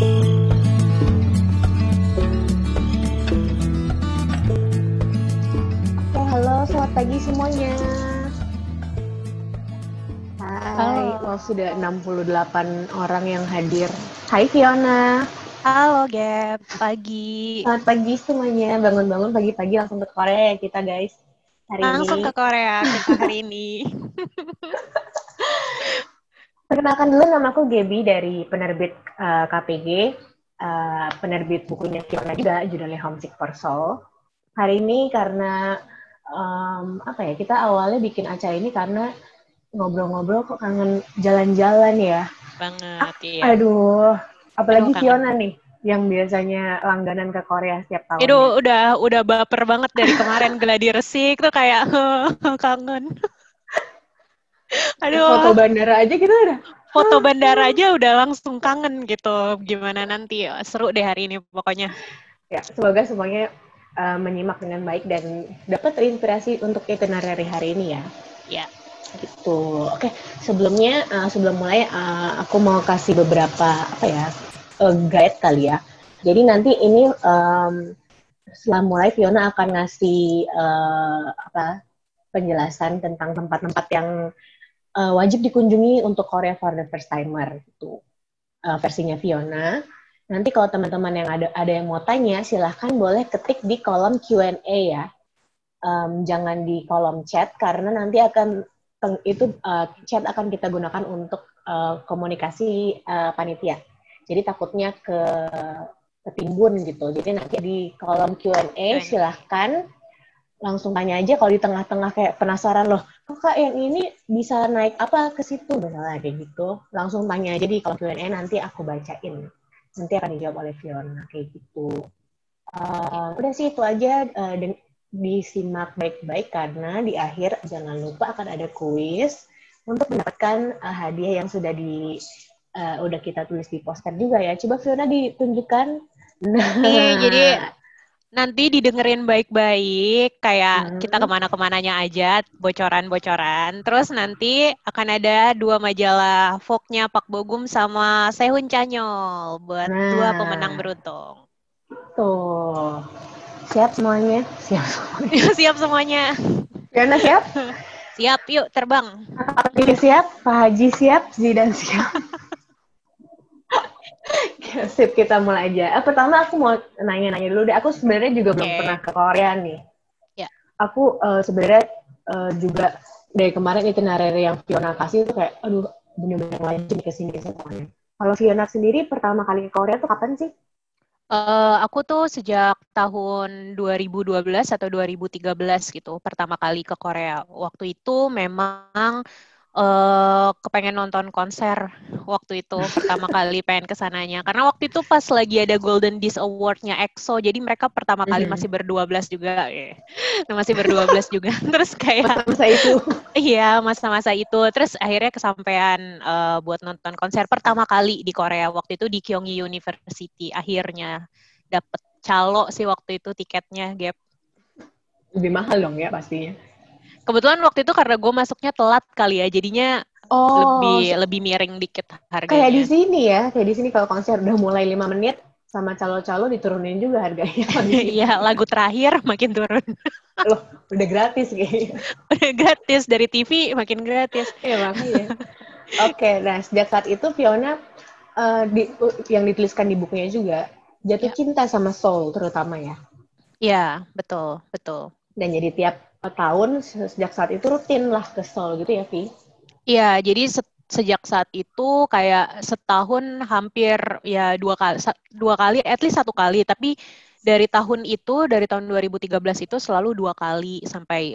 Halo, selamat pagi semuanya. Hai, Halo, sudah 68 orang yang hadir. Hai Fiona, halo Gap, pagi. selamat pagi semuanya. Bangun-bangun pagi-pagi langsung ke Korea ya kita guys. Hari ini, Langsung ke Korea kita hari ini. perkenalkan dulu nama aku Gaby dari penerbit KPG, penerbit bukunya Fiona juga, judulnya Homesick for Soul. Hari ini karena, kita awalnya bikin acara ini karena ngobrol-ngobrol kok kangen jalan-jalan ya. Banget, iya. Aduh, Aduh, apalagi kangen. Fiona nih, yang biasanya langganan ke Korea setiap Itu tahunnya. udah baper banget dari kemarin gladi resik tuh kayak kangen. Foto Aduh, bandara aja kita udah. foto bandara aja udah langsung kangen gitu. Gimana nanti? Seru deh hari ini pokoknya. Ya, semoga semuanya menyimak dengan baik dan dapat terinspirasi untuk itinerary hari ini ya. Ya. Gitu. Oke, sebelumnya sebelum mulai aku mau kasih beberapa guide kali ya. Jadi nanti ini setelah mulai Fiona akan ngasih penjelasan tentang tempat-tempat yang wajib dikunjungi untuk Korea for the first timer gitu. Versinya Fiona. Nanti kalau teman-teman yang ada yang mau tanya, silahkan boleh ketik di kolom Q&A ya. Jangan di kolom chat karena nanti chat akan kita gunakan untuk komunikasi panitia. Jadi takutnya ketimbun gitu. Jadi nanti di kolom Q&A Keren. silahkan langsung tanya aja kalau di tengah-tengah kayak penasaran loh, kak yang ini bisa naik apa ke situ misalnya kayak gitu, langsung tanya aja di kolom Q&A nanti aku bacain, nanti akan dijawab oleh Fiona kayak gitu. Udah sih itu aja, disimak baik-baik karena di akhir jangan lupa akan ada kuis untuk mendapatkan hadiah yang udah kita tulis di poster juga ya. Coba Fiona ditunjukkan. Nih, jadi Nah, nanti didengerin baik-baik, kayak kita hmm. kemana-kemananya aja, bocoran-bocoran. Terus nanti akan ada 2 majalah Vogue-nya Pak Bogum sama Sehun Chanyol buat 2 pemenang Nah, beruntung. tuh. Siap semuanya? Siap semuanya. Siap semuanya. Fiona siap? Siap, yuk terbang. Pak siap? Pak Haji siap? Zidan siap? Sip, kita mulai aja. Pertama aku mau nanya-nanya dulu deh. Aku sebenarnya juga belum pernah Oke. ke Korea nih. Ya. Aku sebenarnya juga dari kemarin itinerary yang Fiona kasih itu kayak, aduh, bener-bener wajib kesini semuanya. Kalau Fiona sendiri pertama kali ke Korea tuh kapan sih? Aku tuh sejak tahun 2012 atau 2013 gitu, pertama kali ke Korea. Waktu itu memang kepengen nonton konser waktu itu pertama kali pengen kesananya karena waktu itu pas lagi ada Golden Disc Award-nya EXO, jadi mereka pertama kali masih berdua belas juga ya. Masih berdua belas juga terus kayak Masa-masa itu. iya masa-masa itu terus akhirnya kesampaian buat nonton konser pertama kali di Korea waktu itu di Kyunghee University, akhirnya dapet calo sih waktu itu tiketnya Gap. Lebih mahal dong ya pastinya. Kebetulan waktu itu karena gue masuknya telat kali ya, jadinya Oh, lebih lebih miring dikit kayak di harganya. sini ya. Kayak di sini kalau konser udah mulai 5 menit, sama calo-calo diturunin juga harganya habis Iya, itu. lagu terakhir makin turun. Loh, udah gratis kayaknya. Udah gratis dari TV makin gratis. Ya makanya. Oke, nah sejak saat itu Fiona yang dituliskan di bukunya juga jatuh Ya, cinta sama Seoul terutama ya. ya, betul, betul. Dan jadi tiap tahun sejak saat itu rutin lah ke Seoul gitu ya, Vi. Iya, jadi sejak saat itu kayak setahun hampir ya dua kali, at least 1 kali. Tapi dari tahun 2013 itu selalu 2 kali sampai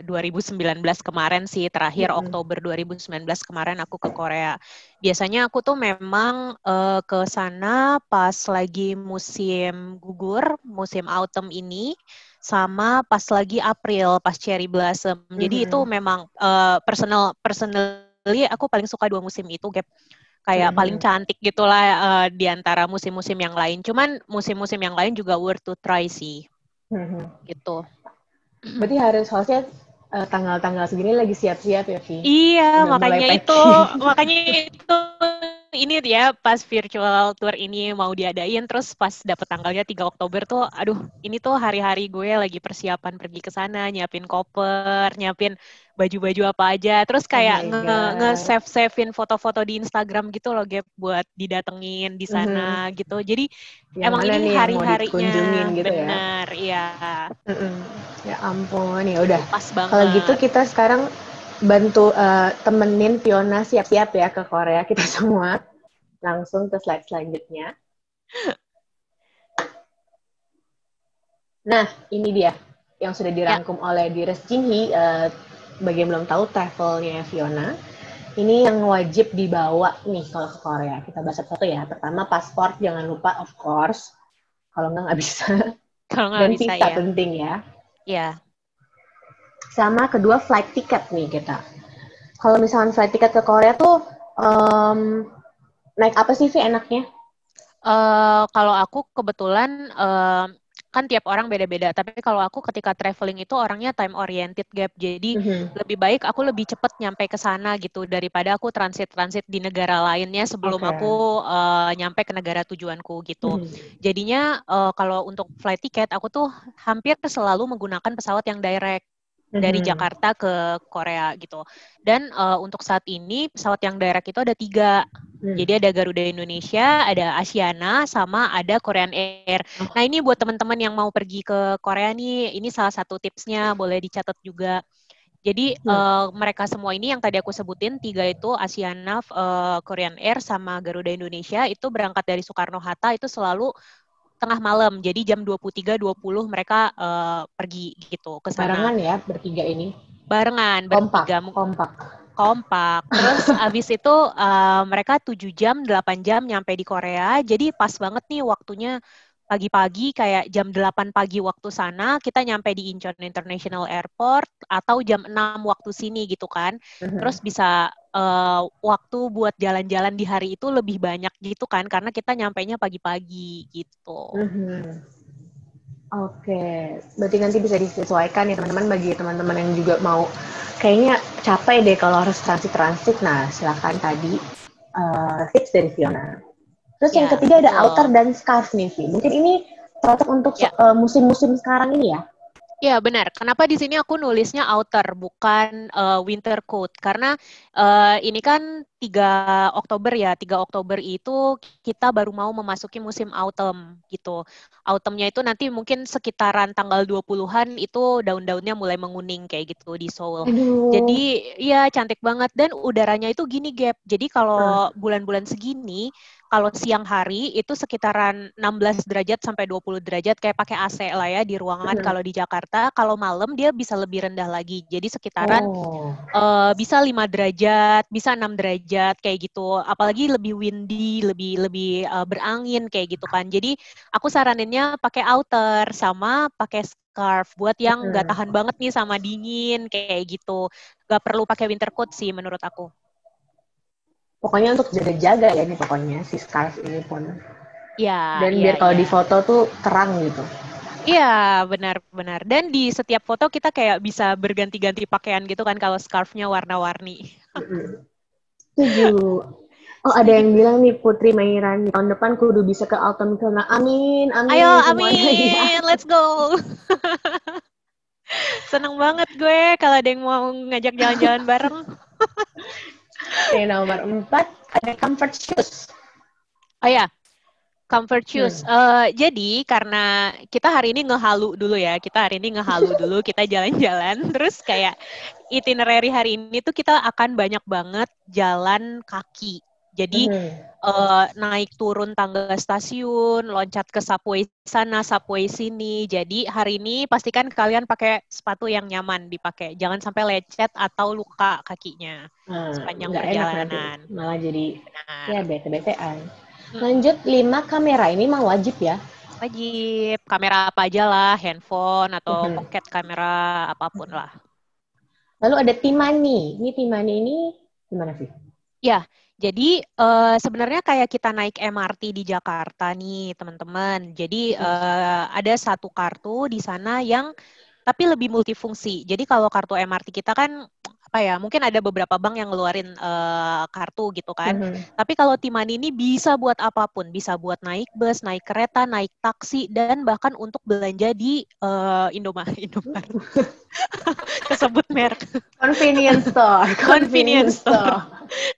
2019 kemarin sih, terakhir Mm-mm. Oktober 2019 kemarin aku ke Korea. Biasanya aku tuh memang ke sana pas lagi musim gugur, musim autumn ini, sama pas lagi April, pas cherry blossom. Jadi itu Mhm. memang personally aku paling suka 2 musim itu, Gap. Kayak paling Mhm. cantik gitulah di antara musim-musim yang lain. Cuman musim-musim yang lain juga worth to try sih, Mhm. gitu. Berarti harusnya tanggal-tanggal segini lagi siap-siap ya, Vi. Iya, Udah mulai makanya itu, packing. makanya itu ini dia pas virtual tour ini mau diadain, terus pas dapet tanggalnya 3 Oktober tuh, aduh ini tuh hari-hari gue lagi persiapan pergi ke sana, nyiapin koper, nyiapin baju-baju apa aja, terus Oh kayak my God. nge-save-savein foto-foto di Instagram gitu loh, Gap, buat didatengin di Mhm. sana gitu. Jadi Yang emang mana ini nih yang mau dikunjungin hari-harinya gitu ya? bener, ya Mm-mm. Ya ampun, ya udah. tuh pas Kalau gitu banget. kita sekarang bantu temenin Fiona siap-siap ya ke Korea kita semua. Langsung ke slide selanjutnya. Nah, ini dia yang sudah Ya, dirangkum oleh Dires Jinhee. Bagi yang belum tahu travelnya Fiona. Ini yang wajib dibawa nih kalau ke Korea. Kita bahas satu-satu ya. Pertama, paspor jangan lupa, of course. Kalau nggak bisa. kalau nggak Dan bisa visa ya. penting ya. Ya. Sama kedua, flight ticket nih kita. Kalau misalnya flight ticket ke Korea tuh naik apa sih enaknya? Kalau aku kebetulan kan tiap orang beda-beda. Tapi kalau aku ketika traveling itu orangnya time oriented, Gap. Jadi Mhm. lebih baik aku lebih cepat nyampe ke sana gitu daripada aku transit-transit di negara lainnya sebelum Oke. aku nyampe ke negara tujuanku gitu. Mhm. Jadinya kalau untuk flight ticket aku tuh hampir selalu menggunakan pesawat yang direct dari Mhm. Jakarta ke Korea gitu. Dan untuk saat ini pesawat yang direct itu ada 3. Hmm. Jadi ada Garuda Indonesia, ada Asiana, sama ada Korean Air. Nah Oh. ini buat teman-teman yang mau pergi ke Korea nih, ini salah satu tipsnya, boleh dicatat juga. Jadi Hmm. mereka semua ini yang tadi aku sebutin, 3 itu Asiana, Korean Air, sama Garuda Indonesia, itu berangkat dari Soekarno-Hatta itu selalu tengah malam. Jadi jam 23.20 mereka pergi gitu ke sana. Barengan ya bertiga ini. Barengan, Kompak, bertiga kompak. kompak. Terus abis itu mereka 7 jam, 8 jam nyampe di Korea. Jadi pas banget nih waktunya pagi-pagi kayak jam 8 pagi waktu sana, kita nyampe di Incheon International Airport atau jam 6 waktu sini gitu kan. Mhm. Terus bisa waktu buat jalan-jalan di hari itu lebih banyak gitu kan, karena kita nyampainya pagi-pagi gitu. Mhm. Oke, berarti nanti bisa disesuaikan ya teman-teman bagi teman-teman yang juga mau kayaknya capek deh kalau harus transit-transit. Nah, silakan tadi tips dari Fiona. Terus yang Ya, ketiga ada outer betul. dan scarf nih, Vi. Mungkin ini cocok untuk Ya. musim-musim sekarang ini ya. Ya, benar. Kenapa di sini aku nulisnya outer, bukan winter coat? Karena ini kan 3 Oktober ya. 3 Oktober itu kita baru mau memasuki musim autumn gitu. Autumnnya itu nanti mungkin sekitaran tanggal 20-an itu daun-daunnya mulai menguning kayak gitu di Seoul. Aduh. Jadi ya cantik banget dan udaranya itu gini, Gap. Jadi Nah. kalau bulan-bulan segini kalau siang hari itu sekitaran 16 derajat sampai 20 derajat kayak pakai AC lah ya di ruangan Mhm. kalau di Jakarta. Kalau malam dia bisa lebih rendah lagi. Jadi sekitaran Oh. bisa 5 derajat, bisa 6 derajat kayak gitu. Apalagi lebih windy, lebih lebih berangin kayak gitu kan. Jadi aku saraninnya pakai outer sama pakai scarf buat yang nggak Mhm. tahan banget nih sama dingin kayak gitu. Nggak perlu pakai winter coat sih menurut aku. Pokoknya untuk jaga-jaga ya nih pokoknya si scarf ini pun. Ya, Dan ya, biar kalau di ya. foto tuh terang gitu. Iya, benar-benar. Dan di setiap foto kita kayak bisa berganti-ganti pakaian gitu kan kalau scarf-nya warna-warni. Mhm. Setuju. Oh, ada Setuju. yang bilang nih Putri Mairani tahun depan kudu bisa ke Autumn Corner. Amin, Ayo, amin semuanya ya. amin. Let's go. Seneng banget gue kalau ada yang mau ngajak jalan-jalan bareng. Oke, nomor 4 ada comfort shoes. Oh ya, comfort shoes. Hmm. Jadi karena kita hari ini ngehalu dulu ya, kita hari ini ngehalu dulu, kita jalan-jalan, terus kayak itinerary hari ini tuh kita akan banyak banget jalan kaki. Jadi Mhm. naik turun tangga stasiun, loncat ke subway sana, subway sini. Jadi hari ini pastikan kalian pakai sepatu yang nyaman dipakai. Jangan sampai lecet atau luka kakinya sepanjang Nggak enak nanti, perjalanan. malah jadi ya Benar. bete-betean. Lanjut Mm-mm. 5 kamera, ini mah wajib ya. Wajib kamera apa aja lah, handphone atau Mhm. pocket kamera apapun lah. Lalu ada Timani. Ini Timani ini gimana sih? Ya, jadi sebenarnya kayak kita naik MRT di Jakarta nih, teman-teman. Jadi ada satu kartu di sana yang tapi lebih multifungsi. Jadi kalau kartu MRT kita kan apa ya, mungkin ada beberapa bank yang ngeluarin kartu gitu kan. Mhm. Tapi kalau T-Money ini bisa buat apapun, bisa buat naik bus, naik kereta, naik taksi, dan bahkan untuk belanja di Indomaret. Kesebut merek. Convenience store, Convenience convenience store. store.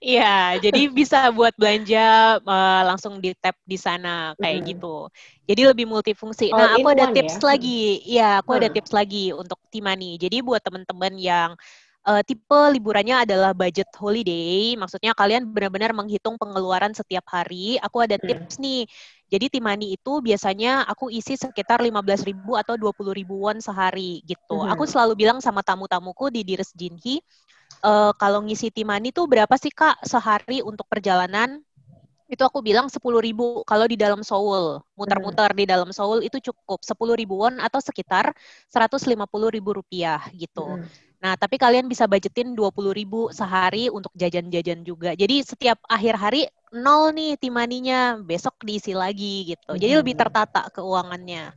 Iya, jadi bisa buat belanja langsung di tap di sana kayak Mhm. gitu. Jadi lebih multifungsi. All Nah, in aku ada one ya? tips lagi. Iya, aku ada Hmm. tips lagi untuk T-Money. Jadi buat teman-teman yang tipe liburannya adalah budget holiday, maksudnya kalian benar-benar menghitung pengeluaran setiap hari. Aku ada Hmm. tips nih. Jadi T-Money itu biasanya aku isi sekitar 15.000 atau 20.000 won sehari gitu. Aku Mhm. selalu bilang sama tamu-tamuku di Dirs Jinhi, kalau ngisi T-Money tuh berapa sih Kak sehari untuk perjalanan? Itu aku bilang 10.000 kalau di dalam Seoul. Mhm. Muter-muter di dalam Seoul itu cukup 10.000 won atau sekitar 150.000 rupiah gitu. Mhm. Nah, tapi kalian bisa budgetin 20.000 sehari untuk jajan-jajan juga. Jadi setiap akhir hari nol nih T-Money-nya, besok diisi lagi gitu. Jadi lebih Mhm. tertata keuangannya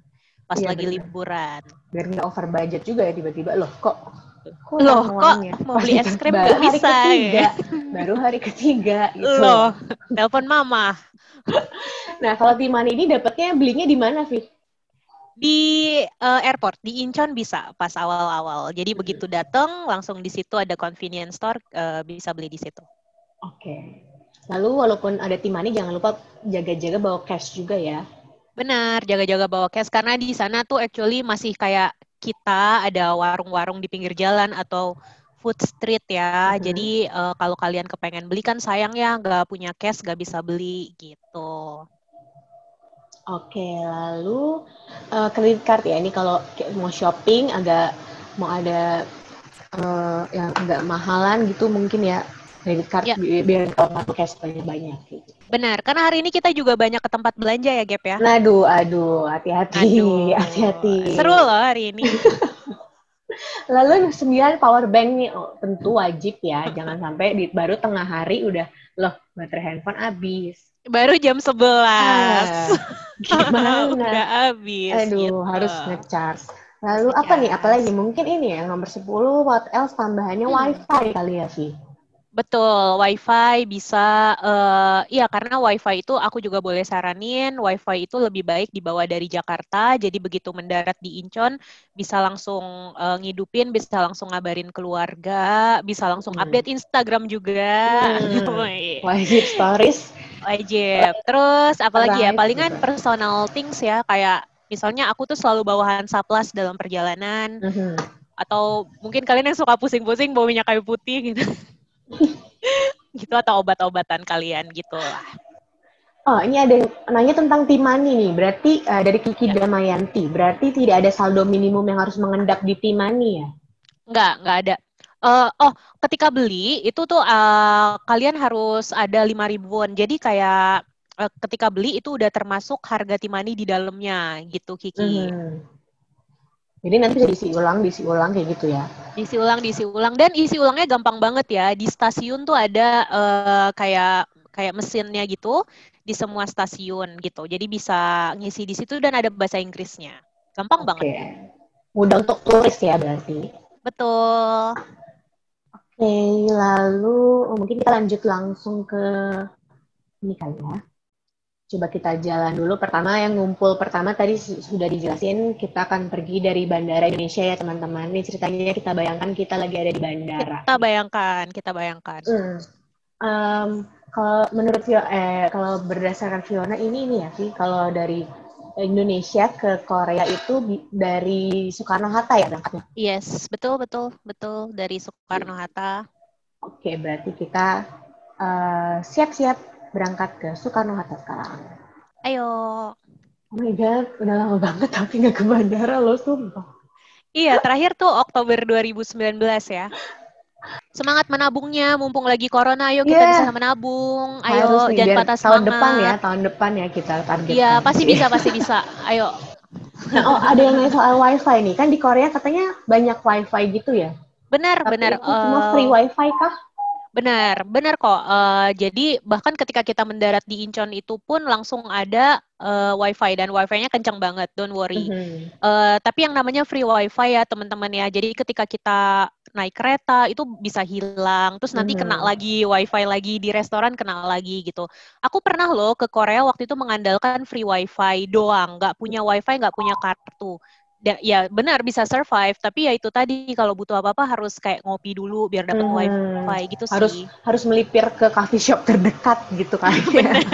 pas Iya lagi benar. liburan. Biar nggak over budget juga ya tiba-tiba loh kok Loh, kurang kok uangnya mau pas beli itu es krim baru nggak hari bisa ya? ketiga, baru hari ketiga gitu. Loh, telepon mama. Nah kalau Timan ini dapatnya belinya di mana Vi? Di airport, di Incheon bisa pas awal-awal. Jadi begitu datang, langsung di situ ada convenience store, bisa beli di situ. Oke. Lalu walaupun ada Timani jangan lupa jaga-jaga bawa cash juga ya. Benar, jaga-jaga bawa cash karena di sana tuh actually masih kayak kita ada warung-warung di pinggir jalan atau food street ya. Mhm. Jadi kalau kalian kepengen beli kan sayang ya nggak punya cash nggak bisa beli gitu. Oke, lalu credit card ya ini kalau mau shopping agak mau ada yang agak mahalan gitu mungkin ya credit card Ya, biar kalau nggak cash banyak-banyak gitu. benar. Karena hari ini kita juga banyak ke tempat belanja ya, Gap ya. Aduh, aduh, hati-hati, Aduh, hati-hati. seru loh hari ini. Lalu 9 power bank nih, oh, tentu wajib ya, jangan sampai baru tengah hari udah, loh baterai handphone habis. Baru jam 11. Ah, Udah gimana? habis Aduh, gitu. harus ngecas. Lalu apa nih, apalagi Ngecas. mungkin ini ya, nomor 10, what else tambahannya Hmm, wifi kali ya, Vi? betul, WiFi bisa, iya karena WiFi itu aku juga boleh saranin, WiFi itu lebih baik dibawa dari Jakarta, jadi begitu mendarat di Incheon, bisa langsung ngidupin, bisa langsung ngabarin keluarga, bisa langsung Hmm. update Instagram juga. Wajib stories, Wajib. Terus apalagi ya? right Palingan juga. personal things ya, kayak misalnya aku tuh selalu bawa Hansaplast dalam perjalanan, Mhm. atau mungkin kalian yang suka pusing-pusing bawa minyak kayu putih gitu. Gitu atau obat-obatan kalian gitu lah. Oh, ini ada yang nanya tentang Timani nih. Berarti dari Kiki Ya. Damayanti. Berarti tidak ada saldo minimum yang harus mengendap di Timani ya? Enggak ada. Oh, ketika beli itu tuh kalian harus ada 5.000 won. Jadi kayak ketika beli itu udah termasuk harga Timani di dalamnya gitu Kiki. Mhm. Jadi nanti bisa diisi ulang kayak gitu ya? Diisi ulang dan isi ulangnya gampang banget ya. Di stasiun tuh ada kayak kayak mesinnya gitu di semua stasiun gitu. Jadi bisa ngisi di situ dan ada bahasa Inggrisnya. Gampang banget. Oke. Mudah untuk turis ya berarti. Betul. Oke, lalu mungkin kita lanjut langsung ke ini kali ya. Coba kita jalan dulu. Pertama yang ngumpul pertama tadi sudah dijelasin kita akan pergi dari Bandara Indonesia ya teman-teman. Ini ceritanya kita bayangkan kita lagi ada di bandara. Kita bayangkan. Um, kalau menurut kalau berdasarkan Fiona ini ya sih kalau dari Indonesia ke Korea itu dari Soekarno Hatta ya berangkatnya. Yes, betul dari Soekarno-Hatta. Oke, berarti kita siap-siap berangkat ke Soekarno Hatta sekarang. Ayo. Oh my god, udah lama banget tapi nggak ke bandara loh, sumpah. Iya, terakhir tuh Oktober 2019 ya. Semangat menabungnya, mumpung lagi corona, ayo kita bisa Iya, menabung. harus Ayo, nih jangan biar patah semangat. tahun depan ya kita Iya, targetkan. pasti bisa. Ayo. Nah, oh ada yang nanya soal wifi nih, kan di Korea katanya banyak wifi gitu ya? Benar. Tapi itu semua free wifi kah? Benar, benar kok. Jadi bahkan ketika kita mendarat di Incheon itu pun langsung ada WiFi dan WiFi-nya kencang banget, don't worry. Mhm. Tapi yang namanya free WiFi ya teman-teman ya. Jadi ketika kita naik kereta itu bisa hilang, terus nanti kena Mhm. lagi WiFi lagi di restoran kena lagi gitu. Aku pernah loh ke Korea waktu itu mengandalkan free WiFi doang, nggak punya WiFi, nggak punya kartu. Ya benar bisa survive, tapi ya itu tadi kalau butuh apa-apa harus kayak ngopi dulu biar dapat Mhm. WiFi gitu Harus sih. harus melipir ke coffee shop terdekat gitu kali ya. Bener.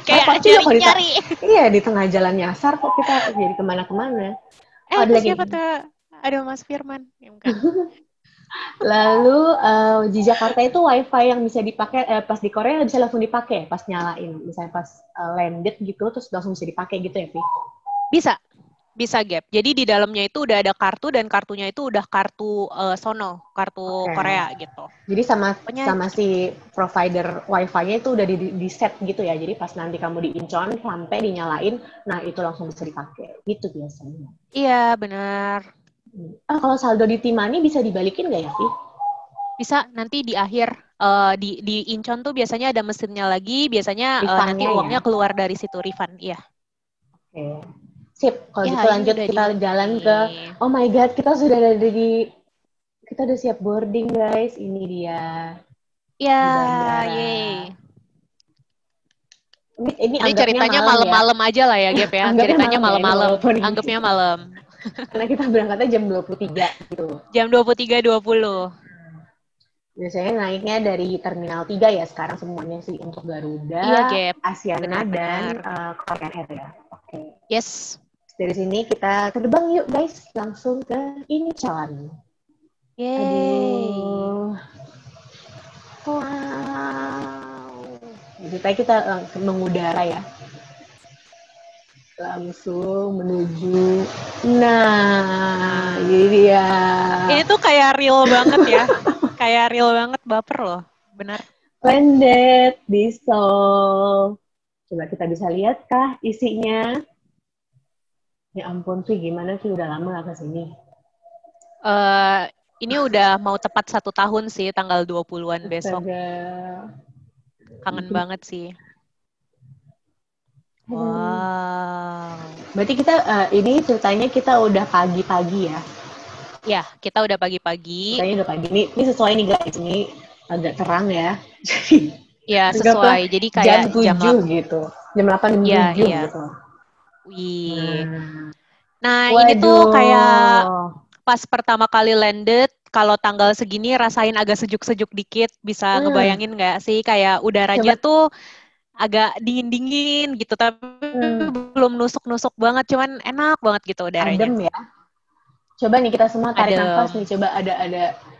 Karena Kayak pasti ya kalau nyari-nyari. iya di tengah jalan nyasar kok kita jadi kemana-kemana. Oh, ada Itu lagi. siapa tuh? Ada Mas Firman. Ya, bukan. Lalu di Jakarta itu WiFi yang bisa dipakai pas di Korea bisa langsung dipakai pas nyalain, misalnya pas landed gitu terus langsung bisa dipakai gitu ya, Vi? Bisa. Bisa, Gap. Jadi di dalamnya itu udah ada kartu dan kartunya itu udah kartu sono, kartu Oke. Korea gitu. Jadi sama Pokoknya sama cepet. si provider WiFi-nya itu udah di set gitu ya. Jadi pas nanti kamu di Incon sampai dinyalain, nah itu langsung bisa dipakai. Gitu biasanya. Iya, benar. Kalau saldo di Timani bisa dibalikin nggak ya, Vi? Bisa nanti di akhir di Incheon tuh biasanya ada mesinnya lagi, biasanya nanti Refund-nya ya. uangnya keluar dari situ refund. Iya. Oke. Sip, kalau Ya, gitu ini lanjut udah di kita ini jalan ke nih. Oh my god, kita udah siap boarding, guys. Ini dia Ya, di bandara. yeay. Ini Ini anggapnya ceritanya malam ya. malam-malam aja lah ya, Gap ya. Anggapnya Ceritanya malam ya ini malam-malam. walaupun ini. Anggapnya malam. Karena kita berangkatnya jam 23 gitu. Jam 23.20. Biasanya naiknya dari Terminal 3 ya sekarang semuanya sih untuk Iya, Garuda, Gap. Asiana, dan Benar-benar. Korean Air ya. Oke. Yes. Dari sini kita terbang yuk guys, langsung ke Incheon. Yeay. Aduh. Wow. Jadi tadi kita mengudara ya. Langsung menuju. Nah, Nah, ini dia. ini tuh kayak real banget ya. Kayak real banget baper loh. Benar. Landed di Seoul. Coba kita bisa lihat kah isinya? Ya ampun sih, gimana sih udah lama gak kesini. eh ini udah mau tepat 1 tahun sih, tanggal 20-an besok. Astaga. Kangen banget sih. Wow. Berarti kita ini ceritanya kita udah pagi-pagi ya. Ya, kita udah pagi-pagi. Ceritanya udah pagi. Ini sesuai nih guys. Ini agak terang ya. Jadi Ya, anggaplah sesuai. Jadi jam kayak jam 7 gitu. Jam 8 jam Iya, 7 iya. gitu. Wih. Nah, Nah, ini tuh kayak waduh. pas pertama kali landed, kalau tanggal segini rasain agak sejuk-sejuk dikit, bisa Hmm, ngebayangin nggak sih kayak udaranya coba tuh agak dingin-dingin gitu, tapi hmm, belum nusuk-nusuk banget, cuman enak banget gitu udaranya. adem ya. Coba nih kita semua tarik nafas nih. Adem. Coba ada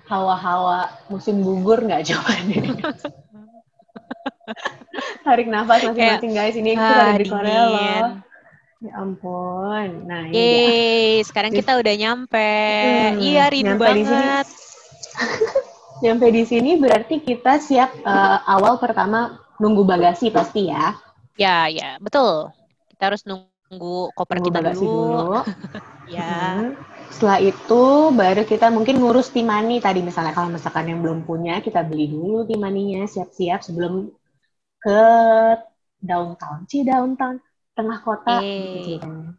hawa-hawa musim gugur nggak coba nih. Tarik nafas Kayak, masing-masing guys. Ini kita ada di Korea loh. dingin. Ya ampun. Nah ini dia. Yeay, sekarang kita udah nyampe. Iya, rindu Nyampe di sini. banget. Nyampe di sini berarti kita siap awal pertama nunggu bagasi pasti ya. Ya, ya, betul. Kita harus nunggu koper Nunggu kita bagasi dulu. dulu. Ya, Setelah itu baru kita mungkin ngurus timani tadi misalnya kalau misalkan yang belum punya kita beli dulu timaninya siap-siap sebelum ke downtown. Downtown tengah kota gitu eh, ceritanya.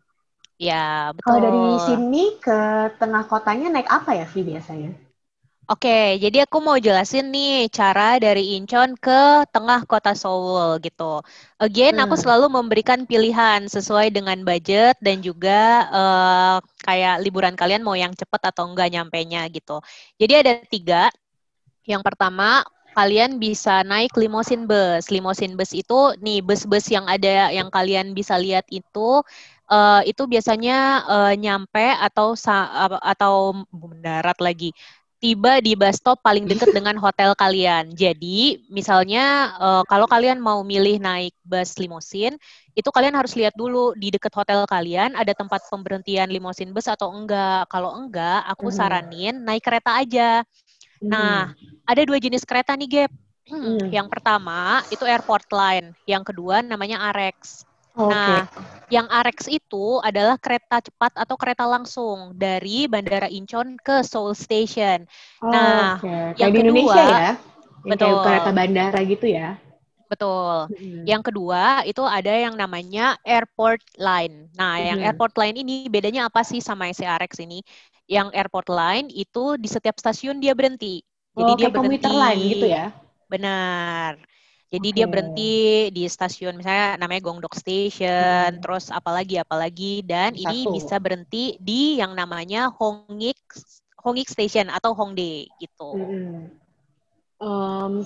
ya, Kalau dari betul. sini ke tengah kotanya naik apa ya Vi biasanya? Oke, jadi aku mau jelasin nih cara dari Incheon ke tengah kota Seoul gitu. Again, aku Hmm. selalu memberikan pilihan sesuai dengan budget dan juga kayak liburan kalian mau yang cepat atau enggak nyampenya gitu. Jadi ada 3. Yang pertama, kalian bisa naik limosin bus. Limosin bus itu nih bus-bus yang ada yang kalian bisa lihat itu biasanya nyampe atau mendarat lagi. Tiba di bus stop paling dekat dengan hotel kalian. Jadi, misalnya kalau kalian mau milih naik bus limosin, itu kalian harus lihat dulu di dekat hotel kalian ada tempat pemberhentian limosin bus atau enggak. Kalau enggak, aku Mhm. saranin naik kereta aja. Nah, Mhm. ada 2 jenis kereta nih, Gap. Yang Mhm. pertama itu Airport Line, yang kedua namanya AREX. Oke. Nah, yang AREX itu adalah kereta cepat atau kereta langsung dari Bandara Incheon ke Seoul Station. Nah, Oke. yang Kayak di Indonesia kedua, ya? Yang kayak kereta Betul. bandara gitu ya. Betul. Mm-mm. Yang kedua, itu ada yang namanya airport line. Nah, yang Mm-mm. airport line ini bedanya apa sih sama SCRX ini? Yang airport line itu di setiap stasiun dia berhenti. Jadi Oh, dia kayak komuter berhenti, lain gitu ya? benar. Jadi dia Oke. berhenti di stasiun misalnya namanya Gongdok Station, Mm-mm. terus apalagi dan ini Satu. bisa berhenti di yang namanya Hongik Station atau Hongdae gitu. Mm-mm.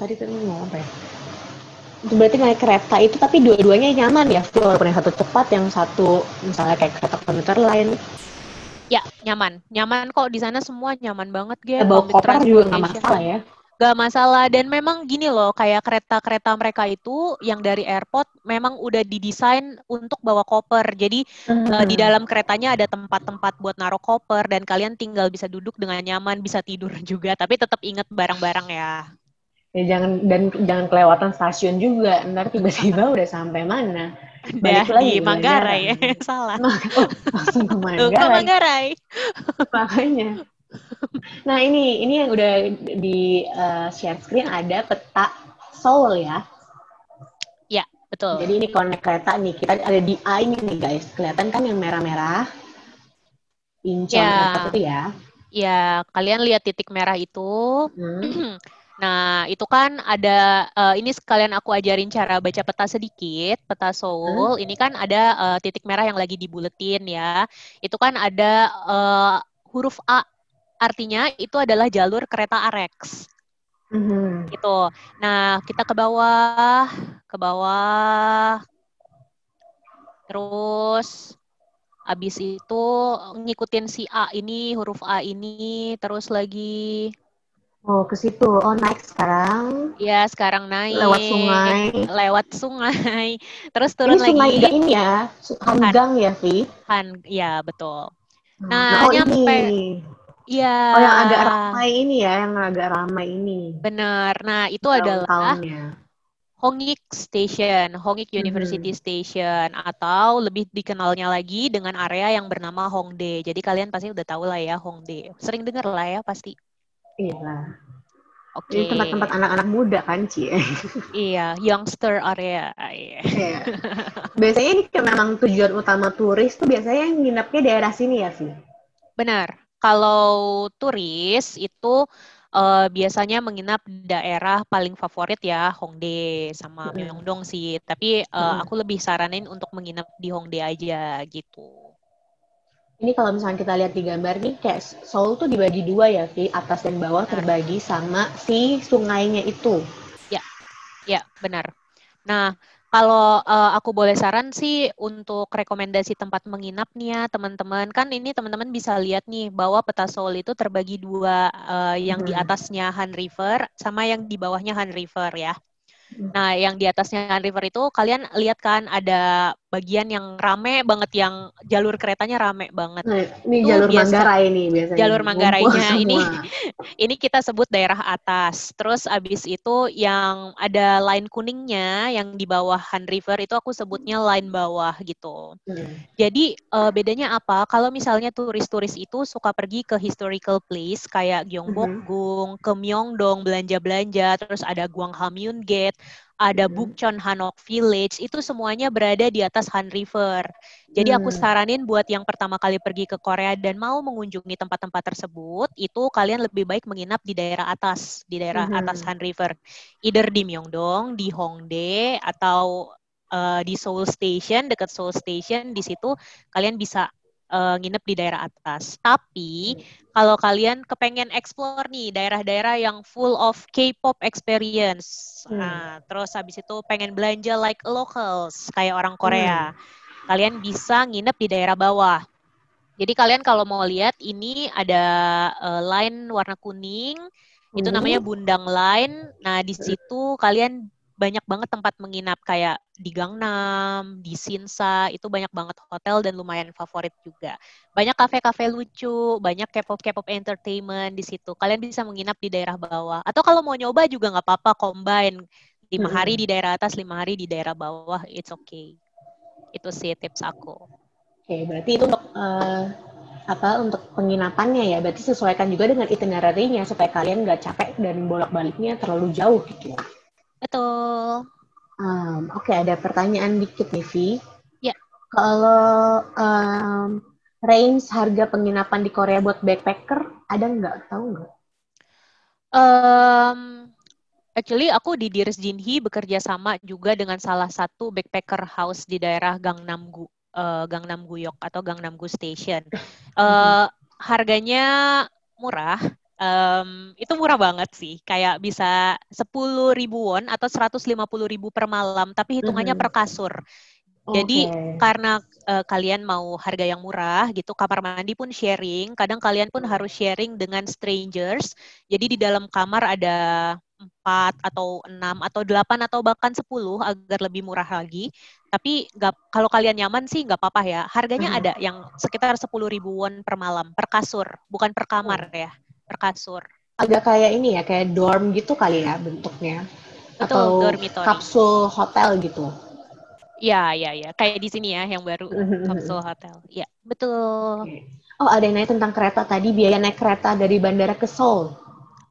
Tadi kan ngomong apa ya? Itu berarti naik kereta itu tapi dua-duanya nyaman ya, walaupun yang satu cepat, yang satu misalnya kayak kereta komuter lain. Ya, nyaman. Nyaman kok di sana semua nyaman banget, Ge. Bawa Public koper juga nggak transportation. masalah ya. Gak masalah. Dan memang gini loh, kayak kereta-kereta mereka itu yang dari airport memang udah didesain untuk bawa koper. Jadi di Hmm. dalam keretanya ada tempat-tempat buat naruh koper dan kalian tinggal bisa duduk dengan nyaman, bisa tidur juga. Tapi tetap ingat barang-barang ya. Ya jangan kelewatan stasiun juga. Ntar tiba-tiba udah sampai mana? Dah Balik lagi di ke Manggarai Banjarang. ya. Salah. Oh, langsung ke Tuh, ke Manggarai. Manggarai. Makanya. Nah, ini yang udah di share screen ada peta Seoul ya. Ya, Jadi betul. ini kalau naik kereta nih, kita ada di A ini nih guys. Kelihatan kan yang merah-merah, Incheon Airport Ya, itu ya. ya, kalian lihat titik merah itu. Hmm. Nah, itu kan ada, ini sekalian aku ajarin cara baca peta sedikit, peta Seoul. Hmm. Ini kan ada titik merah yang lagi dibuletin ya. Itu kan ada huruf A, artinya itu adalah jalur kereta Arex. Hmm. Gitu. Nah, kita ke bawah, terus habis itu ngikutin si A ini, huruf A ini, terus lagi. Oh, ke situ. Oh, naik sekarang. Ya, sekarang Lewat naik sungai. lewat sungai, terus Ini turun sungai lagi ini ya, Han, Hanggang ya, Vi? ya betul. Nah, Nah, oh ini. nyampe, ya Oh, yang agak ramai ini ya, yang agak ramai ini. bener. Nah, itu adalah Downtown-nya. Hongik Station, Hongik University Mhm. Station, atau lebih dikenalnya lagi dengan area yang bernama Hongdae. Jadi kalian pasti udah tahu lah ya Hongdae. Sering dengar lah ya pasti. Iya lah. Ini Oke, tempat-tempat anak-anak muda kan, Cie? iya, youngster area. Iya. Iya. Biasanya ini kan memang tujuan utama turis tuh biasanya yang nginepnya daerah sini ya, Vi? Benar. Kalau turis itu biasanya menginap di daerah paling favorit ya, Hongdae sama Mhm. Myeongdong sih. Tapi Mhm. aku lebih saranin untuk menginap di Hongdae aja gitu. Ini kalau misalnya kita lihat di gambar nih, kayak Seoul tuh dibagi dua ya, Vi. Atas dan bawah Benar. terbagi sama si sungainya itu. Ya, ya, benar. Nah, kalau aku boleh saran sih untuk rekomendasi tempat menginap nih ya, teman-teman. Kan ini teman-teman bisa lihat nih bahwa peta Seoul itu terbagi dua, yang di Mhm. atasnya Han River sama yang di bawahnya Han River ya. Nah, yang di atasnya Han River itu kalian lihat kan ada bagian yang rame banget, yang jalur keretanya rame banget. Nah, ini Itu jalur biasa Manggarai nih biasanya jalur nih, ngumpul Manggarainya ini semua. ini kita sebut daerah atas. Terus abis itu yang ada line kuningnya yang di bawah Han River itu aku sebutnya line bawah gitu. Mhm. Jadi bedanya apa? Kalau misalnya turis-turis itu suka pergi ke historical place kayak Mhm. Gyeongbokgung, ke Myeongdong belanja-belanja, terus ada Gwanghwamun Gate, ada Mhm. Bukchon Hanok Village, itu semuanya berada di atas Han River. Jadi aku Hmm. saranin buat yang pertama kali pergi ke Korea dan mau mengunjungi tempat-tempat tersebut, itu kalian lebih baik menginap di daerah atas Mhm. Han River. Either di Myeongdong, di Hongdae, atau di Seoul Station, dekat Seoul Station, di situ kalian bisa nginep di daerah atas. Tapi kalau kalian kepengen explore nih daerah-daerah yang full of K-pop experience, Hmm. terus habis itu pengen belanja like locals kayak orang Hmm. Korea, kalian bisa nginep di daerah bawah. Jadi kalian kalau mau lihat ini ada line warna kuning, itu namanya Kuning. Bundang Line. Nah, di situ kalian banyak banget tempat menginap kayak di Gangnam, di Sinsa, itu banyak banget hotel dan lumayan favorit juga. Banyak kafe-kafe lucu, banyak K-pop entertainment di situ. Kalian bisa menginap di daerah bawah. Atau kalau mau nyoba juga nggak apa-apa, combine 5 hari di Mhm. daerah atas, 5 hari di daerah bawah, it's okay. Itu sih tips aku. Oke, berarti itu untuk apa untuk penginapannya ya. Berarti sesuaikan juga dengan itinerary-nya supaya kalian nggak capek dan bolak-baliknya terlalu jauh gitu ya. Betul. Oke, ada pertanyaan dikit nih, Vi. Ya. Kalau range harga penginapan di Korea buat backpacker ada nggak? Tahu nggak? Um, Actually, aku di Dirs Jinhee bekerja sama juga dengan salah satu backpacker house di daerah Gangnam Guyok atau Gangnam-gu Station. Harganya murah. Itu murah banget sih. Kayak bisa 10.000 won atau 150.000 per malam, tapi hitungannya per kasur. Jadi Oke. karena kalian mau harga yang murah gitu, kamar mandi pun sharing. Kadang kalian pun harus sharing dengan strangers. Jadi di dalam kamar ada 4 atau 6 atau 8 atau bahkan 10 agar lebih murah lagi. Tapi kalau kalian nyaman sih nggak apa-apa ya. Harganya ada yang sekitar 10.000 won per malam, per kasur. Bukan per kamar ya, per kasur. Agak kayak ini ya, kayak dorm gitu kali ya bentuknya. Betul, Atau dormitory. kapsul hotel gitu. Ya, ya, ya. Kayak di sini ya, yang baru kapsul hotel. Ya, betul. Oke. Oh, ada yang nanya tentang kereta tadi, biaya naik kereta dari bandara ke Seoul.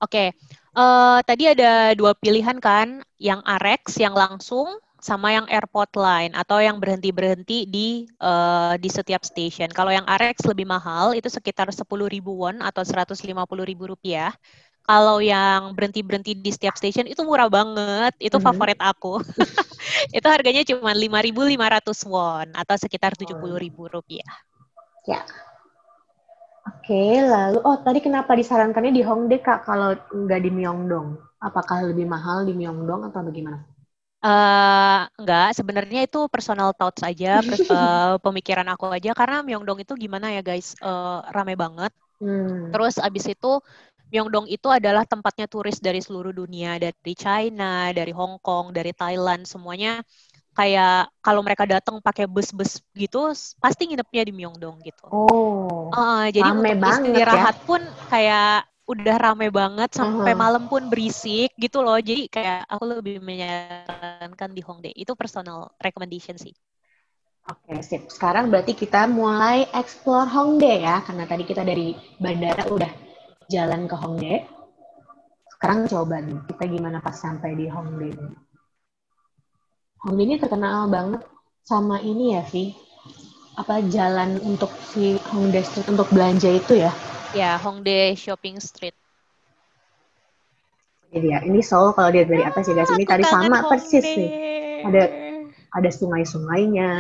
Oke, tadi ada 2 pilihan kan, yang Arex yang langsung sama yang airport line atau yang berhenti-berhenti di setiap stasiun. Kalau yang Arex lebih mahal, itu sekitar 10.000 won atau 150.000 rupiah. Kalau yang berhenti-berhenti di setiap stasiun itu murah banget, itu favorit aku. Itu harganya cuma 5.500 won atau sekitar 70.000 rupiah. Ya. Oke, lalu tadi kenapa disarankannya di Hongdae Kak kalau nggak di Myeongdong? Apakah lebih mahal di Myeongdong atau bagaimana? Enggak, sebenarnya itu personal thoughts aja, pemikiran aku aja, karena Myeongdong itu gimana ya guys, rame banget. Terus abis itu Myeongdong itu adalah tempatnya turis dari seluruh dunia, dari China, dari Hong Kong, dari Thailand, semuanya kayak kalau mereka datang pakai bus-bus gitu, pasti nginepnya di Myeongdong gitu. Oh, Jadi rame untuk banget ya. istirahat pun kayak udah rame banget sampai malam pun berisik gitu loh. Jadi kayak aku lebih menyarankan di Hongdae. Itu personal recommendation sih. Oke, sip. Sekarang berarti kita mulai explore Hongdae ya, karena tadi kita dari bandara udah jalan ke Hongdae. Sekarang coba nih, kita gimana pas sampai di Hongdae. Hongdae ini terkenal banget sama ini ya, Vi. Apa jalan untuk si Hongdae Street untuk belanja itu ya? Ya, Hongdae Shopping Street. Jadi ya, ini Seoul kalau dia dari atas ya guys. Ini Aku tadi kangen sama persis nih. Ada Hongdae. ada sungai-sungainya.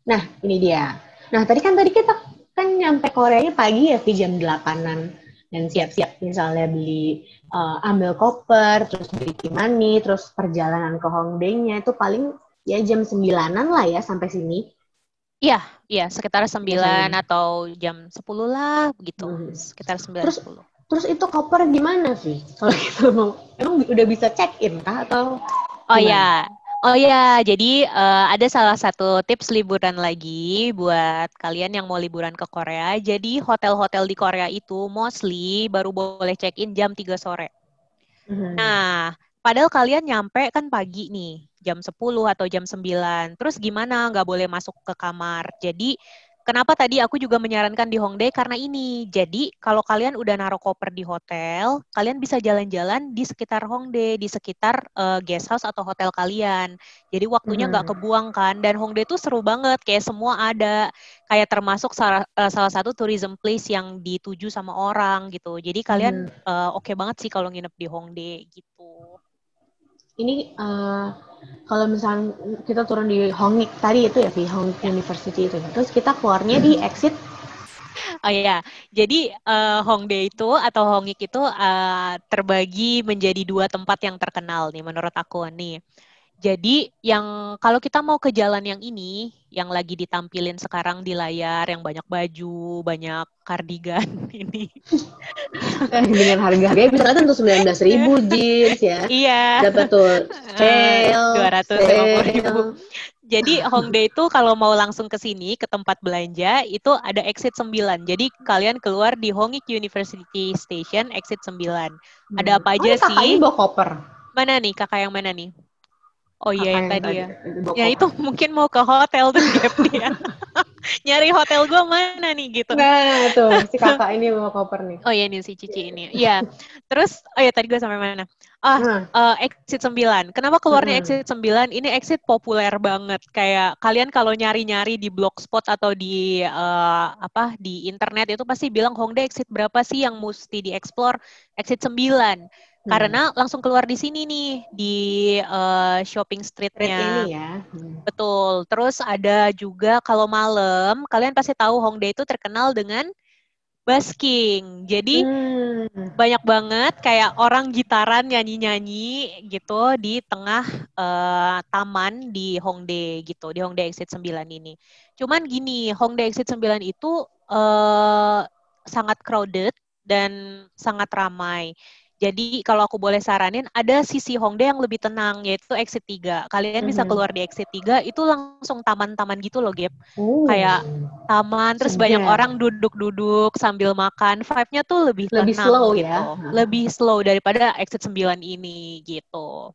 Nah, ini dia. Nah, tadi kita kan nyampe Koreanya pagi ya, Vi, jam 8-an. Dan siap-siap misalnya beli ambil koper, terus beli kimani, terus perjalanan ke Hongdae-nya itu paling ya jam 9-an lah ya sampai sini. Iya, iya, sekitar 9 Biasanya. atau jam 10 lah begitu. Sekitar 9 Terus 10. terus itu koper gimana sih? Kalau kita mau emang udah bisa check in kah atau Oh gimana? ya, oh ya. Jadi ada salah satu tips liburan lagi buat kalian yang mau liburan ke Korea. Jadi hotel-hotel di Korea itu mostly baru boleh check-in jam 3 sore. Nah, padahal kalian nyampe kan pagi nih, jam 10 atau jam 9. Terus gimana? Nggak boleh masuk ke kamar. Jadi, kenapa tadi aku juga menyarankan di Hongdae? Karena ini. Jadi, kalau kalian udah naruh koper di hotel, kalian bisa jalan-jalan di sekitar Hongdae, di sekitar guest house atau hotel kalian. Jadi, waktunya nggak kebuang kan. Dan Hongdae tuh seru banget, kayak semua ada. Kayak termasuk salah satu tourism place yang dituju sama orang gitu. Jadi, kalian oke banget sih kalau nginep di Hongdae gitu. Ini kalau misalnya kita turun di Hongik tadi itu ya di Hongik Ya. University itu, terus kita keluarnya di exit. Oh iya, jadi Hongdae itu atau Hongik itu terbagi menjadi 2 tempat yang terkenal nih menurut aku nih. Jadi yang kalau kita mau ke jalan yang ini, yang lagi ditampilin sekarang di layar, yang banyak baju, banyak kardigan ini. Dengan harga-harganya bisa kelihatan tuh 19.000 jeans ya. Iya, Dapat tuh dua sale, ratus lima puluh ribu. sale. Jadi Hongdae itu kalau mau langsung ke sini, ke tempat belanja, itu ada exit 9. Jadi kalian keluar di Hongik University Station, exit 9. Ada apa Oh, aja ini kakak ini sih? bawa koper. Mana nih, kakak yang mana nih? Oh iya, Kakak yang yang tadi tadi ya. bawa Ya itu koper. mungkin mau ke hotel tuh gap dia. Nyari hotel gue mana nih gitu. Nah, tuh si kakak ini bawa koper nih. Oh iya nih si Cici ini. Iya. Terus oh ya tadi gue sampai mana? Nah, Exit 9. Kenapa keluarnya mm-mm. Exit 9? Ini exit populer banget. Kayak kalian kalau nyari-nyari di Blogspot atau di di internet itu pasti bilang Hongdae exit berapa sih yang mesti dieksplor? Exit 9. Karena langsung keluar di sini nih di shopping Streetnya ini streetnya. ya. Betul. Terus ada juga kalau malam, kalian pasti tahu Hongdae itu terkenal dengan busking. Jadi banyak banget kayak orang gitaran nyanyi-nyanyi gitu di tengah taman di Hongdae gitu, di Hongdae Exit 9 ini. Cuman gini, Hongdae Exit 9 itu sangat crowded dan sangat ramai. Jadi kalau aku boleh saranin, ada sisi Hongdae yang lebih tenang, yaitu exit 3. Kalian bisa keluar di exit 3, itu langsung taman-taman gitu loh, Gap. Kayak taman, terus banyak Segar. orang duduk-duduk sambil makan. Vibe-nya tuh lebih Lebih tenang slow ya. gitu. Lebih slow daripada exit 9 ini gitu.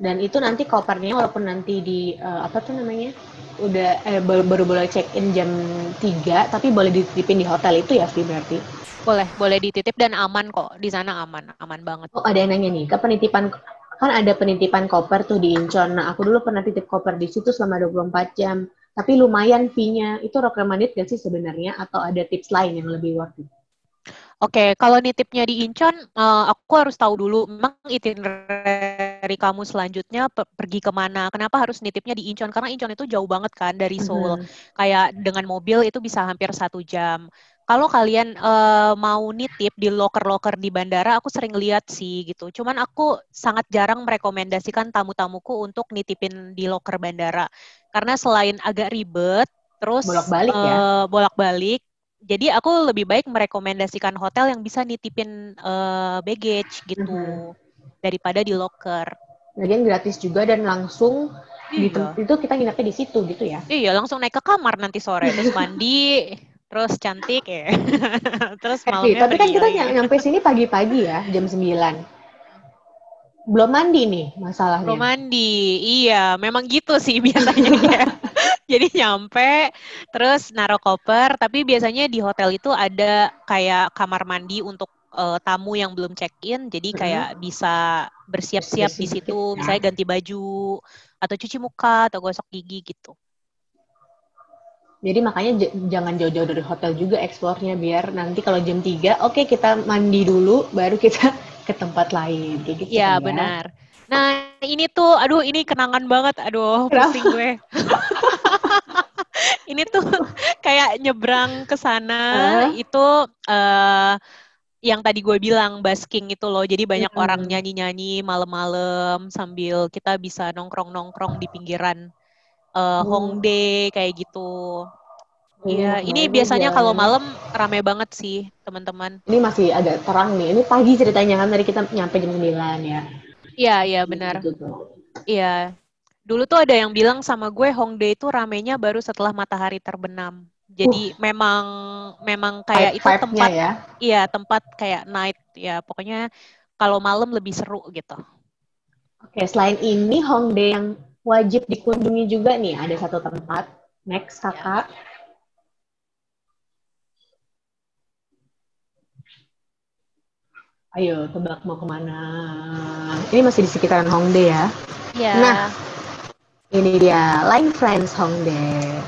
Dan itu nanti kopernya walaupun nanti di apa tuh namanya? Udah baru boleh check in jam 3 tapi boleh dititipin di hotel itu ya, Fi, berarti. Boleh dititip dan aman kok. Di sana aman banget. Oh, ada yang nanya nih, penitipan kan ada penitipan koper tuh di Incheon. Nah, aku dulu pernah titip koper di situ selama 24 jam. Tapi lumayan fee-nya. Itu recommended gak sih sebenarnya atau ada tips lain yang lebih worth it? Oke, kalau nitipnya di Incheon, aku harus tahu dulu memang itinerary kamu selanjutnya pergi kemana. Kenapa harus nitipnya di Incheon? Karena Incheon itu jauh banget kan dari Seoul. Kayak dengan mobil itu bisa hampir 1 jam. Kalau kalian mau nitip di loker-loker di bandara, aku sering lihat sih gitu. Cuman aku sangat jarang merekomendasikan tamu-tamuku untuk nitipin di loker bandara. Karena selain agak ribet, terus Bolak-balik ya? bolak-balik, jadi aku lebih baik merekomendasikan hotel yang bisa nitipin baggage gitu daripada di locker. Lagian gratis juga dan langsung Iya. itu kita nginepnya di situ gitu ya. Iya, langsung naik ke kamar nanti sore, terus mandi, terus cantik ya. Terus malamnya Tapi kan pergi kita lagi. nyampe sini pagi-pagi ya, jam 9. Belum mandi nih Belum masalahnya. mandi. Iya, memang gitu sih biasanya kayak. Jadi nyampe, terus naruh koper, tapi biasanya di hotel itu ada kayak kamar mandi untuk tamu yang belum check-in, jadi kayak bisa bersiap-siap di Bersih-bersih dikit situ, ya. misalnya ganti baju, atau cuci muka, atau gosok gigi gitu. Jadi makanya jangan jauh-jauh dari hotel juga eksplornya biar nanti kalau jam 3, oke kita mandi dulu baru kita ke tempat lain kayak gitu kan Ya, ya. benar. Nah, ini tuh, aduh ini kenangan banget, aduh pusing Kenapa? gue. Ini tuh kayak nyebrang ke sana, itu yang tadi gue bilang busking itu loh, jadi banyak orang nyanyi-nyanyi malam-malam sambil kita bisa nongkrong-nongkrong di pinggiran Hongdae kayak gitu. Ini enak Iya, ini banget nih biasanya kalau jalannya. malam rame banget sih teman-teman. Ini masih agak terang nih. Ini pagi ceritanya kan tadi kita nyampe jam 9 ya. Iya, iya benar. Gitu tuh. Iya. Dulu tuh ada yang bilang sama gue Hongdae itu ramenya baru setelah matahari terbenam. Jadi memang kayak itu Vibe-nya tempat, ya. iya tempat kayak night ya. Pokoknya kalau malam lebih seru gitu. Oke, selain ini Hongdae yang wajib dikunjungi juga nih. Ada satu tempat. Next, Ya. kakak. Ayo, tebak mau kemana? Ini masih di sekitaran Hongdae ya. Nah, Ya. ini dia Line Friends Hongdae.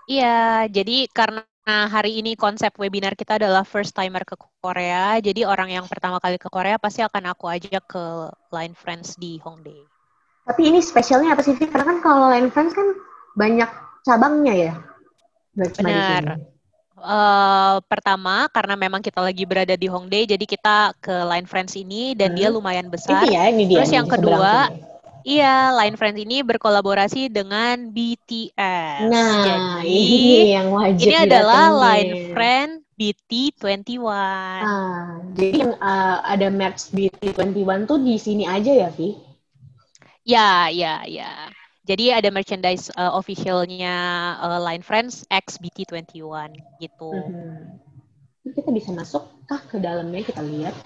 Iya, jadi karena hari ini konsep webinar kita adalah first timer ke Korea, jadi orang yang pertama kali ke Korea pasti akan aku ajak ke Line Friends di Hongdae. Tapi ini spesialnya apa sih? Karena kan kalau Line Friends kan banyak cabangnya ya. Cuma di sini. Benar. Pertama, karena memang kita lagi berada di Hongdae, jadi kita ke Line Friends ini dan dia lumayan besar. Ini dia Terus nih yang di seberang kedua, sini. iya, Line Friends ini berkolaborasi dengan BTS. Nah, Jadi, ini yang ini wajib adalah Line didatengin. Friend BT21. Jadi ada merch BT21 tuh di sini aja ya, Vi? Ya. Jadi ada merchandise officialnya Line Friends X BT21 gitu. Kita bisa masuk kah ke dalamnya kita lihat.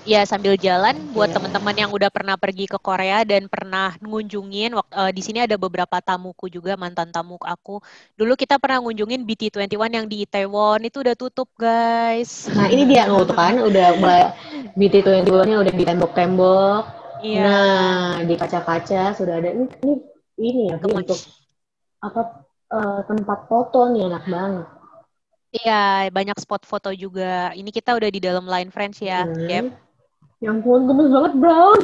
Ya, sambil jalan buat Iya. teman-teman yang udah pernah pergi ke Korea dan pernah ngunjungin, di sini ada beberapa tamuku juga, mantan tamu aku. Dulu kita pernah ngunjungin BT21 yang di Itaewon, itu udah tutup, guys. Nah, ini dia tuh kan udah BT21-nya udah di tembok-tembok. Iya, Nah, di kaca-kaca sudah ada ini ya, Vi, untuk gemes. apa tempat foto nih enak banget. Iya, banyak spot foto juga. Ini kita udah di dalam Line Friends ya, Gap. Hmm. Ya ampun, gemes banget, Brown.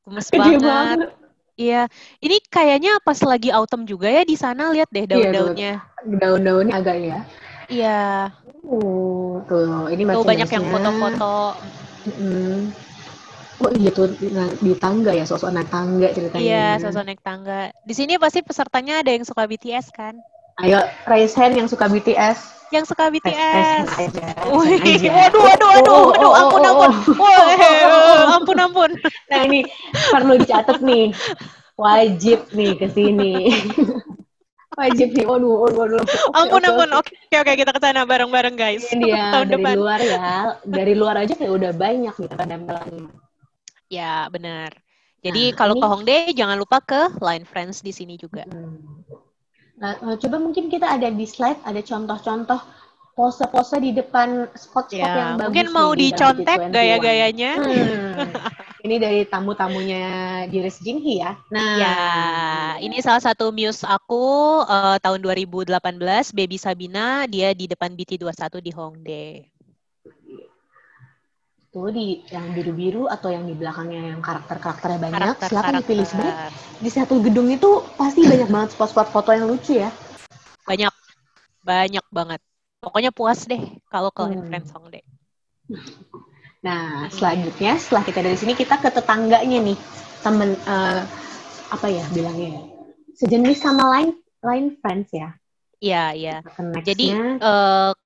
Gemes Gede banget. banget. Iya, ini kayaknya pas lagi autumn juga ya di sana, lihat deh Iya tuh, daun-daunnya. daun-daunnya agak ya. Iya, Tuh, ini tuh banyak yang merchandise-nya. foto-foto. Mm. Oh iya tuh, di tangga ya, sosok anak tangga Iya, ceritanya. sosok naik tangga. Di sini pasti pesertanya ada yang suka BTS kan? Ayo, raise hand yang suka BTS. Yang suka Raise hand BTS. aja, raise hand Wih, aja. waduh, waduh, Oh, waduh, oh, waduh, oh, oh, ampun, oh, ampun. oh. Wah, Oh, oh, oh, oh. ampun, ampun. Nah ini perlu dicatat nih. Wajib nih ke sini. Wajib nih. Waduh, waduh, waduh. Oke, Ampun, oke, ampun. oke. Oke, oke, kita ke sana bareng-bareng, Ini guys. dia Tahun dari depan. luar ya. Dari luar aja kayak udah banyak gitu kan tempelannya. Ya, benar. Jadi Nah, kalau ke ini Hongdae, jangan lupa ke Line Friends di sini juga. Nah, coba mungkin kita ada di slide ada contoh-contoh pose-pose di depan spot-spot yang Ya, mungkin bagus nih mau di dalam dicontek BT21. gaya-gayanya. Ini dari tamu-tamunya Diris Jinhee ya. Ya, Nah, ini salah satu muse aku tahun 2018, Baby Sabina, dia di depan BT21 di Hongdae. tuh di yang biru-biru atau yang di belakangnya yang karakter-karakternya banyak, silakan dipilih. Sebenarnya Karakter-karakter. di satu gedung itu pasti banyak banget spot-spot foto yang lucu ya. Banyak, banyak banget. Pokoknya puas deh kalau ke Line Hmm. Friends Hongdae. Nah, Iya, selanjutnya setelah kita dari sini kita ke tetangganya nih. Temen apa ya bilangnya ya? Sejenis sama line friends ya. iya, iya. Kita ke Jadi next-nya.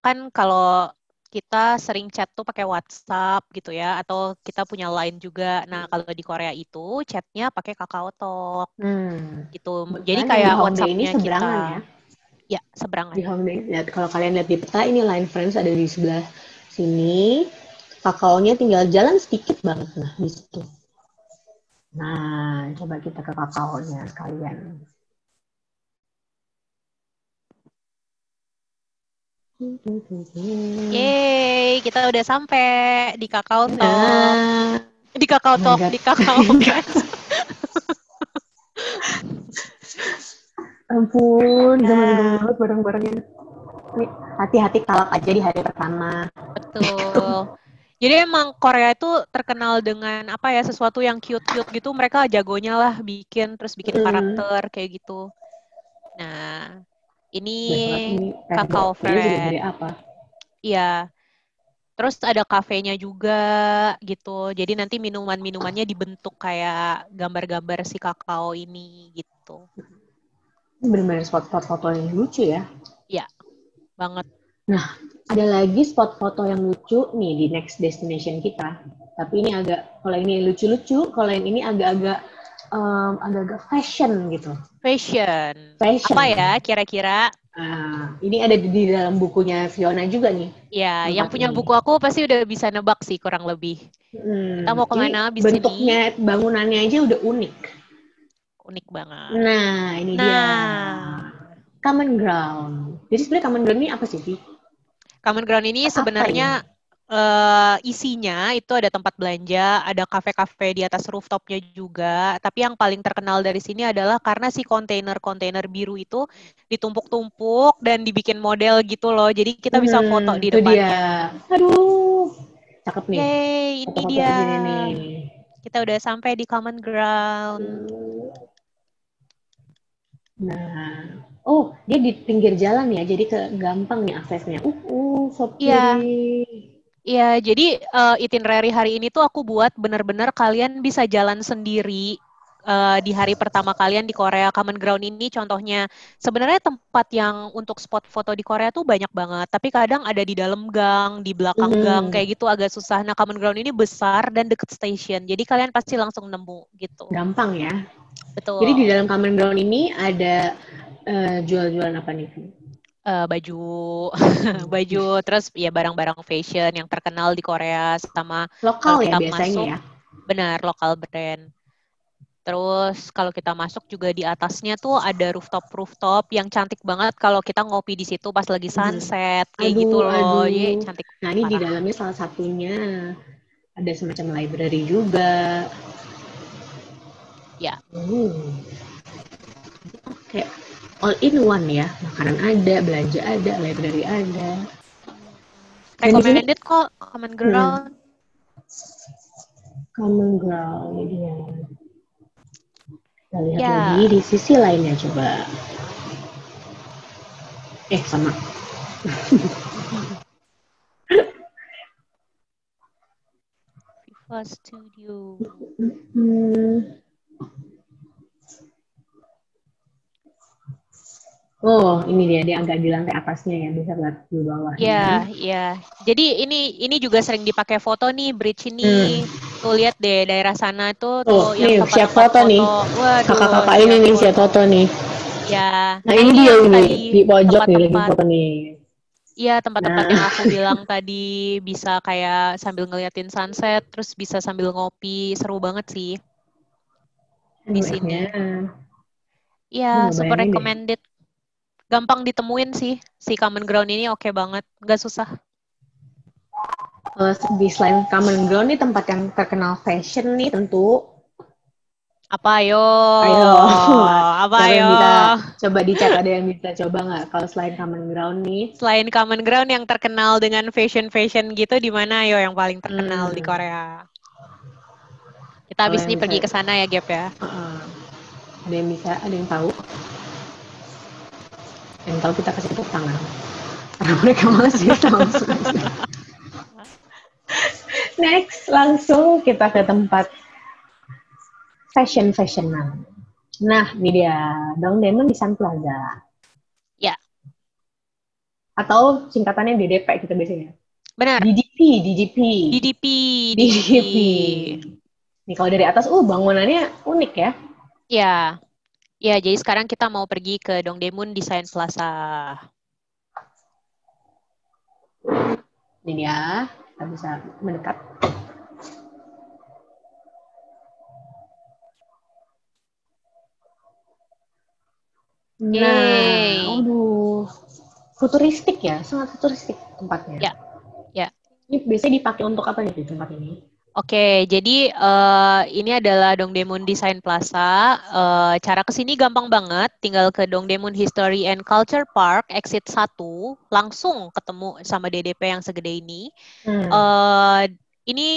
kan kalau kita sering chat tuh pakai WhatsApp gitu ya, atau kita punya Line juga. Nah, kalau di Korea itu chatnya pakai Kakao Talk gitu. Jadi Kebetulan yang di kayak Hongdae ini WhatsApp-nya kita. seberangan ya. Ya, seberangan. Di Hongdae, lihat, kalau kalian lihat di peta ini line friends ada di sebelah sini. Kakaonya tinggal jalan sedikit banget nah di situ. Nah, coba kita ke kakaonya sekalian. Yeay, kita udah sampai di Kakao Talk. Nah, Di Kakao oh my Talk, god. di Kakao Friends. Ampun, gemes-gemes Ya, banget bareng-barengnya. Nih, hati-hati kalap aja di hari pertama. betul. Jadi emang Korea itu terkenal dengan apa ya, sesuatu yang cute-cute gitu. Mereka jagonya lah bikin, terus bikin Hmm, karakter kayak gitu. Nah, ini jelas banget ini Kakao temboknya segede Friend. apa. Iya, terus ada kafenya juga gitu. Jadi nanti minuman-minumannya dibentuk kayak gambar-gambar si kakao ini gitu. Ini benar-benar spot-spot foto yang lucu ya. Iya, banget. Nah, ada lagi spot foto yang lucu nih di next destination kita. Tapi ini kalau ini lucu-lucu, kalau yang ini agak-agak fashion gitu. Fashion. Apa ya Fashion. kira-kira? Ini ada di dalam bukunya Fiona juga nih, Ya, yang tempat punya ini. buku aku pasti udah bisa nebak sih kurang lebih. Kita mau Ini kemana habis ini? bentuknya, bangunannya aja udah unik. Unik banget. Nah, ini dia. Nah, Common Ground. Jadi sebenarnya Common Ground ini apa sih, Vi? Common Ground ini Apa sebenarnya ini? isinya itu ada tempat belanja, ada kafe-kafe di atas rooftopnya juga. Tapi yang paling terkenal dari sini adalah karena si kontainer-kontainer biru itu ditumpuk-tumpuk dan dibikin model gitu loh. Jadi kita bisa foto di Itu dia. depannya. Aduh, cakep nih. Yeay, ini Foto-foto dia. kayak gini nih. Kita udah sampai di Common Ground. Nah, oh dia di pinggir jalan ya, jadi gampang nih aksesnya. So Iya, pretty. iya. Jadi itinerary hari ini tuh aku buat bener-bener kalian bisa jalan sendiri di hari pertama kalian di Korea. Common Ground ini contohnya sebenarnya tempat yang untuk spot foto di Korea tuh banyak banget. Tapi kadang ada di dalam gang, di belakang gang, Hmm, kayak gitu agak susah. Nah, Common Ground ini besar dan deket station. Jadi kalian pasti langsung nemu gitu. gampang ya. Jadi di Betul. dalam common ground ini ada jual-jualan apa nih? Vi? Baju baju terus ya barang-barang fashion yang terkenal di Korea sama kalau Lokal ya kita biasanya masuk ya. benar lokal brand. Terus kalau kita masuk juga di atasnya tuh ada rooftop yang cantik banget kalau kita ngopi di situ pas lagi Mhm. sunset kayak gitu Aduh, loh. Jadi aduh. cantik Nah, ini di parah. dalamnya salah satunya ada semacam library juga. Ya, Kayak all in one ya. Makanan ada, belanja ada, library ada. Dan di sini recommended kok Common hmm, Ground. common ground ini ya. Kita lihat lagi Ya, di sisi lainnya coba. Sama. Viva Studio. Hmm. Oh, ini dia agak di lantai atasnya ya, bisa lihat di bawahnya. Ya, ya. Jadi ini juga sering dipakai foto nih bridge ini. Hmm. Tuh lihat deh daerah sana Tuh, tuh yang nih siap tempat-tempat foto nih. foto. Waduh, Kakak-kakak ini siap nih siap foto. foto nih. Ya. Nah, Nah, ini ini dia yang ini tadi di pojok nih lagi tempat-tempat foto nih. iya, tempat-tempat Nah, yang aku bilang tadi bisa kayak sambil ngeliatin sunset, terus bisa sambil ngopi. Seru banget sih di MF-nya. sini. Ini Ya, nggak super bayangin deh. recommended. Gampang ditemuin sih. Si Common Ground ini oke banget. Nggak susah. Di selain Common Ground nih tempat yang terkenal fashion nih tentu. Apa yo? Ayo, Apa siapa yo? yang bisa coba di chat ada yang bisa coba nggak kalau selain Common Ground nih? Selain Common Ground yang terkenal dengan fashion-fashion gitu, di mana yo yang paling terkenal di Hmm, Korea? Kita kalau habis yang ini bisa, pergi ke sana ya, Gap ya. ada yang bisa, ada yang tahu, yang tahu kita kasih tepuk tangan. Karena mereka malas bisa langsung aja. Next, langsung kita ke tempat fashion-fashionan. Nah, ini dia, Dongdaemun di Sun Plaza. Ya, Atau singkatannya DDP kita biasanya. benar. DDP, DDP, DDP, DDP. DDP. Nih kalau dari atas, bangunannya unik ya. Ya, ya. Jadi sekarang kita mau pergi ke Dongdaemun Design Plaza. Ini dia, kita bisa mendekat. Nah, Yeay. aduh, futuristik ya, sangat futuristik tempatnya. Ya, ya. Ini biasanya dipakai untuk apa nih di tempat ini? Oke, jadi ini adalah Dongdaemun Design Plaza. Cara ke sini gampang banget, tinggal ke Dongdaemun History and Culture Park, exit 1, langsung ketemu sama DDP yang segede ini. Hmm. Uh, ini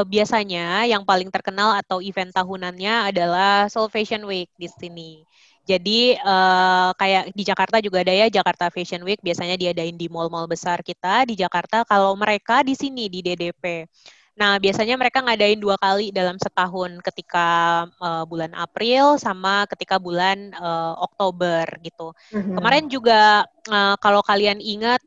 biasanya yang paling terkenal atau event tahunannya adalah Seoul Fashion Week di sini. Jadi kayak di Jakarta juga ada ya Jakarta Fashion Week, biasanya diadain di mall-mall besar kita di Jakarta. Kalau mereka di sini di DDP. Nah, biasanya mereka ngadain 2 kali dalam setahun ketika bulan April sama ketika bulan Oktober gitu. Mhm. Kemarin juga kalau kalian ingat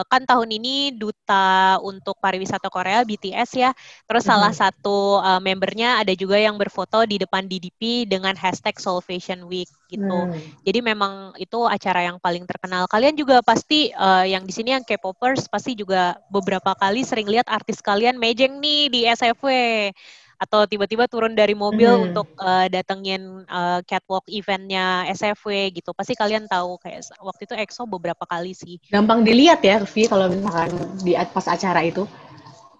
kan tahun ini duta untuk pariwisata Korea BTS ya. Terus salah Mhm. satu membernya ada juga yang berfoto di depan DDP dengan hashtag Seoul Fashion Week gitu. Hmm. Jadi memang itu acara yang paling terkenal. Kalian juga pasti yang di sini yang K-popers pasti juga beberapa kali sering lihat artis kalian mejeng nih di SFW atau tiba-tiba turun dari mobil Mhm. untuk datengin catwalk eventnya SFW gitu. Pasti kalian tahu kayak waktu itu EXO beberapa kali sih. Gampang dilihat ya, Vi, kalau misalkan di pas acara itu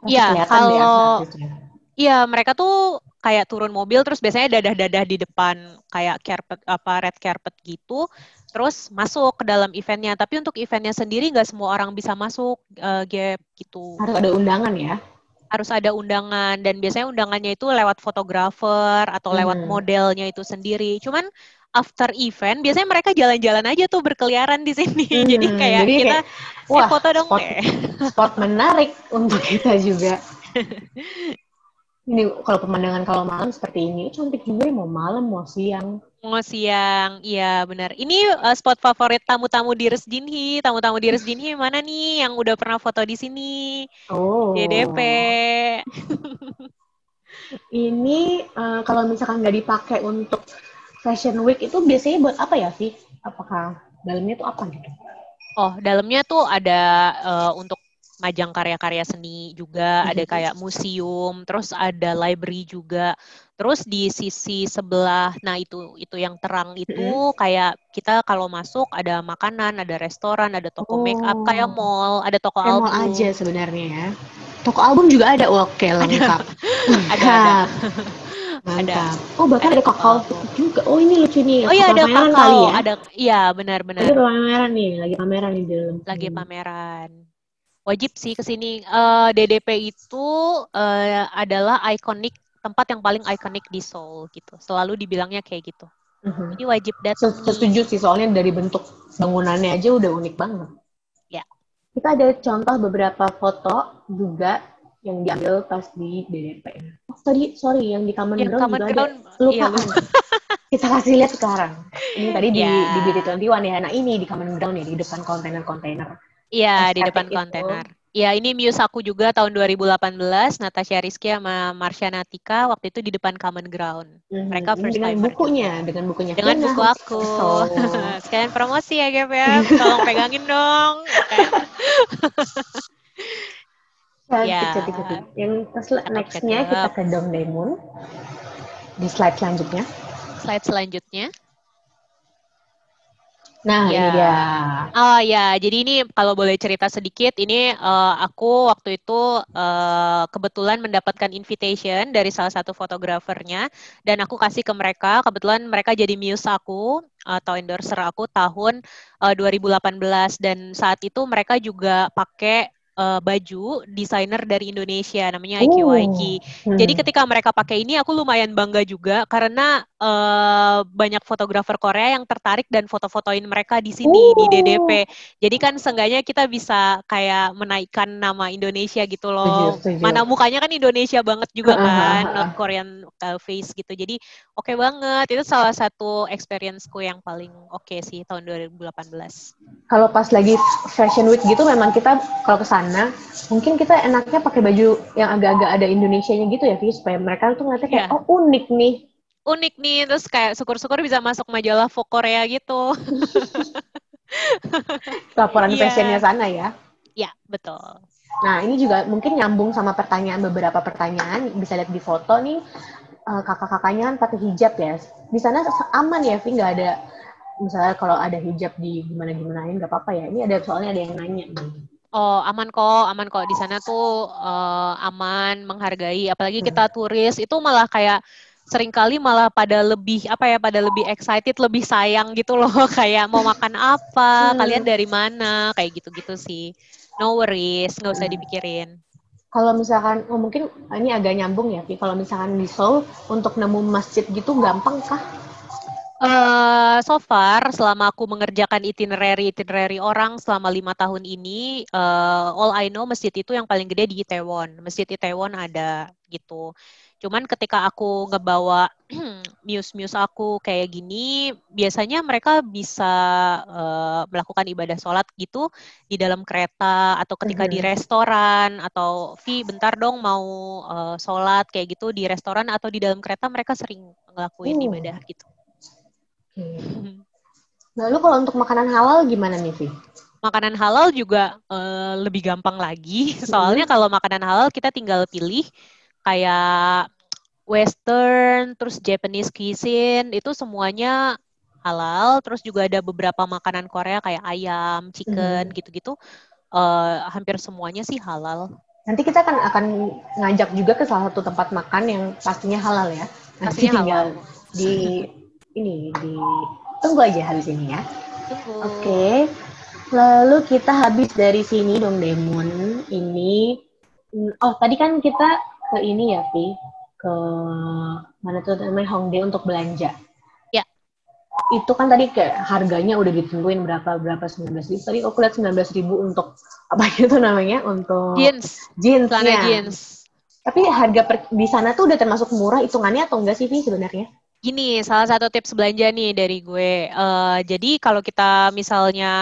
pasti Iya, kelihatan deh kalau artis-artisnya. iya mereka tuh kayak turun mobil terus biasanya dadah-dadah di depan kayak carpet apa red carpet gitu. Terus masuk ke dalam eventnya. Tapi untuk eventnya sendiri nggak semua orang bisa masuk Gap gitu. Harus ada undangan ya. Harus ada undangan dan biasanya undangannya itu lewat fotografer atau lewat Mhm. modelnya itu sendiri. Cuman after event biasanya mereka jalan-jalan aja tuh berkeliaran di sini. Jadi kayak Jadi kita kayak wah, foto dong spot deh. spot menarik untuk kita juga. Ini kalau pemandangan kalau malam seperti ini cantik juga ya, mau malam mau siang. Oh siang, iya benar. Ini spot favorit tamu-tamu di Resjinhi. Tamu-tamu di Resjinhi mana nih yang udah pernah foto di sini? DDP. Oh, ini kalau misalkan nggak dipakai untuk Fashion Week itu biasanya buat apa ya sih? Apakah? dalamnya tuh apa gitu? Oh, dalamnya tuh ada untuk majang karya-karya seni juga, ada kayak museum, terus ada library juga. Terus di sisi sebelah, nah itu yang terang itu kayak kita kalau masuk ada makanan, ada restoran, ada toko make up, kayak Oh, mall, ada toko kayak mall aja album, sebenarnya ya. Toko album juga ada, oke ada lengkap. ada Lengkap, ada mantap. Oh bahkan ada ada toko kakao album. juga. Oh ini lucu nih, Oh iya ada pameran kali kakao, ya. ada iya Lagi benar-benar pameran nih, lagi pameran di dalam. lagi pameran. Wajib sih ke sini. DDP itu adalah ikonik tempat yang paling ikonik di Seoul gitu. Selalu dibilangnya kayak gitu. Jadi wajib datang nih. Setuju sih, soalnya dari bentuk bangunannya aja udah unik banget. Ya. Kita ada contoh beberapa foto juga yang diambil pas di DDP. Oh, tadi, sorry, yang di Common Yang Ground common juga ada. ground, iya Kelupaan. lupa. Kita kasih lihat sekarang. Ini tadi di Ya, BT21 ya. Nah ini di Common Ground ya, di depan kontainer-kontainer. iya di Estetik depan itu. kontainer. Ya, ini muse aku juga tahun 2018, Natasha Rizky sama Marsha Natika waktu itu di depan common ground. Mereka Ini first timer juga. dengan bukunya Dengan Vina buku aku. Hostiaso. Sekalian promosi ya, Gap ya. Tolong pegangin dong, ya kan? Cantik, Ya, cantik, cantik. Yang next-nya kita cakep-cakep. ke Dongdaemun di slide selanjutnya. Slide selanjutnya. Nah, Ya, ini dia. oh ya, jadi ini kalau boleh cerita sedikit, ini aku waktu itu kebetulan mendapatkan invitation dari salah satu fotografernya, dan aku kasih ke mereka, kebetulan mereka jadi muse aku, atau endorser aku tahun 2018, dan saat itu mereka juga pakai baju desainer dari Indonesia, namanya IQIQ. Jadi Hmm. ketika mereka pakai ini, aku lumayan bangga juga, karena banyak fotografer Korea yang tertarik dan foto-fotoin mereka di sini di Uh, DDP. Jadi kan seenggaknya kita bisa kayak menaikkan nama Indonesia gitu setuju, loh. setuju. Mana mukanya kan Indonesia banget juga kan, not Korean face gitu. Jadi oke banget. Itu salah satu experience-ku yang paling oke sih tahun 2018. Kalau pas lagi Fashion Week gitu, memang kita kalau ke sana, mungkin kita enaknya pakai baju yang agak-agak ada Indonesianya gitu ya, Vi, supaya mereka tuh ngeliatnya kayak, Iya, oh unik nih. unik nih. Terus kayak syukur-syukur bisa masuk majalah Vogue Korea gitu. Laporan fashionnya Iya, sana ya. ya betul. Nah, ini juga mungkin nyambung sama beberapa pertanyaan. Bisa lihat di foto nih, kakak-kakaknya kan pakai hijab ya. Di sana aman ya, Vi, nggak ada, misalnya kalau ada hijab di gimana-gimanain, nggak apa-apa ya. Ini ada, soalnya ada yang nanya nih. Oh, aman kok, aman kok. Di sana tuh aman, menghargai. Apalagi kita turis, itu malah kayak seringkali malah pada lebih, apa ya, pada lebih excited, lebih sayang gitu loh. Kayak mau makan apa, kalian Hmm. dari mana, kayak gitu-gitu sih. No worries, nggak usah dipikirin. Kalau misalkan, oh mungkin ini agak nyambung ya, Vi. Kalau misalkan di Seoul, untuk nemu masjid gitu gampang kah? So far, selama aku mengerjakan itinerary orang selama 5 tahun ini, all I know masjid itu yang paling gede di Itaewon. Masjid Itaewon ada gitu. Cuman ketika aku ngebawa muse-muse aku kayak gini, biasanya mereka bisa melakukan ibadah sholat gitu di dalam kereta atau ketika di restoran atau Vi bentar dong mau sholat kayak gitu di restoran atau di dalam kereta mereka sering ngelakuin ibadah gitu. Lalu kalau untuk makanan halal gimana nih, Vi? Makanan halal juga lebih gampang lagi. Soalnya kalau makanan halal kita tinggal pilih kayak Western, terus Japanese cuisine, itu semuanya halal. Terus juga ada beberapa makanan Korea kayak ayam, chicken, gitu-gitu. Hampir semuanya sih halal. Nanti kita akan ngajak juga ke salah satu tempat makan yang pastinya halal ya. Nanti Pastinya tinggal halal. di di tunggu aja habis ini ya. Tunggu. Oke. Lalu kita habis dari sini dong Demon. Ini oh tadi kan kita ke ini ya, Vi. Ke mana tuh namanya Hongdae untuk belanja. Ya, Itu kan tadi kayak harganya udah ditentuin berapa 19.000. Tadi aku lihat 19.000 untuk apa itu namanya, untuk jeans. Celana jeansnya. jeans. Tapi harga di sana tuh udah termasuk murah hitungannya atau enggak sih, Vi, sebenarnya? Gini, salah satu tips belanja nih dari gue. Jadi kalau kita misalnya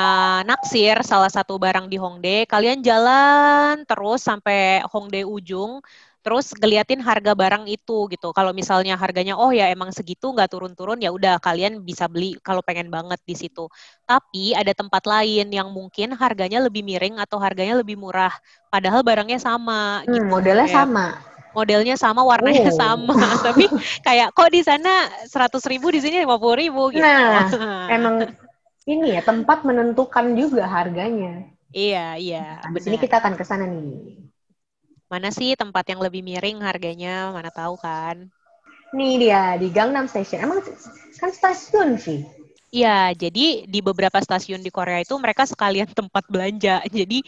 naksir salah satu barang di Hongdae, kalian jalan terus sampai Hongdae ujung, Terus ngeliatin harga barang itu gitu. Kalau misalnya harganya oh ya emang segitu nggak turun-turun ya udah kalian bisa beli kalau pengen banget di situ. Tapi ada tempat lain yang mungkin harganya lebih miring atau harganya lebih murah. Padahal barangnya sama gitu. Modelnya Ya sama. modelnya sama, warnanya Oh. sama. Tapi kayak kok di sana 100.000 di sini 50.000 gitu. Nah, emang ini ya tempat menentukan juga harganya. Iya, iya, Nah, di sini benar. kita akan ke sana nih. Mana sih tempat yang lebih miring harganya? Mana tahu kan. Nih dia di Gangnam Station. Emang kan stasiun sih. Iya, jadi di beberapa stasiun di Korea itu mereka sekalian tempat belanja. Jadi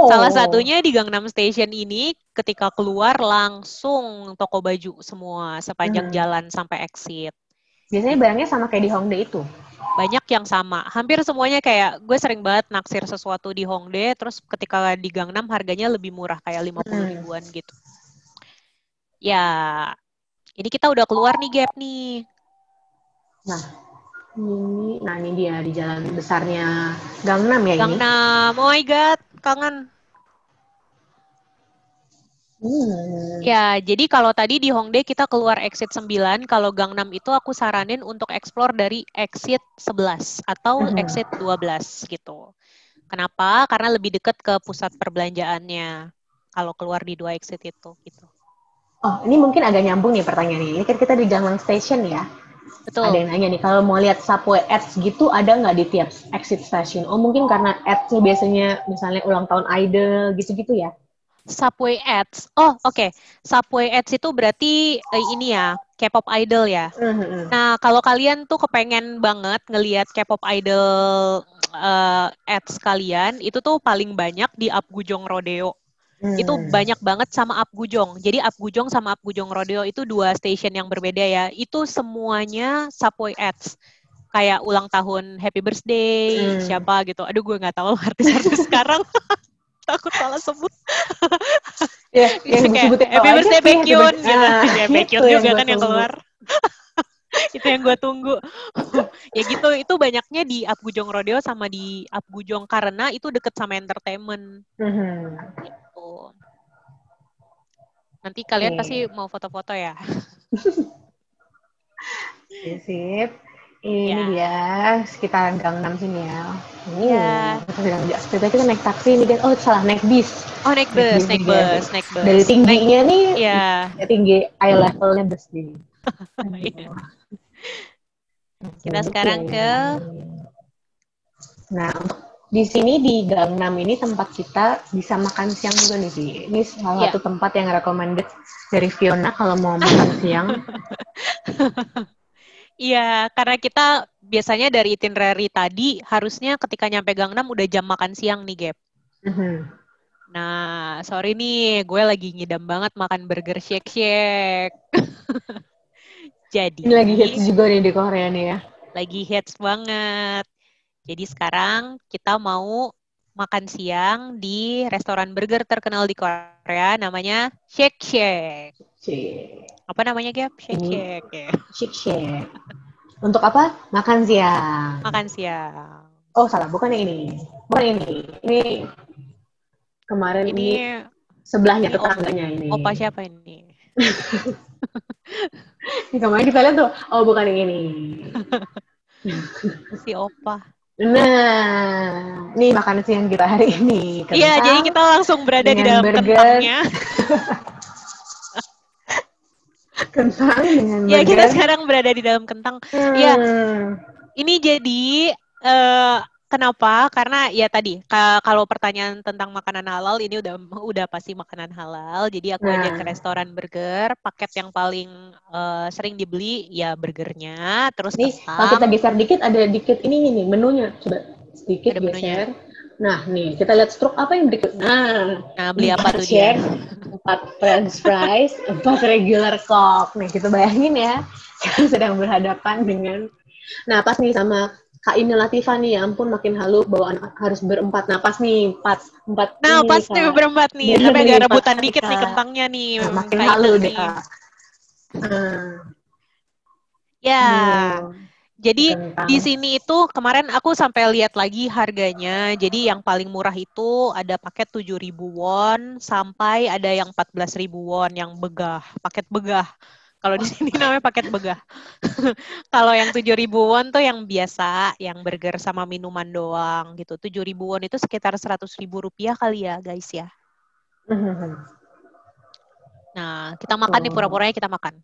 salah Oh. satunya di Gangnam Station ini ketika keluar langsung toko baju semua sepanjang Mhm. jalan sampai exit. Biasanya Gitu. barangnya sama kayak di Hongdae itu. Banyak yang sama. Hampir semuanya kayak gue sering banget naksir sesuatu di Hongdae, terus ketika di Gangnam harganya lebih murah kayak 50 Hmm. ribuan gitu. Ya, ini kita udah keluar nih Gap nih. Nah, ini dia di jalan besarnya Gangnam ya ini. Gangnam, oh my god, kangen. Hmm. Ya, jadi kalau tadi di Hongdae kita keluar exit 9, kalau Gangnam itu aku saranin untuk explore dari exit 11 atau exit 12 gitu. Kenapa? Karena lebih dekat ke pusat perbelanjaannya kalau keluar di dua exit itu gitu. Oh, ini mungkin agak nyambung nih pertanyaannya. Ini kan kita di Gangnam Station ya. Ada Betul. yang nanya nih, kalau mau lihat subway ads gitu ada nggak di tiap exit station? Oh, mungkin karena ads-nya biasanya misalnya ulang tahun idol gitu-gitu ya? Subway Ads. Oh, oke. Subway Ads itu berarti ini ya, K-pop idol ya. Mhm. Nah, kalau kalian tuh kepengen banget ngelihat K-pop idol ads kalian, itu tuh paling banyak di Apgujeong Rodeo. Itu Hmm. banyak banget sama Apgujeong. Jadi Apgujeong sama Apgujeong Rodeo itu dua station yang berbeda ya. Itu semuanya Subway Ads. Kayak ulang tahun Happy Birthday, Hmm. siapa gitu. Aduh, gue nggak tahu artis-artis sekarang. Takut salah sebut. Ya, yang Kayak disebutin tahu Happy aja Birthday sih, happy Baekhyun birthday. gitu. Ah, Ya itu Baekhyun yang juga gue kan yang tunggu. keluar. Itu yang gue tunggu. Ya gitu, itu banyaknya di Apgujeong Rodeo sama di Apgujeong karena itu deket sama entertainment. Mhm. Gitu. Nanti kalian pasti Oke, mau foto-foto ya. oke, sip. Ini Ya, dia sekitaran Gangnam sini ya. ya. Kita kita naik taksi ini kan. Oh, salah, naik bis. Oh naik Naik bus, bis naik nih dia. bus, naik Dari bus. Naik, tingginya nih, ya. tinggi eye levelnya bus nih. Iya. Aduh. Kita Oke. sekarang ke, Nah, untuk di sini di Gangnam ini tempat kita bisa makan siang juga nih sih. Ini salah ya. satu tempat yang recommended dari Fiona kalau mau makan siang. Iya, karena kita biasanya dari itinerary tadi harusnya ketika nyampe Gangnam udah jam makan siang nih, Gap. Mhm. Nah, sorry nih, gue lagi ngidam banget makan burger Shake Shack. Ini lagi hits Jadi, juga nih di Korea nih ya. lagi hits banget. Jadi sekarang kita mau makan siang di restoran burger terkenal di Korea, namanya Shake Shack. Cih. Apa namanya, Gap? Shake Ini Shack ya. chick shake. Untuk apa? Makan siang. Makan siang. Oh, salah, bukan yang ini. Bukan ini. Ini kemarin Ini, ini sebelahnya ini tetangganya opa ini. siapa ini? Ini kemarin kita lihat tuh, oh bukan yang ini. Si opa. Nah, ini makan siang kita hari ini. Iya, jadi Kentang kita langsung berada di dengan dalam burger, kentangnya. kentang dengan Ya, kita burger. sekarang berada di dalam kentang. Ya, Hmm. ini jadi kenapa? Karena ya tadi kalau pertanyaan tentang makanan halal ini udah pasti makanan halal. Jadi aku ajak ke Nah, restoran burger. Paket yang paling sering dibeli ya burgernya, terus ini kalau kita kentang. geser dikit, ada dikit ini nih menunya. Coba sedikit Ada menunya. geser. Nah, nih kita lihat struk apa yang berikut. Nah, Nah, beli apa 4 tuh dia? share, 4 french fries, 4 regular coke. Nih kita bayangin ya, kita sedang berhadapan dengan. Nah, pas nih sama Kak Ine Latifah nih, ya ampun makin halu bawa anak harus berempat. Nah, pas nih, empat Nah, ini pas nih nih Kak. berempat nih, Bener tapi nih, agak empat rebutan nih dikit nih Kak. kentangnya nih, Nah, makin Kak halu Inen deh nih. Kak. Nah, Ya, aduh. Jadi di Kentang. sini itu kemarin aku sampai lihat lagi harganya. Jadi yang paling murah itu ada paket 7.000 won sampai ada yang 14.000 won yang begah, paket begah. Kalau di sini namanya paket begah. Kalau yang 7.000 won tuh yang biasa, yang burger sama minuman doang gitu. 7.000 won itu sekitar 100.000 rupiah kali ya, guys ya. Nah, kita makan nih, Oh. pura-puranya kita makan.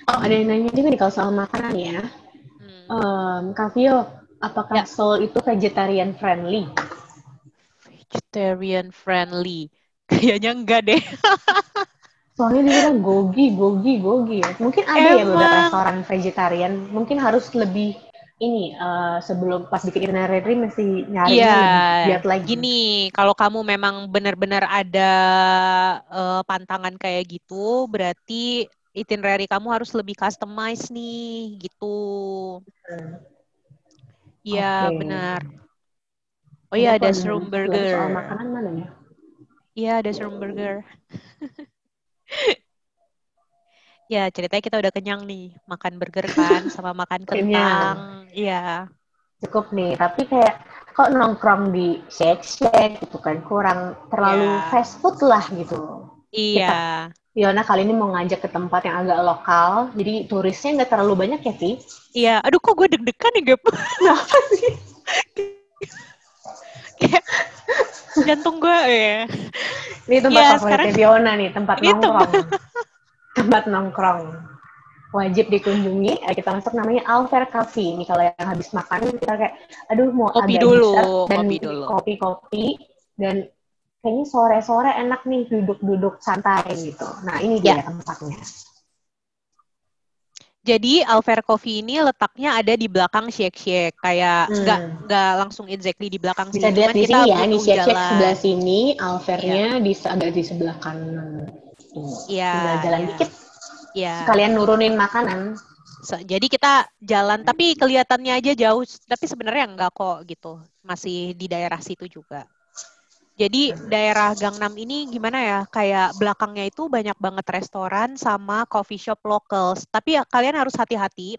Oh, ada yang nanya juga nih kalau soal makanan ya. Hmm. Kak Vio, apakah Ya, Seoul itu vegetarian friendly? vegetarian friendly. Kayaknya enggak deh. Soalnya dibilang gogi ya. Mungkin ada ya beberapa Emang, restoran vegetarian. Mungkin harus lebih ini sebelum pas bikin itinerary mesti iya, nyarinya lebih giat lagi. gini, kalau kamu memang benar-benar ada pantangan kayak gitu, berarti itinerary kamu harus lebih customize nih, gitu. Iya, Oke. benar. Oh Tadi iya, aku ada lagi mau shroom ngasih lagi burger. soal makanan mana ya? Iya, ada shroom burger. Ya, ceritanya kita udah kenyang nih. Makan burger kan, sama makan kentang. Kenyang. Iya, Cukup nih, tapi kayak kok nongkrong di shake-shake gitu kan, kurang terlalu iya, fast food lah gitu. iya, Kita Fiona kali ini mau ngajak ke tempat yang agak lokal, jadi turisnya nggak terlalu banyak ya, Ti? iya. Aduh, kok gue deg-degan nih, Gap? Kenapa sih? Kayak jantung gue, ya. Ini tempat Iya, sekarang favoritnya Fiona nih, tempat ini nongkrong. Tempat nongkrong. Wajib dikunjungi, kita masuk namanya Alver Cafe. Ini kalau yang habis makan, kita kayak, aduh mau kopi agak dulu, dessert, dan kopi dulu. kopi-kopi, dan kayaknya sore-sore enak nih duduk-duduk santai gitu. Nah ini Ya, dia tempatnya. jadi Alver Coffee ini letaknya ada di belakang Shake Shack. Kayak Hmm. nggak langsung exactly di belakang Bisa sih. dilihat Cuman di sini kita ya, ini butuh Shake sebelah jalan. sini, Iya, Alvernya agak di sebelah kanan. Tuh, iya, tinggal jalan iya, dikit, iya. sekalian nurunin makanan. Jadi kita jalan, tapi kelihatannya aja jauh. Tapi sebenarnya enggak kok gitu. Masih di daerah situ juga. Jadi daerah Gangnam ini gimana ya? Kayak belakangnya itu banyak banget restoran sama coffee shop locals. Tapi ya kalian harus hati-hati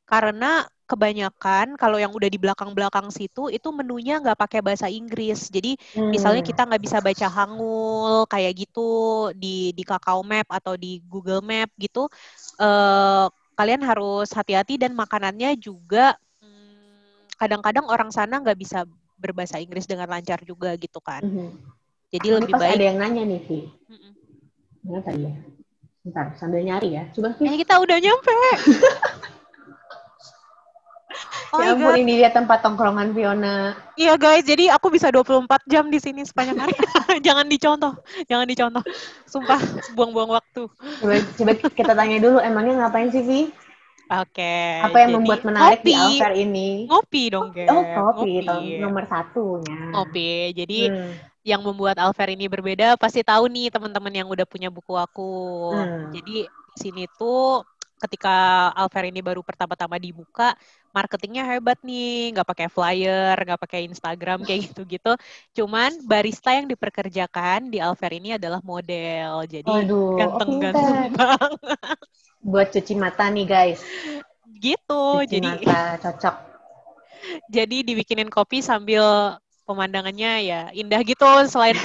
karena kebanyakan kalau yang udah di belakang-belakang situ itu menunya nggak pakai bahasa Inggris. Jadi misalnya Hmm. kita nggak bisa baca Hangul kayak gitu di Kakao Map atau di Google Map gitu. Eh, kalian harus hati-hati dan makanannya juga kadang-kadang orang sana nggak bisa berbahasa Inggris dengan lancar juga gitu kan. Mhm. Jadi Oh, ini lebih pas ada baik. yang nanya nih, Vi. Mm-mm. Mana tadi ya? Bentar, sambil nyari ya. Coba, Vi. Kita udah nyampe. Oh Ya my ampun, God. ini dia tempat tongkrongan Fiona. Iya guys, jadi aku bisa 24 jam di sini sepanjang hari. Jangan dicontoh, jangan dicontoh. Sumpah, buang-buang waktu. Coba kita tanya dulu, emangnya ngapain sih, Vi? Oke, Apa yang jadi membuat menarik di ngopi. Alver ini? Ngopi dong, Oh, Gap. kopi, Ngopi. nomor satunya. Ngopi. Jadi Hmm. yang membuat Alfer ini berbeda pasti tahu nih teman-teman yang udah punya buku aku. Hmm. Jadi di sini tuh ketika Alfer ini baru pertama-tama dibuka, marketingnya hebat nih, nggak pakai flyer, nggak pakai Instagram kayak gitu-gitu. Cuman barista yang diperkerjakan di Alfer ini adalah model, jadi Waduh, oh ganteng-ganteng pinter. banget Buat cuci mata nih, guys. gitu. Cuci Jadi mata cocok. jadi dibikinin kopi sambil pemandangannya ya indah gitu, selain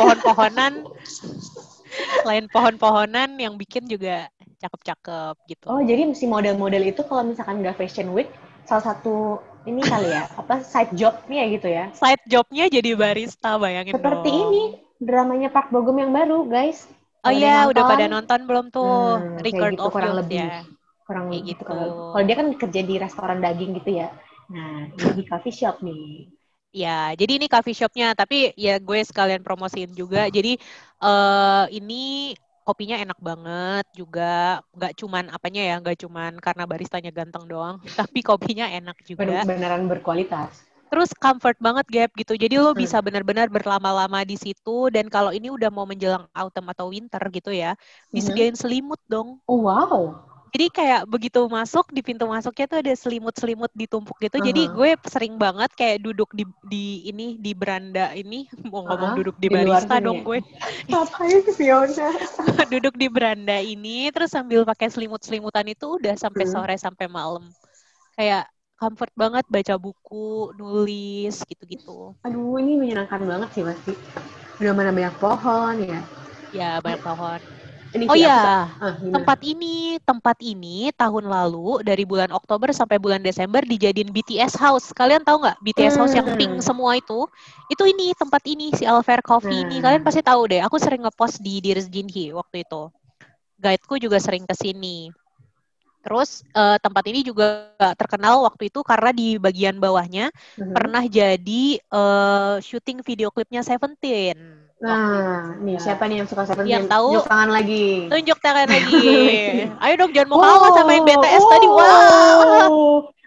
pohon-pohonan yang bikin juga cakep-cakep gitu. Oh, jadi si model-model itu kalau misalkan nggak Fashion Week, salah satu ini kali ya, apa side jobnya gitu ya. Side jobnya jadi barista, bayangin Seperti dong. ini dramanya Park Bo Gum yang baru, guys. Oh Kalau ada iya, yang udah nonton, pada nonton belum tuh? kayak Record gitu of kurang Youth ya, lebih. Kurang kayak lebih gitu. gitu. Kalau dia kan kerja di restoran daging gitu ya. Nah, ini di coffee shop nih. Ya, jadi ini coffee shopnya, tapi ya gue sekalian promosiin juga. Jadi ini kopinya enak banget juga, nggak cuman apanya ya, nggak cuman karena baristanya ganteng doang, tapi kopinya enak juga. Beneran berkualitas. Terus comfort banget Gap gitu. Jadi lo Hmm. bisa benar-benar berlama-lama di situ dan kalau ini udah mau menjelang autumn atau winter gitu ya, disediain selimut dong. Oh, wow. Jadi kayak begitu masuk di pintu masuknya tuh ada selimut-selimut ditumpuk gitu. Jadi Uh-huh. gue sering banget kayak duduk di beranda ini mau ngomong duduk di Di luar barista sini dong ya. gue. Ngapain sih Fiona? Duduk di beranda ini terus sambil pakai selimut-selimutan itu udah sampai Hmm. sore sampai malam. Kayak comfort banget baca buku, nulis gitu-gitu. Aduh, ini menyenangkan banget sih pasti. Udah mana banyak pohon ya. Ya, banyak pohon. Ini Oh sih aku ya, gimana? tempat ini tahun lalu dari bulan Oktober sampai bulan Desember dijadiin BTS House. Kalian tahu nggak BTS House yang pink Hmm. semua itu? Itu ini tempat ini si Alfair Coffee ini. Kalian Nah, pasti tahu deh. Aku sering ngepost di Dears Jinhee waktu itu. Guideku juga sering ke sini. Terus tempat ini juga terkenal waktu itu karena di bagian bawahnya pernah jadi syuting video klipnya Seventeen waktu itu nah, nih juga. siapa nih yang suka Jadi yang Seventeen? tahu Yuk tangan lagi. tunjuk tangan lagi. Ayo dong, jangan mau kalah sama yang Wow, BTS tadi. Wah,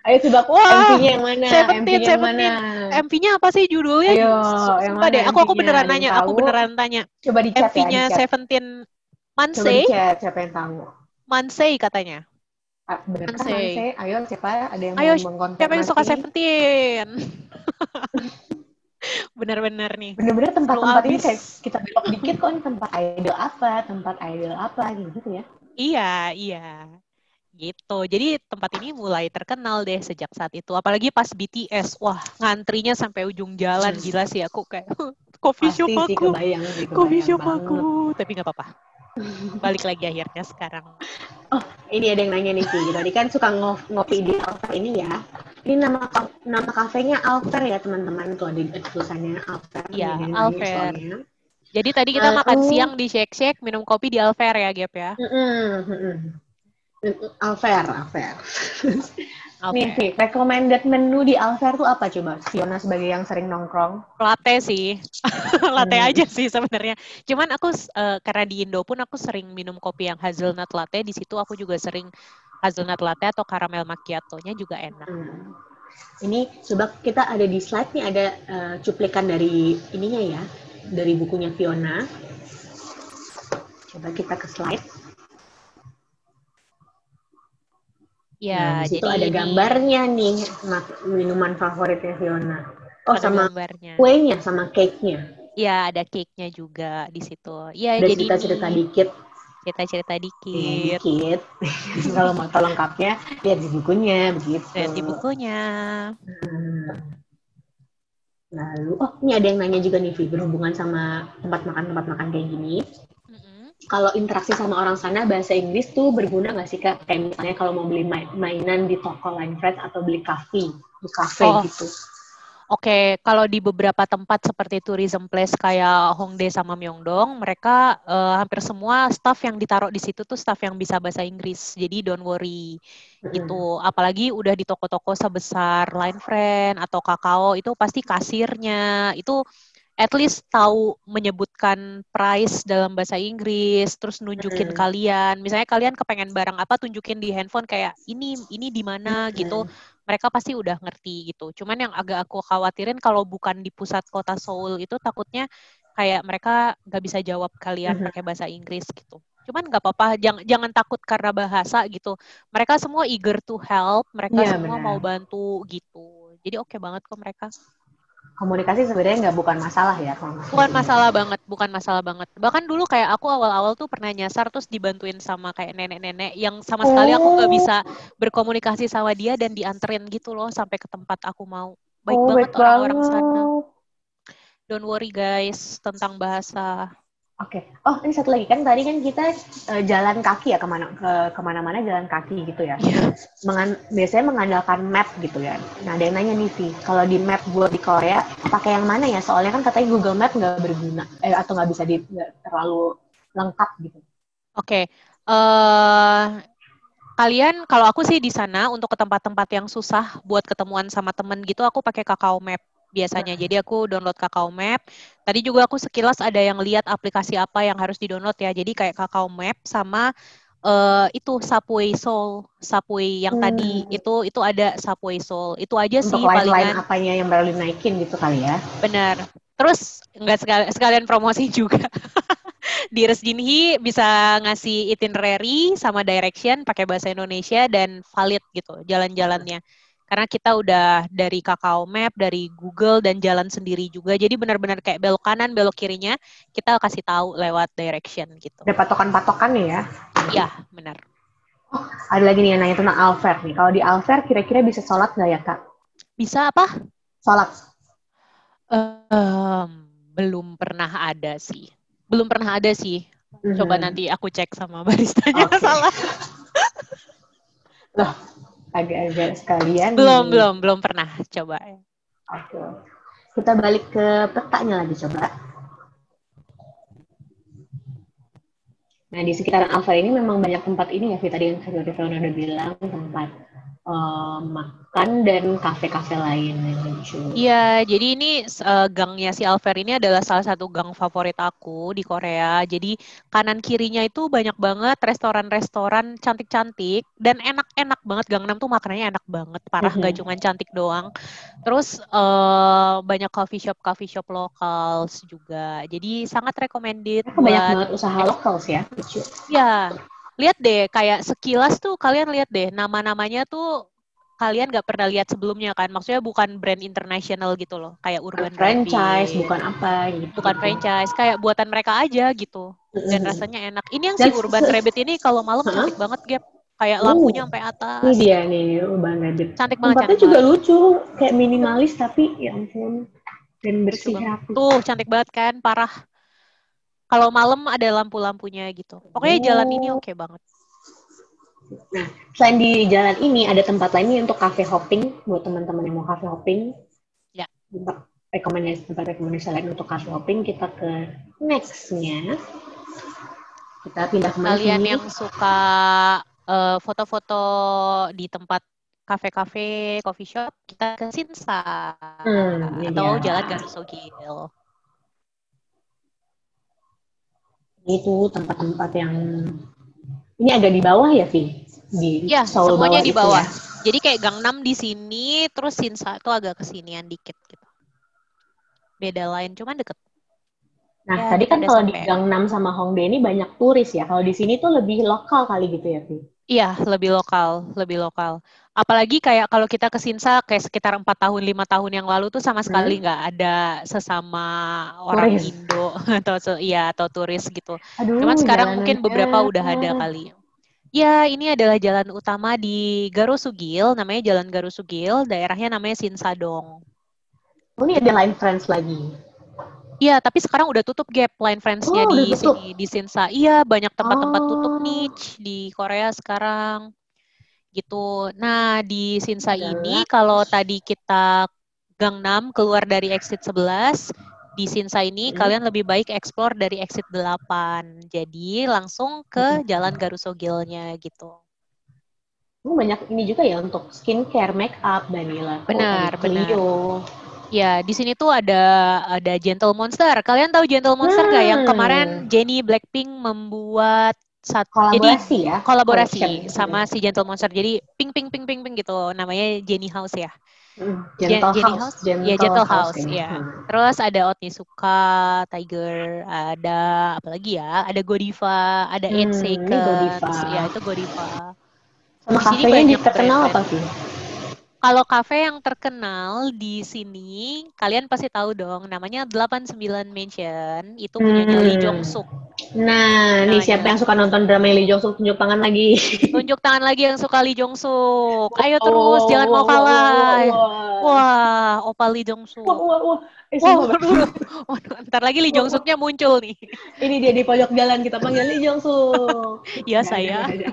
Ayo coba wah, MV-nya yang mana? Seventeen, MV-nya yang mana? Seventeen. MV-nya apa sih judulnya? Ayo, yang Sumpah mana deh, aku MV-nya? beneran Ada yang nanya, aku tahu? beneran tanya. Coba di chat ya, di MV-nya chat. Seventeen, Coba di Mansei, chat, siapa yang tahu? Mansei katanya. Benarkah Manse? Mansei. Ayo, siapa? Ada yang mau Ayo, siapa yang suka mengkonfirmasi? Seventeen? Bener-bener nih, Bener-bener seru tempat-tempat ini abis. kayak kita belok dikit kok ini tempat idol apa gitu ya. Iya, iya. Gitu. Jadi tempat ini mulai terkenal deh sejak saat itu. Apalagi pas BTS. Wah, ngantrinya sampai ujung jalan. Gila sih aku kayak coffee shop Pasti sih aku, coffee kebayang shop aku. banget. Tapi nggak apa-apa. Balik lagi akhirnya sekarang. Oh, ini ada yang nanya nih Vi. Tadi kan suka ngopi di Alfer ini ya. Ini nama kafenya Alfer ya teman-teman. Tuh ada tulisannya Alfer. Ini ada Iya, yang nanya Alfer. soalnya. Jadi tadi kita makan Lalu, siang di Shake Shack, minum kopi di Alfer ya, Gap ya? Alfer. Nih, Vi, Alfer. recommended menu di Alfer tuh apa coba? Fiona sebagai yang sering nongkrong. Latte sih. Latte Hmm. aja sih sebenarnya. Cuman aku karena di Indo pun aku sering minum kopi yang hazelnut latte. Di situ aku juga sering hazelnut latte atau caramel macchiato-nya juga enak. Ini coba kita ada di slide nih ada cuplikan dari ininya ya, dari bukunya Fiona. Coba kita ke slide. Ya, Di situ jadi ada ini gambarnya nih, minuman favoritnya Fiona. Oh, ada sama gambarnya. kuenya, sama cake-nya. Ya, ada cake-nya juga di situ. Ya, Ada jadi cerita-cerita ini dikit. cerita-cerita dikit. Dikit. Kalau mau tahu lengkapnya, lihat di bukunya, begitu. Lihat di bukunya. Lalu, oh ini ada yang nanya juga nih, Vi, berhubungan sama tempat makan kayak gini. Kalau interaksi sama orang sana, bahasa Inggris tuh berguna nggak sih, Kak? Kayak misalnya kalau mau beli mainan di toko Line Friends atau beli di kafe Oh, gitu. Oke, kalau di beberapa tempat seperti tourism place kayak Hongdae sama Myeongdong, mereka hampir semua staff yang ditaruh di situ tuh staff yang bisa bahasa Inggris. Jadi don't worry gitu. Apalagi udah di toko-toko sebesar Line Friend atau Kakao itu pasti kasirnya itu at least tahu menyebutkan price dalam bahasa Inggris, terus nunjukin kalian. Misalnya kalian kepengen barang apa, tunjukin di handphone kayak ini di mana gitu. Mereka pasti udah ngerti gitu. Cuman yang agak aku khawatirin kalau bukan di pusat kota Seoul itu takutnya kayak mereka nggak bisa jawab kalian pakai bahasa Inggris gitu. Cuman nggak apa-apa, jangan takut karena bahasa gitu. Mereka semua eager to help, mereka Iya, semua mau benar. bantu gitu. Jadi oke banget kok mereka. Komunikasi sebenarnya bukan masalah ya. Bukan masalah banget, bukan masalah banget. Bahkan dulu kayak aku awal-awal tuh pernah nyasar terus dibantuin sama kayak nenek-nenek yang sama sekali aku nggak bisa berkomunikasi sama dia dan dianterin gitu loh sampai ke tempat aku mau. Baik banget Baik orang-orang sana. banget. Don't worry guys tentang bahasa. Oke. Oh, ini satu lagi kan tadi kan kita jalan kaki ya kemana-mana jalan kaki gitu ya. Biasanya mengandalkan map gitu ya. Nah, ada yang nanya nih, Vi, kalau di map buat di Korea pakai yang mana ya? Soalnya kan katanya Google Map nggak berguna atau nggak bisa nggak terlalu lengkap gitu. Oke. Kalian kalau aku sih di sana untuk ke tempat-tempat yang susah buat ketemuan sama temen gitu aku pakai Kakao Map biasanya. Jadi aku download Kakao Map. Tadi juga aku sekilas ada yang lihat aplikasi apa yang harus di-download ya. Jadi kayak Kakao Map sama itu Subway Seoul, Subway yang tadi itu ada Subway Seoul. Itu aja Untuk sih line-line palingan. apanya yang baru dinaikin gitu kali ya. Benar. Terus nggak sekalian promosi juga. Di Resjinhi bisa ngasih itinerary sama direction pakai bahasa Indonesia dan valid gitu jalan-jalannya. Karena kita udah dari Kakao Map, dari Google dan jalan sendiri juga. Jadi benar-benar kayak belok kanan, belok kirinya kita kasih tahu lewat direction gitu. Ada patokan-patokannya ya. Iya, benar. Ada lagi nih yang nanya tentang Alfer nih. Kalau di Alfer kira-kira bisa sholat nggak ya Kak? Bisa apa? Sholat. Em, belum pernah ada sih. Belum pernah ada sih. Coba Mhm. nanti aku cek sama baristanya Oke. salah. Loh, agak-agak sekalian nih. Belum pernah coba. Oke. Kita balik ke petanya lagi coba. Nah, di sekitaran Alfa ini memang banyak tempat ini ya, Vi. Tadi yang seperti Fiona udah bilang, tempat makan dan kafe-kafe lain yang lucu. Iya, jadi ini gangnya si Alver ini adalah salah satu gang favorit aku di Korea. Jadi kanan kirinya itu banyak banget restoran-restoran cantik-cantik dan enak-enak banget. Gang 6 tuh makanannya enak banget, parah nggak Mhm. cuma cantik doang. Terus banyak coffee shop lokal juga. Jadi sangat recommended Mereka banyak buat banget usaha lokal sih ya, lucu. ya, lihat deh, kayak sekilas tuh kalian lihat deh, nama-namanya tuh kalian nggak pernah lihat sebelumnya kan? Maksudnya bukan brand internasional gitu loh, kayak Bukan Urban franchise, Rabbit, bukan apa bukan gitu. franchise, kayak buatan mereka aja gitu. Dan Mhm. rasanya enak. Ini yang Dan si Urban Rabbit ini kalau malam Heeh. cantik banget, Gap. Kayak Uh, lampunya sampai ini atas dia gitu. nih Urban Rabbit. Cantik banget, Tempatnya cantik juga banget. lucu, kayak minimalis tapi ya ampun dan Lucu bersih banget. rapi. Tuh, cantik banget kan, parah. Kalau malam ada lampu-lampunya gitu. Pokoknya jalan ini Oh. oke banget. Nah, selain di jalan ini ada tempat lain nih untuk cafe hopping buat teman-teman yang mau cafe hopping. Ya, Tempat rekomendasi lain untuk cafe hopping kita ke nextnya. Kita pindah kemana kalian sini? yang suka foto-foto di tempat kafe-kafe, coffee shop, kita ke Sinsa Ini dia. atau Jalan Garusogil. Itu tempat-tempat yang ini agak di bawah ya, Vi? Di Ya, Seoul semuanya bawah di itu ya. bawah. Jadi kayak Gangnam di sini, terus Sinsa itu agak kesinian dikit gitu. Beda lain, cuman deket. Nah, Ya, tadi kita kan udah kalau di sampai. Gangnam sama Hongdae ini banyak turis ya. Kalau di sini tuh lebih lokal kali gitu ya, Vi? Iya, lebih lokal, lebih lokal. Apalagi kayak kalau kita ke Sinsa kayak sekitar 4 tahun, 5 tahun yang lalu tuh sama sekali Hmm? nggak ada sesama orang Turis. Indo atau iya atau turis gitu. Cuman Aduh, sekarang mungkin jalanannya. beberapa udah ada kali. Ya, ini adalah jalan utama di Garosugil, namanya Jalan Garosugil, daerahnya namanya Sinsadong. Oh, ini ada line friends lagi. Iya, tapi sekarang udah tutup Gap line friends-nya Oh, di udah tutup. sini di Sinsa. Iya, banyak tempat-tempat tutup nih Oh, di Korea sekarang. Gitu. Nah, di Sinsa ini adalah. kalau tadi kita Gangnam keluar dari exit 11, di Sinsa ini Hmm, kalian lebih baik explore dari exit 8. Jadi langsung ke hmm. Jalan Garusogilnya gitu. Banyak ini juga ya untuk skincare, make up, Danila. Oh, tadi Benar, benar. Clio. Ya, di sini tuh ada Gentle Monster. Kalian tahu Gentle Monster nggak? Yang kemarin Hmm, Jennie Blackpink membuat jadi kolaborasi ya, collab. kolaborasi sama si Gentle Monster. Jadi pink pink pink pink pink gitu. Namanya Jennie House ya. Gentle Jenny House, House? Ya, Gentle Gentle House House, kayaknya. ya. Terus ada Otnisuka, Tiger, ada apa lagi ya? Ada Godiva, ada Eight Ini Godiva. Seconds, ya itu Godiva. Sama Di sini kafenya banyak terkenal apa brand-brand sih? gitu. Kalau kafe yang terkenal di sini, kalian pasti tahu dong, namanya 89 Mansion. Itu punyanya Lee Jong Hmm. Suk Nah, nih siapa namanya. yang suka nonton drama Lee Jong Suk tunjuk tangan lagi? Tunjuk tangan lagi yang suka Lee Jong Suk. Ayo Wow, terus, wow, jangan wow, mau wow, wow, wow, kalah. wow. Wah, Opa Lee Jong Wah, Suk. wah, wah. Wah, Sumpah, Mbak. waduh, waduh, ntar lagi Lee Wah, Jong wah. Suknya muncul nih. Ini dia di pojok jalan kita panggil Lee Jong Suk. Ya Ada, saya. ada.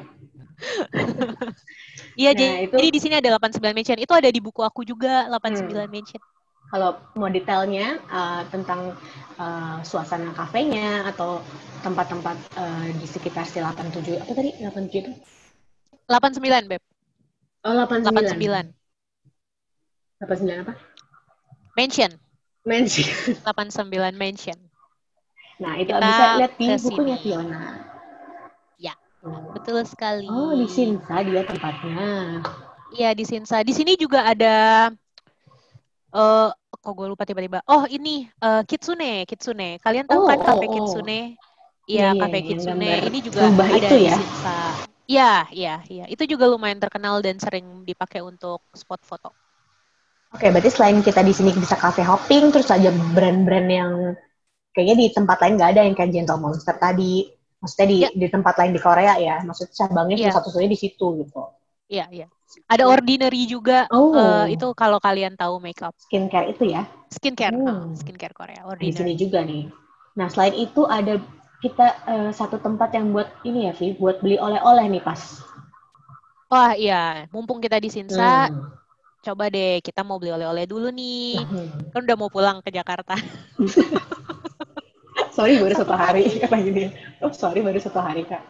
Iya, Nah, itu jadi di sini ada 89 Mansion. Itu ada di buku aku juga, 89 hmm, Mansion. kalau mau detailnya tentang suasana kafenya atau tempat-tempat di sekitar si 87 apa tadi 87 itu? 89, Beb. Oh, 89. 89. 89 apa? Mansion. Mansion. 89 Mansion. Nah, itu bisa Kita lihat di ke bukunya sini. Fiona. Ya, Tuh. betul sekali. Oh, di Sinsa dia tempatnya. Iya, di Sinsa. Di sini juga ada kok gue lupa tiba-tiba. Oh, ini Kitsune, Kitsune. Kalian tahu Oh, kan oh, kafe oh. Kitsune? Iya, Iya, iya, kafe yang Kitsune. gambar Ini juga rubah ada itu di ya. Sinsa. Iya, iya, iya. Itu juga lumayan terkenal dan sering dipakai untuk spot foto. Oke, berarti selain kita di sini bisa cafe hopping, terus aja brand-brand yang kayaknya di tempat lain nggak ada yang kayak Gentle Monster tadi. Maksudnya Ya, di tempat lain di Korea ya. Maksudnya cabangnya cuma iya, satu-satunya di situ gitu. iya, iya. Ada Ordinary juga, itu Oh, kalau kalian tahu makeup. skincare itu ya. Skincare, Hmm. skincare Korea, Di sini Ordinary. juga nih. Nah, selain itu ada kita satu tempat yang buat ini ya, Vi, buat beli oleh-oleh nih pas. Wah, iya, mumpung kita di Sinsa, Hmm. coba deh kita mau beli oleh-oleh dulu nih. Hmm. Kan udah mau pulang ke Jakarta. Sorry baru 1 hari kata gini. Oh sorry baru 1 hari kak.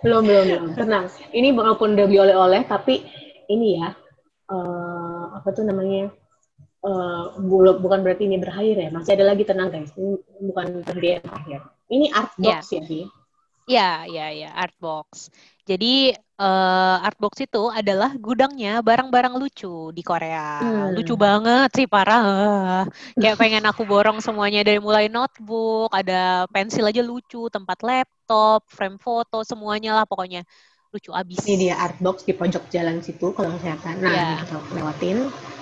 Belum. Tenang. Ini walaupun udah beli oleh-oleh tapi ini ya apa tuh namanya bukan berarti ini berakhir ya. Masih ada lagi tenang guys. Ini bukan berhenti yang akhir. Ini art Ya, box ya Vi. ya, Artbox. Jadi Artbox itu adalah gudangnya barang-barang lucu di Korea. Lucu Hmm. banget sih, parah. Kayak pengen aku borong semuanya dari mulai notebook, ada pensil aja lucu, tempat laptop, frame foto, semuanya lah pokoknya. Lucu Ini dia abis. art box di pojok jalan situ kalau kesehatan. Nah ini Ya, kita lewatin.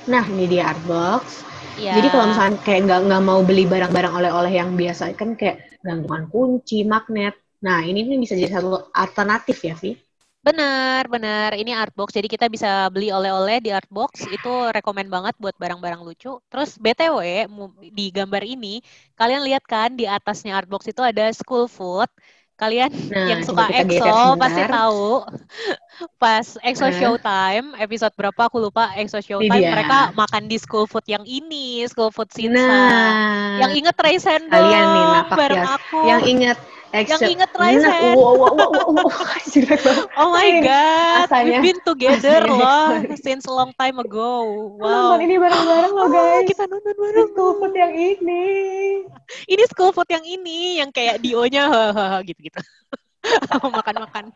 Nah ini dia art box. Jadi kalau ya. misalnya kayak nggak mau beli barang-barang oleh-oleh yang biasa kan kayak gantungan kunci, magnet. Nah ini nih bisa jadi satu alternatif ya Vi. Benar. Ini Artbox. Jadi kita bisa beli oleh-oleh di Artbox. Itu rekomen banget buat barang-barang lucu. Terus BTW, di gambar ini, kalian lihat kan di atasnya Artbox itu ada school food. Kalian Nah yang coba suka kita geser EXO pasti sebentar. tahu. Pas EXO Nah Showtime, episode berapa aku lupa, EXO ini Showtime, dia. mereka makan di school food yang ini, school food Sinsa. Yang Nah inget raise hand sekalian nih dong, napak bareng tias. aku. Yang ingat Yang except inget raise nah hand. wow jelek banget. Oh my Ini God, we've masanya been together masanya loh sorry. since a long time ago. Kita nonton Wow. ini bareng-bareng loh Oh, guys. kita nonton Di bareng. school food yang ini. Ini school food yang ini, yang kayak Dio-nya hahaha gitu-gitu. Makan-makan.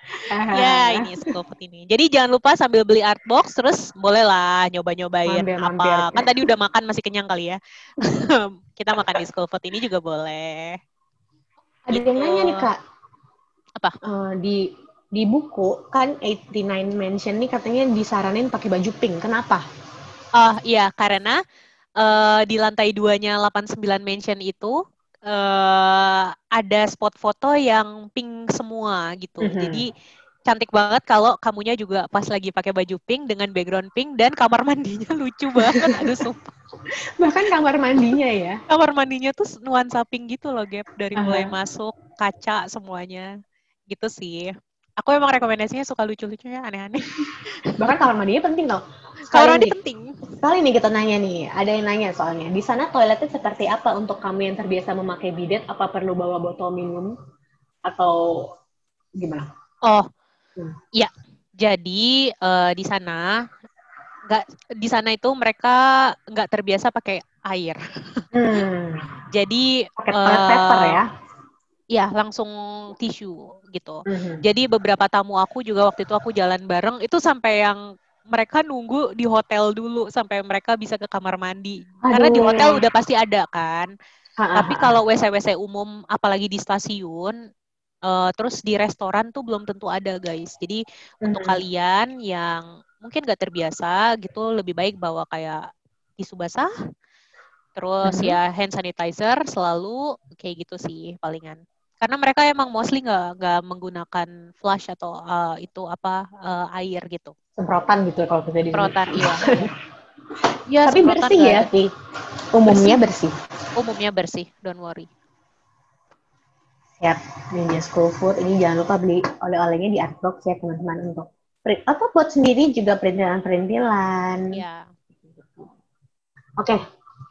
Ya, ini school food ini. Jadi jangan lupa sambil beli art box, terus bolehlah nyoba-nyobain Mampir-mampir. apa. Kan tadi udah makan, masih kenyang kali ya. Kita makan di school food ini juga boleh. Ada yang Gitu. nanya nih kak, Apa? di buku kan 89 Mansion nih katanya disaranin pakai baju pink. Kenapa? Oh iya, karena di lantai 2-nya 89 Mansion itu ada spot foto yang pink semua gitu. Mhm. Jadi cantik banget kalau kamunya juga pas lagi pakai baju pink dengan background pink dan kamar mandinya lucu banget. Aduh, sumpah. Bahkan kamar mandinya ya. Kamar mandinya tuh nuansa pink gitu loh, Gap. Dari mulai Aha. masuk, kaca, semuanya. Gitu sih. Aku emang rekomendasinya suka lucu-lucunya, aneh-aneh. Bahkan kamar mandinya penting tau. Kamar Sekali mandi nih, penting. sekali nih kita nanya nih, ada yang nanya soalnya. Di sana toiletnya seperti apa untuk kamu yang terbiasa memakai bidet? Apa perlu bawa botol minum atau gimana? Oh, Hmm. iya. Jadi di sana nggak di sana itu mereka nggak terbiasa pakai air. Hmm. Jadi Pakai toilet paper ya. ya langsung tisu gitu. Mhm. Jadi beberapa tamu aku juga waktu itu aku jalan bareng itu sampai yang mereka nunggu di hotel dulu sampai mereka bisa ke kamar mandi. Karena di hotel Aduh. udah pasti ada kan. Ha, ha, Tapi ha. kalau WC-WC umum apalagi di stasiun terus di restoran tuh belum tentu ada guys. Jadi untuk Mhm. kalian yang mungkin gak terbiasa gitu lebih baik bawa kayak tisu basah, terus Mhm. ya hand sanitizer selalu kayak gitu sih palingan. Karena mereka emang mostly nggak menggunakan flush atau itu apa air gitu. Semprotan gitu ya kalau kita di sini. Semprotan, iya, iya. Iya, Tapi semprotan bersih nggak ya, ada. Vi. Umumnya Bersih, bersih. umumnya bersih, don't worry. Siap. Ninja School Food. Ini jangan lupa beli oleh-olehnya di Artbox ya teman-teman untuk print atau buat sendiri juga perintilan-perintilan. Ya, Oke,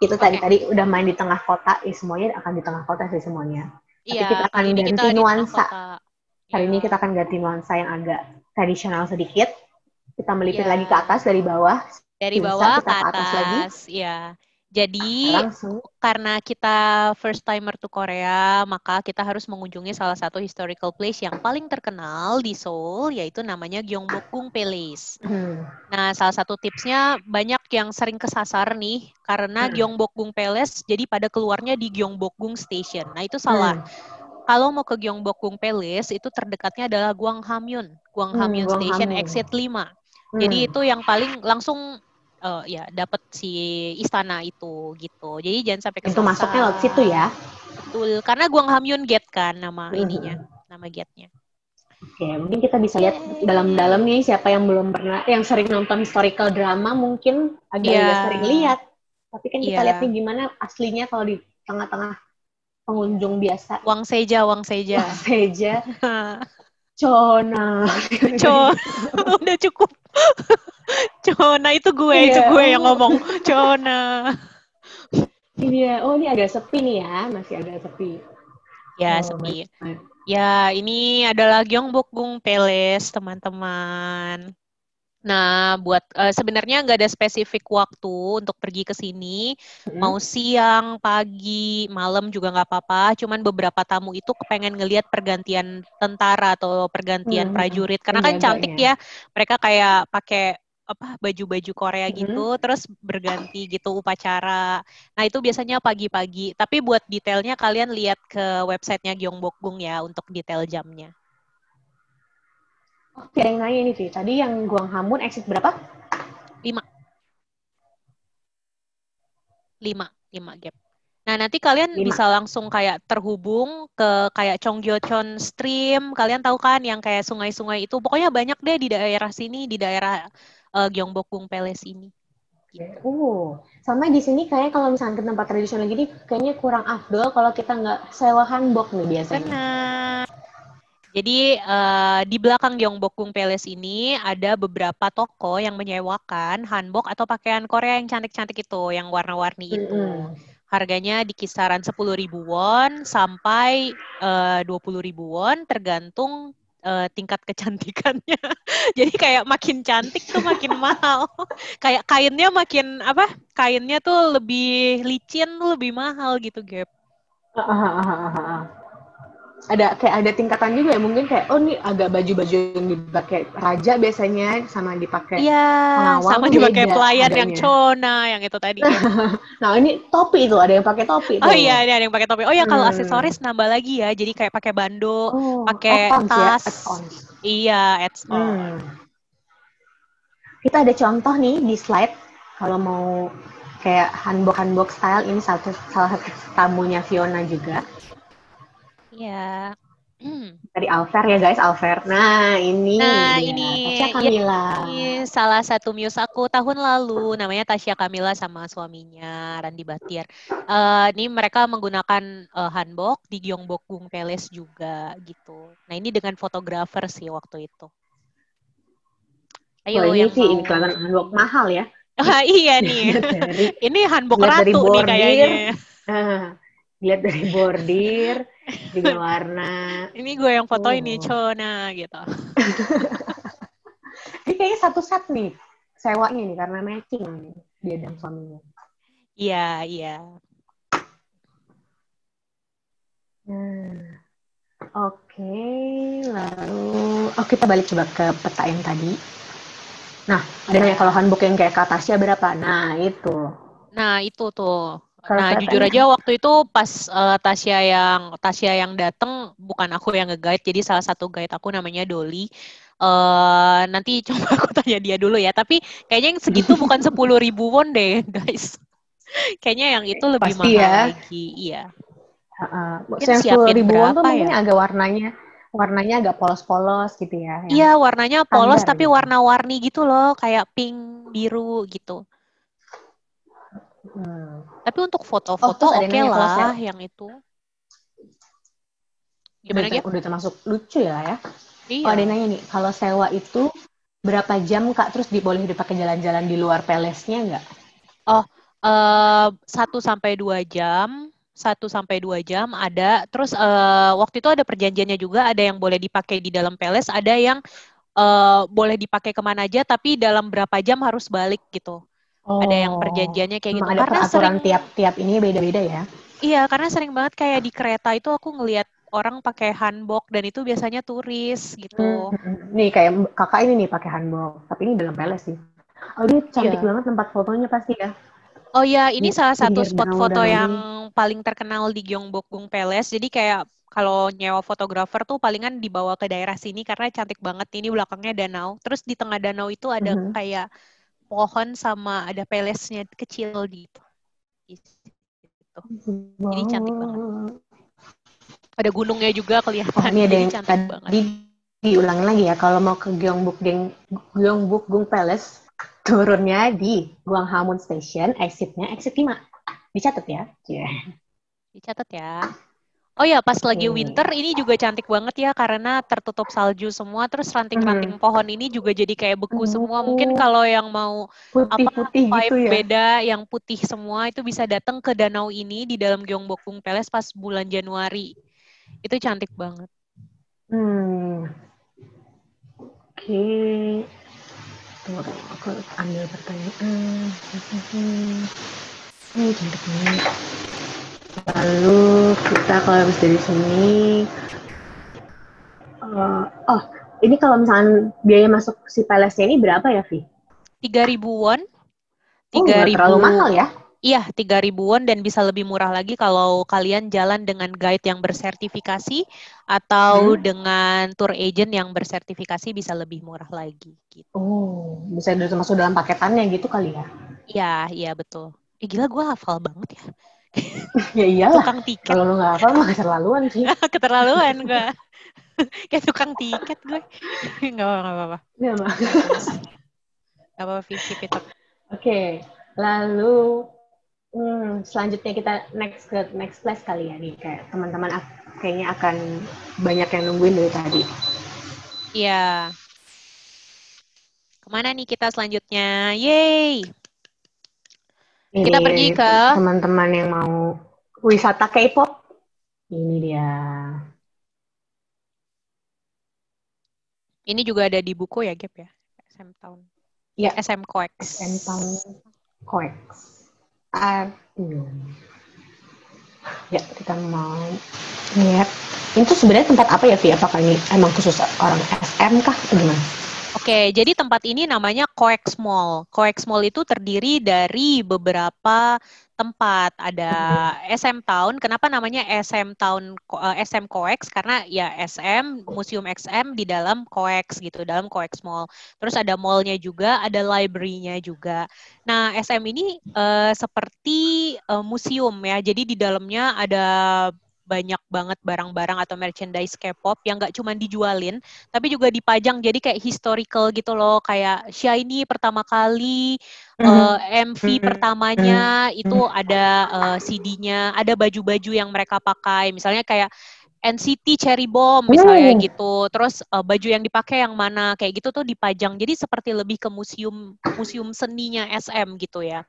itu tadi oke. tadi udah main di tengah kota, semuanya akan di tengah kota sih semuanya. Tapi Iya, kita kali akan ini kita ganti di tengah nuansa. kota. Hari Ya, ini kita akan ganti nuansa yang agak tradisional sedikit. Kita melipir lagi ke ya. atas dari bawah. Dari Sinsa bawah ke kita ke atas lagi. atas, ya. Jadi Langsung. karena kita first timer to Korea, maka kita harus mengunjungi salah satu historical place yang paling terkenal di Seoul, yaitu namanya Gyeongbokgung Palace. Hmm. Nah, salah satu tipsnya banyak yang sering kesasar nih, karena Hmm. Gyeongbokgung Palace jadi pada keluarnya di Gyeongbokgung Station. Nah, itu salah. Hmm. Kalau mau ke Gyeongbokgung Palace, itu terdekatnya adalah Gwanghwamun. Gwanghwamun Guang Station Hamu. exit 5. Jadi Hmm. itu yang paling langsung ya dapat si istana itu gitu. Jadi jangan sampai Pintu masuknya lewat situ kesasar. ya. Betul, karena Gwanghwamun Gate kan nama ininya, Hmm. nama giatnya. Oke, mungkin kita bisa lihat dalam-dalam nih siapa yang belum pernah, yang sering nonton historical drama mungkin agak-agak sering lihat. Tapi kan kita lihat nih gimana aslinya kalau di tengah-tengah pengunjung biasa. Wang Seja. Wang Seja. Chona. Udah cukup. Chona itu gue yang ngomong. Chona. Iya, oh ini agak sepi nih ya, masih agak sepi. Ya, sepi. Ya, ini adalah Gyeongbokgung Palace, teman-teman. Nah, buat sebenarnya nggak ada spesifik waktu untuk pergi ke sini. Mau siang, pagi, malam juga nggak apa-apa. Cuman beberapa tamu itu kepengen ngelihat pergantian tentara atau pergantian prajurit. Karena kan cantik ya. Mereka kayak pakai baju-baju Korea gitu, terus berganti gitu upacara. Nah, itu biasanya pagi-pagi. Tapi buat detailnya kalian lihat ke websitenya Gyeongbokgung ya untuk detail jamnya. Oh, ada yang nanya ini, Vi. Tadi yang Gwanghwamun exit berapa? 5 gap. Nah, nanti kalian 5. bisa langsung kayak terhubung ke kayak Cheonggyecheon Stream. Kalian tahu kan yang kayak sungai-sungai itu. Pokoknya banyak deh di daerah sini, di daerah Gyeongbokgung Palace ini. Gitu. Sama di sini kayak kalau misalnya ke tempat tradisional gini, kayaknya kurang afdol kalau kita nggak sewa hanbok nih biasanya. Benar. Jadi di belakang Gyeongbokgung Palace ini ada beberapa toko yang menyewakan hanbok atau pakaian Korea yang cantik-cantik itu, yang warna-warni itu. Harganya di kisaran 10.000 won sampai 20.000 won, tergantung tingkat kecantikannya. Jadi kayak makin cantik tuh makin mahal. Kayak kainnya makin kainnya tuh lebih licin, lebih mahal gitu, Gap. Ada tingkatan juga ya, mungkin kayak nih agak baju-baju yang dipakai raja biasanya sama dipakai pengawal sama tuh dipakai beda pelayan harganya. yang Chona yang itu tadi. Nah, ini topi itu, ada yang pakai topi tuh. Oh iya, ada yang pakai topi. Oh ya, kalau aksesoris nambah lagi ya. Jadi kayak pakai bando, pakai tas. Iya, add-on. Kita ada contoh nih di slide kalau mau kayak hanbok style, ini salah satu tamunya Fiona juga. Iya. Dari Alfer ya guys, Alfer. Nah, ini Tasya Kamila. Ini salah satu muse aku tahun lalu, namanya Tasya Kamila sama suaminya Randi Batiar. Ini mereka menggunakan hanbok di Gyeongbokgung Palace juga gitu. Nah, ini dengan fotografer sih waktu itu. Ayo ini yang sih mau. ini kelihatan hanbok mahal ya. Iya nih. Ini hanbok ratu nih kayaknya. Lihat dari bordir, juga warna. Ini gue yang foto ini Chona gitu. Ini kayaknya satu set nih sewanya nih karena matching dia dan suaminya. Iya. Oke, lalu kita balik coba ke peta yang tadi. Nah, ada nanya kalau hanbok yang kayak Kak Tasya berapa? Nah, itu. Nah, itu tuh. Kalau Nah, jujur aja waktu itu pas Tasya yang dateng, bukan aku yang nge-guide, jadi salah satu guide aku namanya Dolly. Nanti coba aku tanya dia dulu ya. Tapi kayaknya yang segitu bukan 10.000 won deh, guys. Kayaknya yang itu lebih pasti mahal ya. Lagi. Iya. Yang 10.000 won tuh mungkin agak warnanya agak polos-polos gitu ya. Iya, warnanya polos tapi gitu. warna-warni gitu loh, kayak pink, biru gitu. Tapi untuk foto-foto oke lah yang itu. Gimana, Gap? Udah termasuk lucu ya. Iya. Ada nanya nih, kalau sewa itu berapa jam Kak? Terus boleh dipakai jalan-jalan di luar palace-nya nggak? 1-2 jam. 1-2 jam ada. Terus waktu itu ada perjanjiannya juga, ada yang boleh dipakai di dalam palace, ada yang boleh dipakai kemana aja, tapi dalam berapa jam harus balik gitu. Ada yang perjanjiannya kayak gitu. Ada karena peraturan tiap ini beda-beda ya? Iya, karena sering banget kayak di kereta itu aku ngelihat orang pakai hanbok dan itu biasanya turis gitu. Nih kayak kakak ini nih pakai hanbok, tapi ini dalam palace sih. Oh, ini cantik banget tempat fotonya pasti ya. Oh ya, ini salah satu spot foto yang ini paling terkenal di Gyeongbokgung Palace. Jadi kayak kalau nyewa fotografer tuh palingan dibawa ke daerah sini karena cantik banget. Ini belakangnya danau. Terus di tengah danau itu ada kayak pohon sama ada palace-nya kecil gitu. Jadi cantik banget. Ada gunungnya juga Oh, kelihatan, ini ada jadi yang cantik banget. tadi diulangi lagi ya. Kalau mau ke Gyeongbokgung Palace, turunnya di Gwanghwamun Station, exitnya exit 5. Dicatat ya. Yeah. Dicatat ya. Oh ya, pas lagi winter Oke. ini juga cantik banget ya karena tertutup salju semua, terus ranting-ranting pohon ini juga jadi kayak beku semua. Mungkin Oh, kalau yang mau apa putih-putih gitu vibe ya. beda yang putih semua itu bisa datang ke danau ini di dalam Gyeongbokgung Palace pas bulan Januari. Itu cantik banget. Hmm. Oke. Tunggu, aku ambil pertanyaan. Ini cantik banget. Lalu kita kalau habis dari sini, oh ini kalau misalnya biaya masuk si palace ini berapa ya, Vi? 3.000 won, Oh, tiga nggak terlalu ribu mahal ya? Iya, 3.000 won dan bisa lebih murah lagi kalau kalian jalan dengan guide yang bersertifikasi atau Hmm? dengan tour agent yang bersertifikasi bisa lebih murah lagi gitu. Oh, bisa masuk dalam paketannya gitu kali ya? Iya, iya betul. Gila gue hafal banget ya. Ya iyalah, Tukang tiket. kalau lu nggak hafal mah keterlaluan sih. Keterlaluan gue. Kayak tukang tiket gue. Gak apa-apa, gak apa-apa. Ya, Mbak. Bagus. Gak apa-apa, keep it up. Oke, lalu selanjutnya kita ke next place kali ya nih. Kayak teman-teman kayaknya akan banyak yang nungguin dari tadi. Iya. Kemana nih kita selanjutnya? Yeay! Ini Kita pergi ke... teman-teman yang mau wisata K-pop, ini dia. Ini juga ada di buku ya, Gap ya? SM Town. Ya, SM Coex. SM Town Coex. Aduh. Ya, kita mau lihat. Ini tuh sebenarnya tempat apa ya, Vi? Apakah ini emang khusus orang SM kah atau gimana? Oke, jadi tempat ini namanya Coex Mall. Coex Mall itu terdiri dari beberapa tempat. Ada SM Town. Kenapa namanya SM Town, SM Coex? Karena ya SM, Museum XM di dalam Coex gitu, dalam Coex Mall. Terus ada mallnya juga, ada library-nya juga. Nah, SM ini seperti museum ya. Jadi di dalamnya ada banyak banget barang-barang atau merchandise K-pop yang nggak cuma dijualin, tapi juga dipajang jadi kayak historical gitu loh, kayak Shiny pertama kali, MV pertamanya itu ada CD-nya, ada baju-baju yang mereka pakai, misalnya kayak NCT Cherry Bomb misalnya gitu, terus baju yang dipakai yang mana, kayak gitu tuh dipajang, jadi seperti lebih ke museum museum seninya SM gitu ya.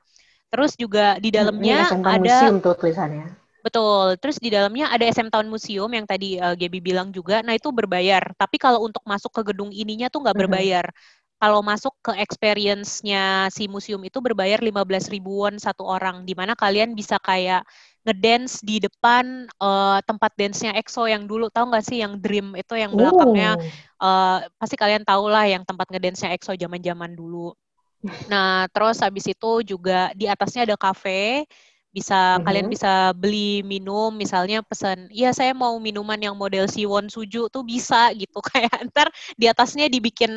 Terus juga di Ini dalamnya SM Town ada Museum tuh tulisannya. betul. Terus di dalamnya ada SM Town Museum yang tadi Gaby bilang juga. Nah, itu berbayar. Tapi kalau untuk masuk ke gedung ininya tuh nggak berbayar. Kalau masuk ke experience-nya si museum itu berbayar 15.000 won satu orang. Di mana kalian bisa kayak ngedance di depan tempat dance-nya EXO yang dulu. Tahu nggak sih yang Dream itu yang belakangnya pasti kalian tahu lah yang tempat ngedance-nya EXO zaman-zaman dulu. Nah, terus habis itu juga di atasnya ada kafe, kalian bisa beli minum, misalnya pesan, iya saya mau minuman yang model Siwon Suju tuh bisa gitu, kayak ntar di atasnya dibikin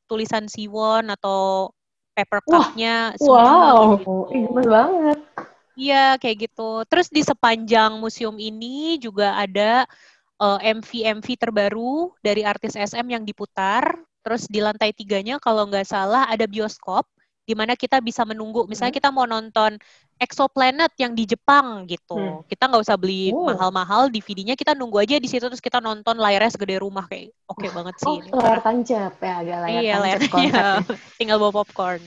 tulisan Siwon atau paper Wah, cup-nya Suju wow, gitu. gemes banget. Iya, kayak gitu. Terus di sepanjang museum ini juga ada MV-MV terbaru dari artis SM yang diputar. Terus di lantai 3-nya kalau nggak salah ada bioskop di mana kita bisa menunggu. Misalnya kita mau nonton Exoplanet yang di Jepang gitu. Kita nggak usah beli mahal-mahal DVD-nya, kita nunggu aja di situ terus kita nonton layarnya segede rumah kayak oke banget sih Oh, ini layar parah. tancap ya, agak layar Iya, tancap layarnya konsepnya. tinggal bawa popcorn.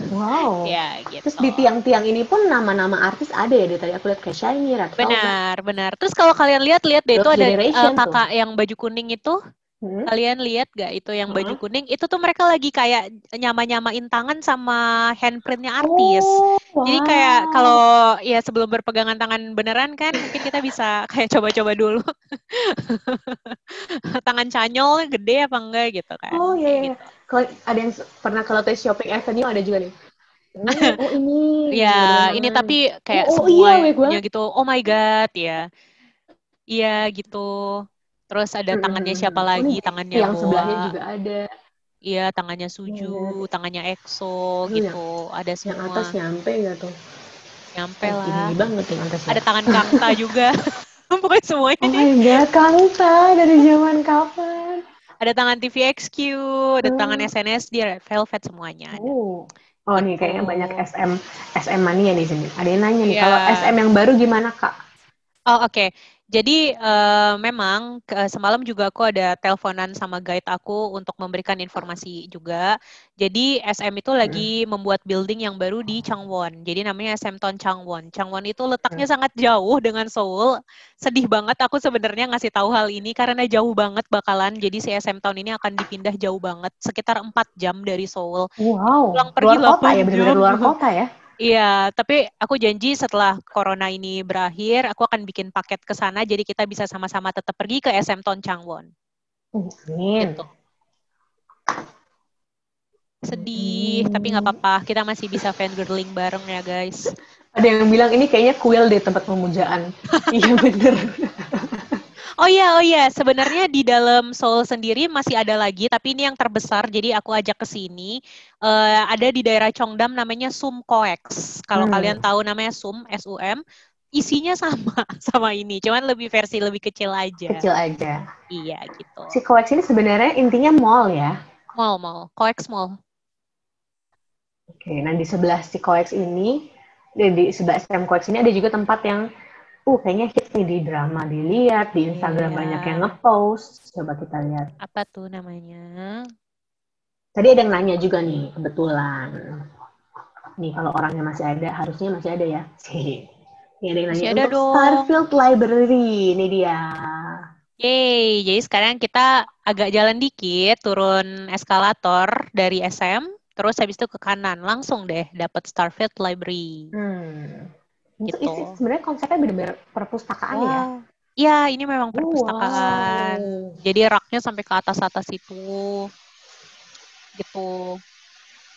Wow. Ya, Terus gitu. di tiang-tiang ini pun nama-nama artis ada ya, dari tadi aku lihat kayak Shiny, Red Velvet, Benar, benar. Terus kalau kalian lihat deh itu Girls' ada Generation tuh. kakak yang baju kuning itu. Hmm? Kalian lihat gak itu yang baju kuning? Itu tuh mereka lagi kayak nyama-nyamain tangan sama handprintnya artis. Oh, Jadi kayak kalau wow. ya sebelum berpegangan tangan beneran kan mungkin kita bisa kayak coba-coba dulu. Tangan canyol gede apa enggak gitu kan. Oh iya, Kayak iya. gitu. Kalau ada yang pernah kalau tes Shopping Avenue ada juga nih. Oh ini Ya dengan ini tangan. tapi kayak Oh iya, baik semuanya banget. gitu. Oh my God ya. Iya gitu. Terus ada tangannya siapa Oh ini lagi? Tangannya yang Boa. sebelahnya juga ada. Iya, tangannya Iya, Suju, lihat. tangannya EXO Aduh, gitu, ada yang semua. atas nyampe nggak tuh? Nyampe Tinggi lah. banget yang atas ya. Ada tangan Kangta juga. Pokoknya semuanya Oh deh. my god, Kangta dari zaman kapan? Ada tangan TVXQ, ada tangan Hmm. SNSD, Red Velvet, semuanya ada. Oh nih Gitu. kayaknya banyak SM mania nih sini. Ada yang nanya nih, Iya. kalau SM yang baru gimana Kak? Oh, oke. Jadi memang semalam juga aku ada teleponan sama guide aku untuk memberikan informasi juga. Jadi SM itu Hmm. lagi membuat building yang baru di Changwon. Jadi namanya SM Town Changwon. Changwon itu letaknya Hmm. sangat jauh dengan Seoul. Sedih banget aku sebenarnya ngasih tahu hal ini karena jauh banget bakalan. Jadi si SM Town ini akan dipindah jauh banget, sekitar 4 jam dari Seoul. Wow, Pulang pergi luar kota 8 ya, benar-benar jam. luar kota ya. Iya, tapi aku janji setelah corona ini berakhir, aku akan bikin paket ke sana, jadi kita bisa sama-sama tetap pergi ke SM Town Changwon. Amin. Gitu. Sedih, tapi nggak Hmm. apa-apa. Kita masih bisa fangirling bareng ya, guys. Ada yang bilang ini kayaknya kuil deh tempat pemujaan. Iya bener. Oh iya, sebenarnya di dalam Seoul sendiri masih ada lagi, tapi ini yang terbesar, jadi aku ajak ke sini. Ada di daerah Cheongdam namanya Sum Coex. Kalau kalian Hmm, tahu namanya Sum, SUM, isinya sama sama ini, cuman lebih versi lebih kecil aja. kecil aja. Iya, gitu. Si Coex ini sebenarnya intinya mall ya. Mall. Coex Mall. Oke, nah di sebelah si Coex ini, di sebelah STM Coex ini ada juga tempat yang, kayaknya hits nih di drama, dilihat, di Instagram Iya. banyak yang ngepost. Coba kita lihat. Apa tuh namanya? Tadi ada yang nanya juga nih, kebetulan. Nih, kalau orangnya masih ada, harusnya masih ada ya. Sih. Ini ada yang nanya, Masih ada untuk dong. Starfield Library. Ini dia. Yeay, jadi sekarang kita agak jalan dikit, turun eskalator dari SM, terus habis itu ke kanan, langsung deh dapat Starfield Library. Hmm. Itu Gitu. sebenarnya konsepnya benar-benar perpustakaan ya. Wow. Ya, ini memang perpustakaan. Wow. Jadi raknya sampai ke atas-atas itu. Gitu.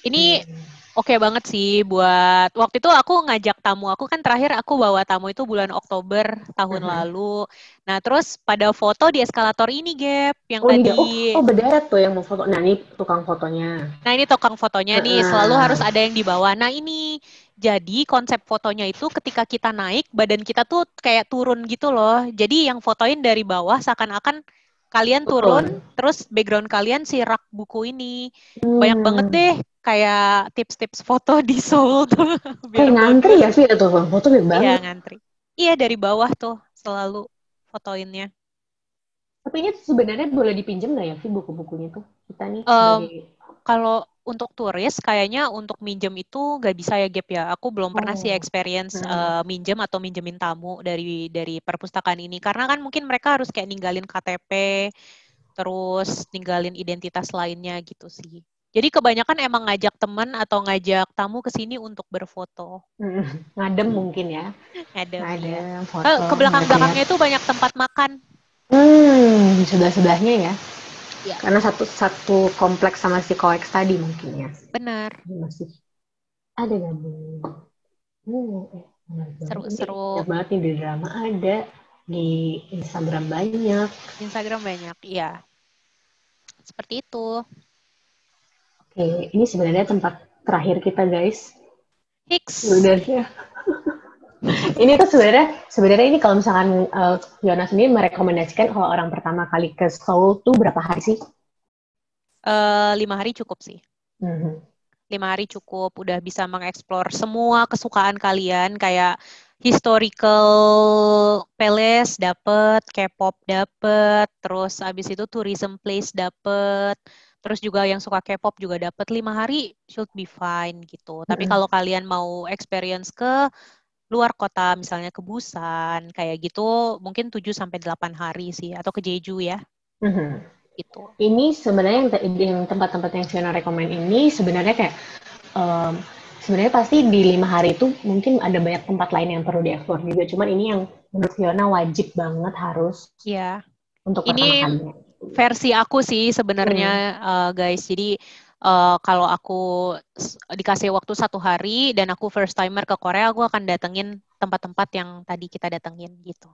Ini Hmm. oke banget sih buat waktu itu aku ngajak tamu aku kan terakhir aku bawa tamu itu bulan Oktober tahun Mhm. lalu. Nah, terus pada foto di eskalator ini Gap yang Oh ini dia. tadi. Berderet tuh yang mau foto. Nah ini tukang fotonya. Nah, ini tukang fotonya nih selalu harus Heeh. ada yang di bawah. Nah, ini jadi konsep fotonya itu ketika kita naik badan kita tuh kayak turun gitu loh. Jadi yang fotoin dari bawah seakan-akan kalian turun Turun. terus background kalian si rak buku ini. Banyak banget Hmm. deh kayak tips-tips foto di Seoul tuh biar Kayak ngantri bagus. ya sih itu bang. Foto banyak Iya, banget. ngantri. Iya, dari bawah tuh selalu fotoinnya. Tapi ini sebenarnya boleh dipinjam nggak ya sih buku-bukunya tuh? Kita nih Em, sebagai. Kalau untuk turis, kayaknya untuk minjem itu nggak bisa ya, Gap ya. Aku belum pernah sih Oh. experience Hmm. minjem atau minjemin tamu dari perpustakaan ini. Karena kan mungkin mereka harus kayak ninggalin KTP, terus ninggalin identitas lainnya gitu sih. Jadi kebanyakan emang ngajak temen atau ngajak tamu ke sini untuk berfoto. Hmm. Ngadem mungkin ya. Adem ya. Ngadem Ke foto belakang-belakangnya lihat-lihat. itu banyak tempat makan. Di sebelah-sebelahnya ya. Ya, Karena satu kompleks sama si Coex tadi mungkin ya. benar. Ini masih ada gabung. Menarik banget. Ini Seru-seru. banyak banget nih di drama ada, di Instagram banyak. Instagram banyak. Iya, seperti itu. Oke, ini sebenarnya tempat terakhir kita guys. Hicks. Sebenarnya. Ini tuh sebenarnya ini kalau misalkan Fiona sendiri merekomendasikan kalau orang pertama kali ke Seoul tuh berapa hari sih? 5 hari cukup sih. Mhm. 5 hari cukup, udah bisa mengeksplor semua kesukaan kalian, kayak historical palace dapet, K-pop dapet, terus abis itu tourism place dapet, terus juga yang suka K-pop juga dapet. 5 hari should be fine gitu. Tapi Mhm. kalau kalian mau experience ke luar kota, misalnya ke Busan, kayak gitu, mungkin 7 sampai 8 hari sih, atau ke Jeju ya, Mhm. gitu. Ini sebenarnya yang tempat-tempat yang Fiona rekomend ini sebenarnya kayak em, sebenarnya pasti di 5 hari itu mungkin ada banyak tempat lain yang perlu dieksplor juga. Cuman ini yang menurut Fiona wajib banget harus Ya, untuk ini pertama kalinya. versi aku sih sebenarnya Hmm. guys. Jadi kalau aku dikasih waktu 1 hari dan aku first timer ke Korea, aku akan datengin tempat-tempat yang tadi kita datengin gitu.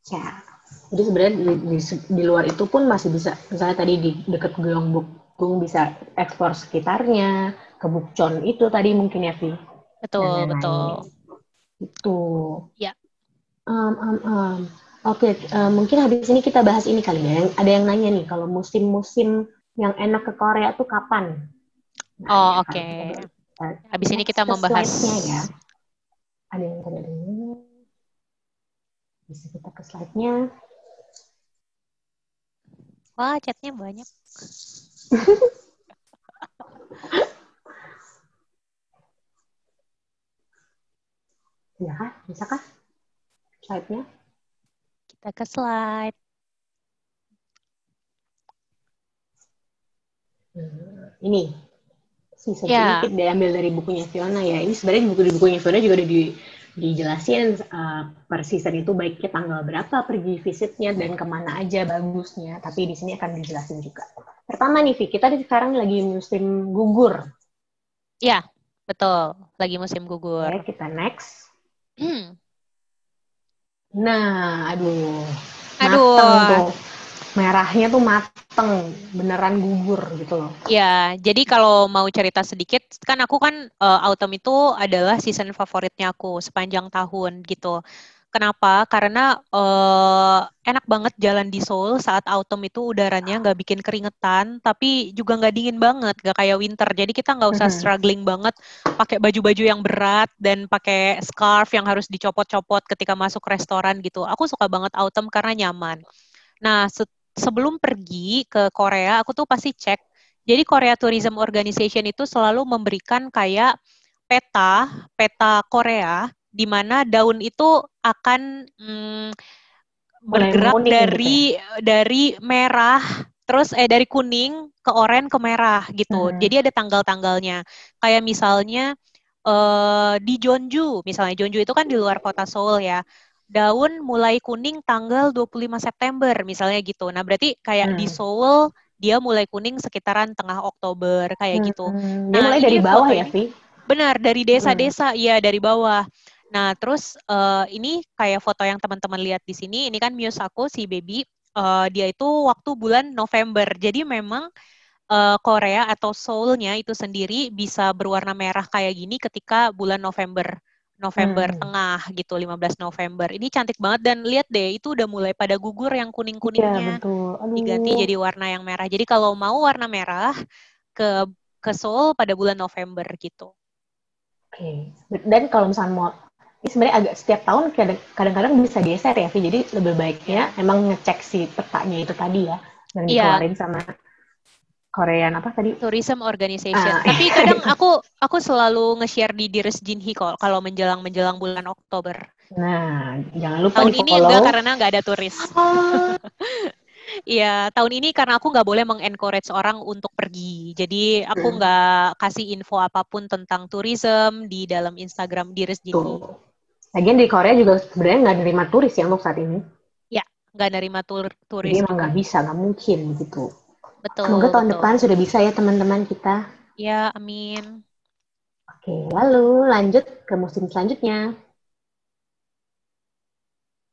Ya. Jadi sebenarnya di luar itu pun masih bisa, misalnya tadi di dekat Gyeongbokgung bisa eksplor sekitarnya, ke Bukchon itu tadi mungkin ya, Vi, dan Betul, lain-lain. betul. Itu. Ya, Um, um, um. Oke, mungkin habis ini kita bahas ini kali ya. Ada yang nanya nih, kalau musim-musim yang enak ke Korea tuh kapan? Nah, Oh, ya oke. kan kita Habis ini next kita ke membahas. slide-nya ya. Ada yang tanya dulu. Bisa kita ke slide-nya. Wah, chatnya banyak. Ya kah? Bisa kah slide-nya? Kita ke slide. Ini sisa Ya, sedikit diambil dari bukunya Fiona ya. Ini sebenarnya buku di bukunya Fiona juga udah dijelasin per season itu baiknya tanggal berapa pergi visitnya dan kemana aja bagusnya. Tapi di sini akan dijelasin juga. Pertama nih, Vi, kita sekarang lagi musim gugur. ya, betul. Lagi musim gugur. Oke, kita next. Hmm. Nah, aduh, mateng Aduh, tuh. Merahnya tuh mateng, beneran gugur gitu loh. ya, jadi kalau mau cerita sedikit, kan aku kan autumn itu adalah season favoritnya aku sepanjang tahun gitu. Kenapa? Karena enak banget jalan di Seoul saat autumn itu udaranya nggak bikin keringetan, tapi juga nggak dingin banget, nggak kayak winter. Jadi kita nggak usah struggling banget pakai baju-baju yang berat dan pakai scarf yang harus dicopot-copot ketika masuk restoran gitu. Aku suka banget autumn karena nyaman. Nah, sebelum pergi ke Korea, aku tuh pasti cek. Jadi Korea Tourism Organization itu selalu memberikan kayak peta, peta Korea, di mana daun itu akan Mulai bergerak menguning gitu ya. dari merah, terus dari kuning ke oranye ke merah gitu. Jadi ada tanggal-tanggalnya. Kayak misalnya di Jeonju, misalnya Jeonju itu kan di luar kota Seoul ya. Daun mulai kuning tanggal 25 September misalnya gitu. Nah, berarti kayak di Seoul dia mulai kuning sekitaran tengah Oktober kayak gitu. Dia Nah, mulai dari ini bawah foto ya, ini Vi? benar dari desa-desa, iya dari bawah. Nah, terus ini kayak foto yang teman-teman lihat di sini, ini kan muse aku si baby, dia itu waktu bulan November. Jadi memang Korea atau Seoul-nya itu sendiri bisa berwarna merah kayak gini ketika bulan November. November tengah gitu, 15 November. Ini cantik banget dan lihat deh, itu udah mulai pada gugur yang Iya, kuning-kuningnya betul. diganti Aduh. jadi warna yang merah. Jadi kalau mau warna merah ke ke Seoul pada bulan November gitu. Oke. Dan kalau misalnya mau, ini sebenarnya agak setiap tahun kadang-kadang bisa geser ya, Vi. Jadi lebih baiknya Ya. emang ngecek si petanya itu tadi ya, yang Iya, dikeluarin sama Korean apa tadi? tourism organization. Ah, Tapi kadang itu. aku selalu nge-share di Dires Jinhi kok kalau menjelang bulan Oktober. Nah, jangan lupa Tahun di ini enggak follow. karena nggak ada turis. Oh, Iya, tahun ini karena aku nggak boleh meng-encourage orang untuk pergi. Jadi aku nggak kasih info apapun tentang tourism di dalam Instagram Dires Jinhi. tuh. Lagian di Korea juga sebenarnya nggak nerima turis ya untuk saat ini. Ya, nggak nerima Jadi turis emang juga. nggak bisa, nggak mungkin gitu. Semoga Betul, tahun depan betul. sudah bisa ya teman-teman kita. Ya, amin. Oke, lalu lanjut ke musim selanjutnya.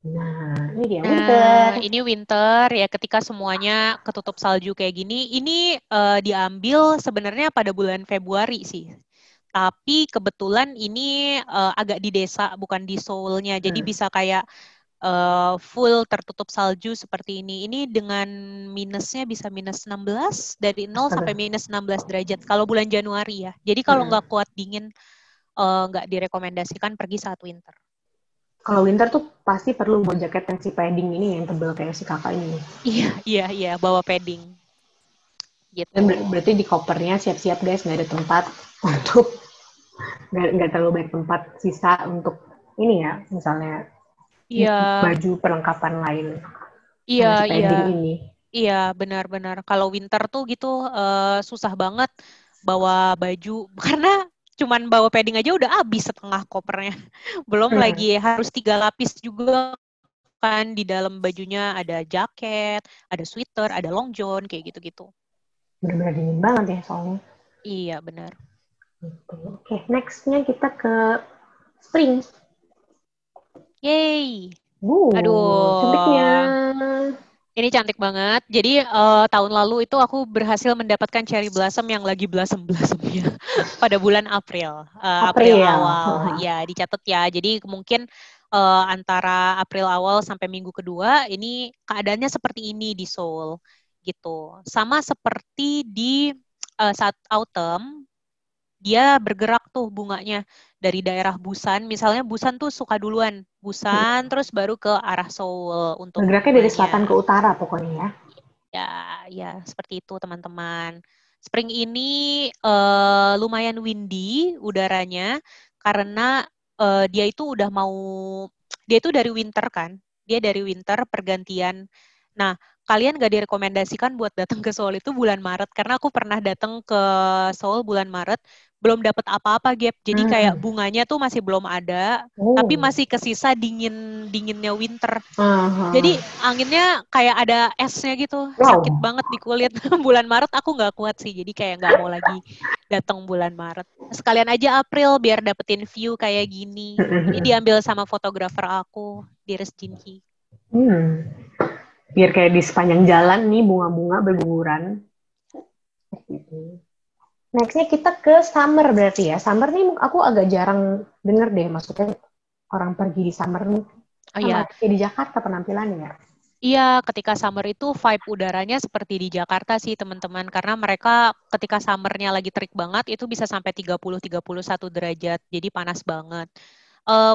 Nah, ini dia winter. Nah, ini winter ya ketika semuanya ketutup salju kayak gini. Ini diambil sebenarnya pada bulan Februari sih. Tapi kebetulan ini agak di desa, bukan di Seoul-nya. Jadi Hmm. bisa kayak full tertutup salju seperti ini. Ini dengan minusnya bisa minus 16, dari 0 sampai Astaga. minus 16 derajat. Kalau bulan Januari ya. Jadi kalau Hmm. nggak kuat dingin, nggak direkomendasikan pergi saat winter. Kalau winter tuh pasti perlu bawa jaket yang si padding ini yang tebel kayak si kakak ini. Iya, iya, iya. Bawa padding. Gitu. Dan berarti di kopernya siap-siap guys, nggak ada tempat untuk nggak terlalu banyak tempat sisa untuk ini ya, misalnya Iya, baju perlengkapan lain iya, sama si iya, padding ini. iya, benar-benar. Kalau winter tuh gitu susah banget bawa baju karena cuman bawa padding aja udah habis setengah kopernya. Belum Hmm. lagi harus 3 lapis juga kan di dalam bajunya ada jaket, ada sweater, ada long john kayak gitu-gitu. Benar-benar dingin banget ya soalnya. Iya, benar. Gitu. Oke, nextnya kita ke spring. Yeay. Aduh. Cantiknya. Ini cantik banget. Jadi tahun lalu itu aku berhasil mendapatkan cherry blossom yang lagi blossom-blossomnya pada bulan April. April April. awal. Ya, dicatat ya. Jadi mungkin antara April awal sampai minggu kedua, ini keadaannya seperti ini di Seoul gitu. Sama seperti di saat autumn, dia bergerak tuh bunganya dari daerah Busan. Misalnya Busan tuh suka duluan. Busan terus baru ke arah Seoul untuk Bergeraknya dari selatan ke bunganya. utara pokoknya ya. Ya, ya seperti itu teman-teman. Spring ini lumayan windy udaranya karena dia itu dari winter kan. Dia dari winter pergantian. Nah, kalian gak direkomendasikan buat datang ke Seoul itu bulan Maret karena aku pernah datang ke Seoul bulan Maret belum dapat apa-apa Gap. Jadi kayak bunganya tuh masih belum ada, tapi masih kesisa dinginnya winter. Jadi anginnya kayak ada esnya gitu, sakit banget di kulit. Bulan Maret aku nggak kuat sih, jadi kayak nggak mau lagi datang bulan Maret. Sekalian aja April biar dapetin view kayak gini. Ini diambil sama fotografer aku di Resjinhi. Biar kayak di sepanjang jalan nih bunga-bunga berguguran. Nextnya kita ke summer berarti ya. Summer nih aku agak jarang denger deh, maksudnya orang pergi di summer nih. Oh Sama iya. kayak di Jakarta penampilannya ya. Iya, ketika summer itu vibe udaranya seperti di Jakarta sih teman-teman. Karena mereka ketika summernya lagi terik banget itu bisa sampai 30-31 derajat. Jadi panas banget.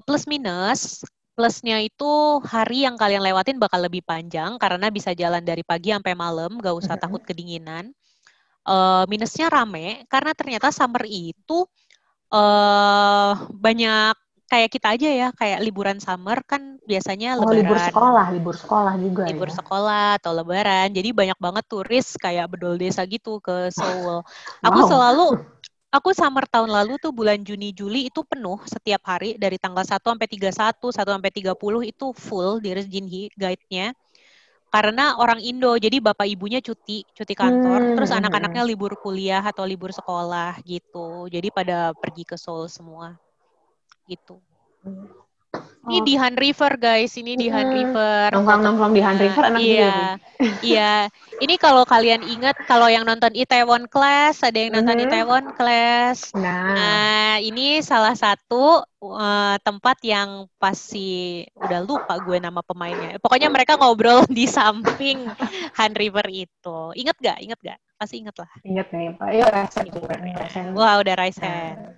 Plus minus, plusnya itu hari yang kalian lewatin bakal lebih panjang karena bisa jalan dari pagi sampai malam, gak usah takut kedinginan. Minusnya rame karena ternyata summer itu banyak kayak kita aja ya, kayak liburan summer kan biasanya lebaran. Libur sekolah juga Libur ya. sekolah atau lebaran. Jadi banyak banget turis kayak bedol desa gitu ke Seoul. Wow. Aku summer tahun lalu tuh bulan Juni Juli itu penuh setiap hari dari tanggal 1 sampai 31, 1 sampai 30 itu full di Resjinhi guide-nya. Karena orang Indo, jadi bapak ibunya cuti kantor, terus anak-anaknya libur kuliah atau libur sekolah gitu. Jadi pada pergi ke Seoul semua gitu. Ini di Han River guys, ini di Han River Nongkrong-nongkrong di Han fotonya. River enak juga nih. Iya. Ini kalau kalian ingat, kalau yang nonton Itaewon Class, ada yang nonton Itaewon Class. Nah, ini salah satu tempat yang pasti udah lupa gue nama pemainnya. Pokoknya mereka ngobrol di samping Han River itu. Ingat gak? Ingat gak? Pasti ingat lah. Ingat nih, Pak. Yuk, Raisen. Wah, udah Raisen.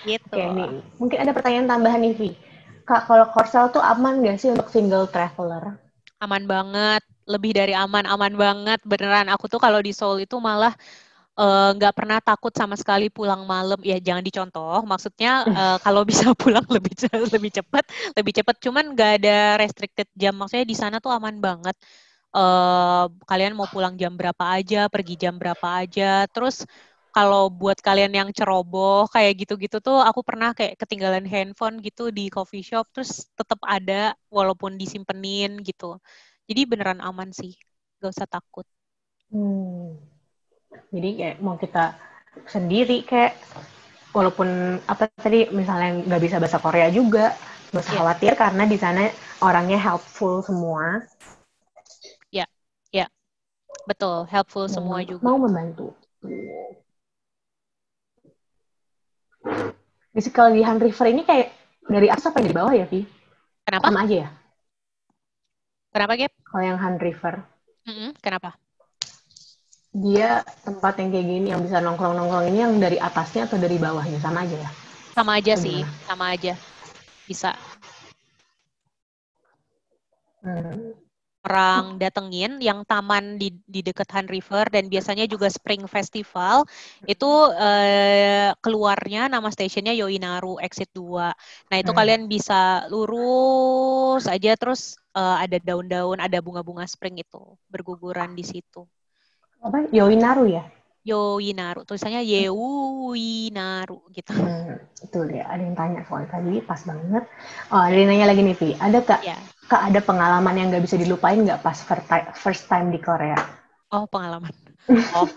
Gitu. Oke, nih. Mungkin ada pertanyaan tambahan nih, Vi. Kak, kalau Korsel tuh aman gak sih untuk single traveler? Aman banget, lebih dari aman banget, beneran. Aku tuh kalau di Seoul itu malah nggak pernah takut sama sekali pulang malam. Ya jangan dicontoh, maksudnya kalau bisa pulang lebih cepat. Cuman nggak ada restricted jam. Maksudnya di sana tuh aman banget. Kalian mau pulang jam berapa aja, pergi jam berapa aja. Terus kalau buat kalian yang ceroboh kayak gitu-gitu tuh aku pernah kayak ketinggalan handphone gitu di coffee shop terus tetap ada walaupun disimpenin gitu. Jadi beneran aman sih. Gak usah takut. Jadi kayak mau kita sendiri kayak walaupun apa tadi misalnya nggak bisa bahasa Korea juga nggak usah khawatir karena di sana orangnya helpful semua. Ya, betul. Helpful semua juga. Mau membantu. Jadi kalau di Han River ini kayak dari atas apa dari bawah ya, Vi? Kenapa? Sama aja ya? Kenapa, Gap? Kalau yang Han River. Kenapa? Dia tempat yang kayak gini, yang bisa nongkrong-nongkrong ini yang dari atasnya atau dari bawahnya? Sama aja ya? Sama aja sih, sama aja. Bisa. Orang datengin yang taman di dekat Han River dan biasanya juga Spring Festival itu keluarnya nama stationnya Yoinaru Exit 2. Nah itu kalian bisa lurus aja terus ada daun-daun, ada bunga-bunga spring itu berguguran di situ. Apa? Yoinaru ya? Yoinaru, tulisannya Yewinaru gitu. Itu deh, ada yang tanya soal tadi, pas banget. Oh, ada yang nanya lagi nih, Pi. Ada Kak, ada pengalaman yang nggak bisa dilupain nggak pas first time di Korea? Oh, pengalaman. Oh,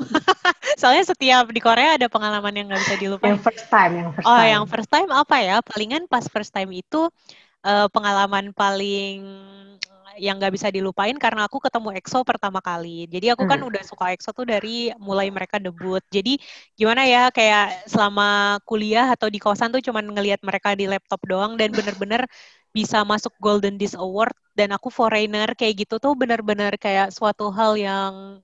soalnya setiap di Korea ada pengalaman yang nggak bisa dilupain. Yang first time. Yang first time apa ya? Palingan pas first time itu pengalaman paling yang nggak bisa dilupain karena aku ketemu EXO pertama kali. Jadi aku kan udah suka EXO tuh dari mulai mereka debut. Jadi gimana ya, kayak selama kuliah atau di kosan tuh cuman ngelihat mereka di laptop doang dan bener-bener bisa masuk Golden Disc Award dan aku foreigner kayak gitu tuh bener-bener kayak suatu hal yang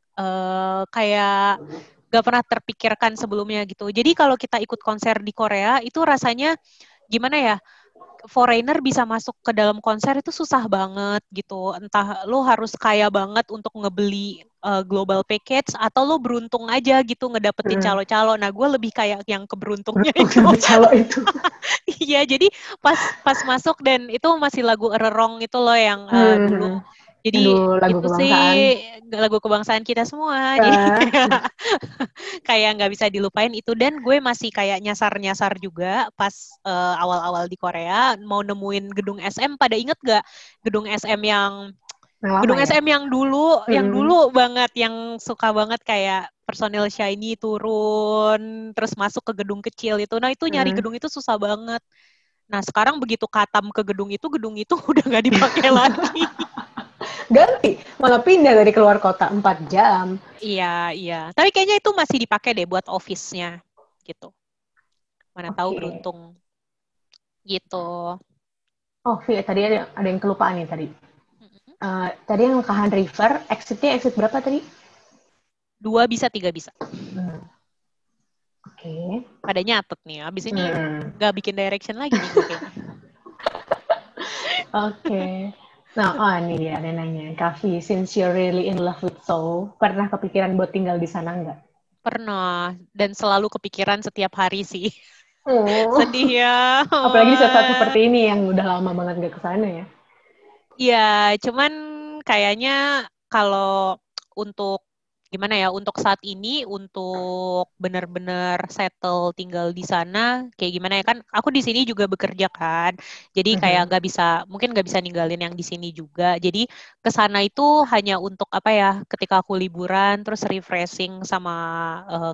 kayak gak pernah terpikirkan sebelumnya gitu. Jadi kalau kita ikut konser di Korea itu rasanya gimana ya? Foreigner bisa masuk ke dalam konser itu susah banget gitu. Entah lo harus kaya banget untuk ngebeli global package atau lo beruntung aja gitu ngedapetin calo-calo. Nah, gue lebih kayak yang keberuntungnya itu. Calo itu. Iya, jadi pas masuk dan itu masih lagu Ererong itu loh yang dulu. Jadi Aduh, lagu itu sih kebangsaan. lagu kebangsaan kita semua. Jadi kayak nggak bisa dilupain itu dan gue masih kayak nyasar-nyasar juga pas awal-awal di Korea mau nemuin gedung SM. Pada inget gak gedung SM yang gedung ya? SM yang dulu banget, yang suka banget kayak personil Shiny turun terus masuk ke gedung kecil itu. Nah itu nyari gedung itu susah banget. Nah sekarang begitu katam ke gedung itu udah nggak dipakai lagi. Ganti, malah pindah dari keluar kota 4 jam. Iya. Tapi kayaknya itu masih dipakai deh buat office-nya gitu. Mana tahu beruntung. Gitu. Oh, Via, tadi ada yang kelupaan nih tadi. Tadi yang Kahan River, exit berapa tadi? 2 bisa, 3 bisa. Oke. Pada nyatet nih, abis ini gak bikin direction lagi nih gue kayaknya. Oke. Nah, ini dia ada nanya. Kavi, since you're really in love with Seoul, pernah kepikiran buat tinggal di sana nggak? Pernah, dan selalu kepikiran setiap hari sih. Oh. Sedih ya. Apalagi di saat seperti ini yang udah lama banget nggak ke sana ya. Iya, cuman kayaknya kalau untuk gimana ya, untuk saat ini, untuk benar-benar settle tinggal di sana, kayak gimana ya kan? Aku di sini juga bekerja kan, jadi kayak mungkin nggak bisa ninggalin yang di sini juga. Jadi ke sana itu hanya untuk apa ya? Ketika aku liburan, terus refreshing sama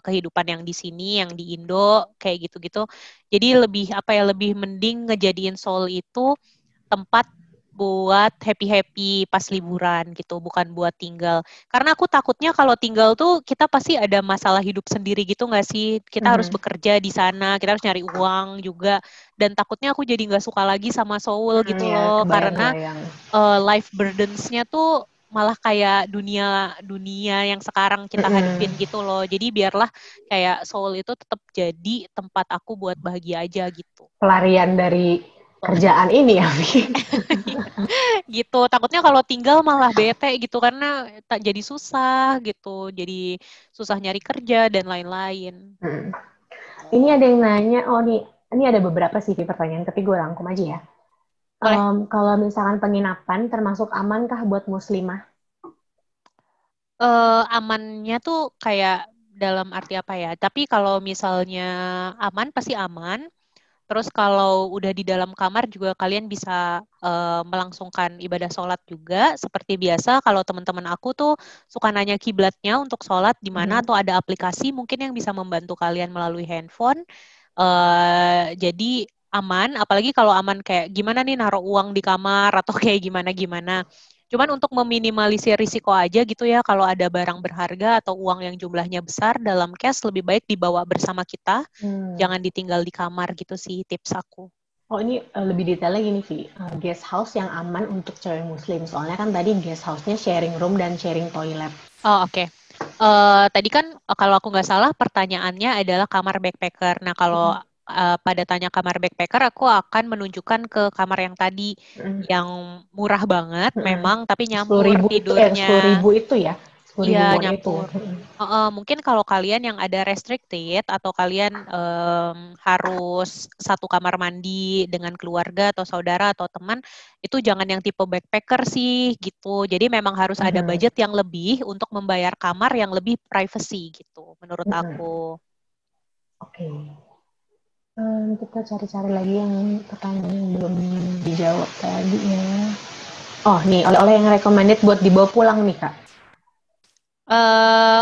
kehidupan yang di sini, yang di Indo, kayak gitu-gitu. Jadi lebih apa ya? Lebih mending ngejadiin Seoul itu tempat buat happy-happy pas liburan gitu, bukan buat tinggal. Karena aku takutnya kalau tinggal tuh kita pasti ada masalah hidup sendiri gitu nggak sih? Kita harus bekerja di sana, kita harus nyari uang juga. Dan takutnya aku jadi nggak suka lagi sama Seoul gitu loh, karena life burdens-nya tuh malah kayak dunia yang sekarang kita hadepin gitu loh. Jadi biarlah kayak Seoul itu tetap jadi tempat aku buat bahagia aja gitu. Pelarian dari kerjaan ini ya, Gitu. Takutnya kalau tinggal malah bete gitu karena tak jadi susah gitu. Jadi susah nyari kerja dan lain-lain. Ini ada yang nanya, ini ada beberapa sih pertanyaan, tapi gue rangkum aja ya. Kalau misalkan penginapan termasuk amankah buat muslimah? Amannya tuh kayak dalam arti apa ya? Tapi kalau misalnya aman pasti aman. Terus kalau udah di dalam kamar juga kalian bisa melangsungkan ibadah sholat juga. Seperti biasa kalau teman-teman aku tuh suka nanya kiblatnya untuk sholat di mana atau ada aplikasi mungkin yang bisa membantu kalian melalui handphone. Jadi aman, apalagi kalau aman kayak gimana nih naruh uang di kamar atau kayak gimana-gimana. Cuman untuk meminimalisir risiko aja gitu ya, kalau ada barang berharga atau uang yang jumlahnya besar dalam cash lebih baik dibawa bersama kita. Jangan ditinggal di kamar gitu sih tips aku. Oh ini lebih detailnya gini Vi, guest house yang aman untuk cewek muslim. Soalnya kan tadi guest house-nya sharing room dan sharing toilet. Oh oke. Tadi kan kalau aku nggak salah pertanyaannya adalah kamar backpacker. Nah kalau pada tanya kamar backpacker, aku akan menunjukkan ke kamar yang tadi yang murah banget memang, tapi nyampur 10.000 tidurnya. 10.000 itu ya? 10.000 Iya, won itu. nyampur. Mungkin kalau kalian yang ada restricted atau kalian harus satu kamar mandi dengan keluarga atau saudara atau teman, itu jangan yang tipe backpacker sih gitu. Jadi memang harus ada budget yang lebih untuk membayar kamar yang lebih privacy gitu, menurut aku. Oke. Kita cari-cari lagi yang pertanyaan yang belum dijawab tadi ya. Oh nih, oleh-oleh yang recommended buat dibawa pulang nih Kak.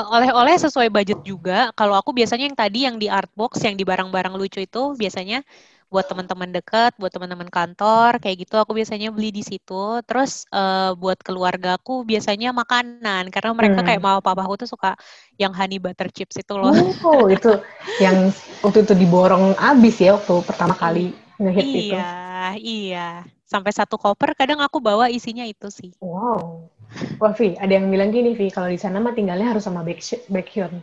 Oleh-oleh sesuai budget juga. Kalau aku biasanya yang tadi yang di Artbox, yang di barang-barang lucu itu biasanya buat teman-teman dekat, buat teman-teman kantor, kayak gitu aku biasanya beli di situ. Terus buat keluargaku biasanya makanan, karena mereka kayak mama papaku tuh suka yang honey butter chips itu loh. Oh, itu yang waktu itu diborong abis ya waktu pertama kali ngehit itu. Iya, iya. Sampai 1 koper kadang aku bawa isinya itu sih. Wow. Wah, Vi, ada yang bilang gini, Vi, kalau di sana mah tinggalnya harus sama Baekhyun.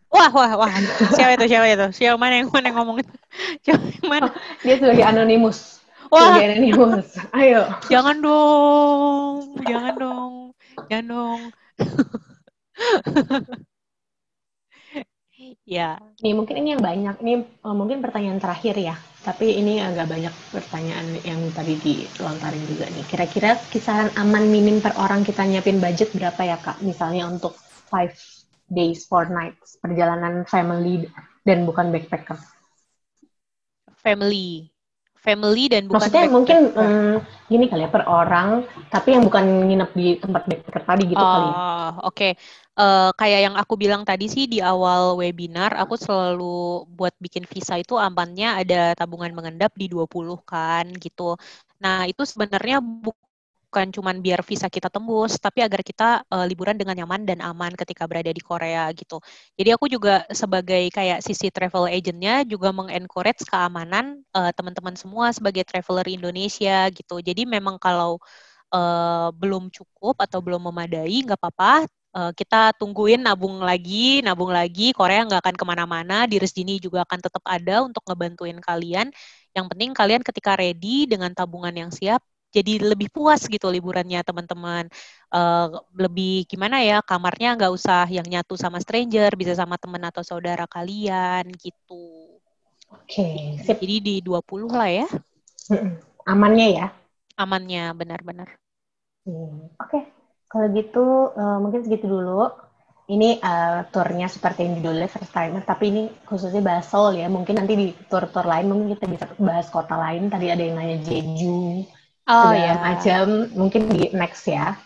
Wah, wah, wah. Siapa itu? Siapa itu? Siapa mana yang ngomong itu? Siapa yang mana? Oh, dia sebagai anonimus. Wah, Sebagai anonimus. Ayo. jangan dong. Jangan dong. Jangan dong. Ya, Nih, mungkin ini yang banyak. Ini mungkin pertanyaan terakhir ya. Tapi ini agak banyak pertanyaan yang tadi dilontarin juga nih. Kira-kira kisaran aman minim per orang kita nyiapin budget berapa ya, Kak? Misalnya untuk 5 days, 4 nights, perjalanan family dan bukan backpacker. family. Family dan bukan Maksudnya mungkin backpacker. gini kali ya, per orang, tapi yang bukan nginep di tempat backpacker tadi gitu kali ya. Oke. Kayak yang aku bilang tadi sih di awal webinar, aku selalu buat bikin visa itu amannya ada tabungan mengendap di 20 kan gitu. Nah, itu sebenarnya bukan cuman biar visa kita tembus, tapi agar kita liburan dengan nyaman dan aman ketika berada di Korea gitu. Jadi aku juga sebagai kayak sisi travel agentnya juga mengencourage keamanan teman-teman semua sebagai traveler Indonesia gitu. Jadi memang kalau belum cukup atau belum memadai, nggak apa-apa. Kita tungguin nabung lagi. Korea nggak akan kemana-mana. Di Resdini juga akan tetap ada untuk ngebantuin kalian. Yang penting kalian ketika ready dengan tabungan yang siap, jadi lebih puas gitu liburannya teman-teman. Lebih gimana ya, kamarnya nggak usah yang nyatu sama stranger, bisa sama teman atau saudara kalian gitu. Oke, sip. Jadi di 20 lah ya. Amannya ya. Amannya benar-benar. Oke, kalau gitu mungkin segitu dulu. Ini turnya seperti yang judulnya first timer, tapi ini khususnya bahas Seoul ya. Mungkin nanti di tur-tur lain mungkin kita bisa bahas kota lain. Tadi ada yang nanya Jeju, Oh segala ya, macam. Mungkin di next ya.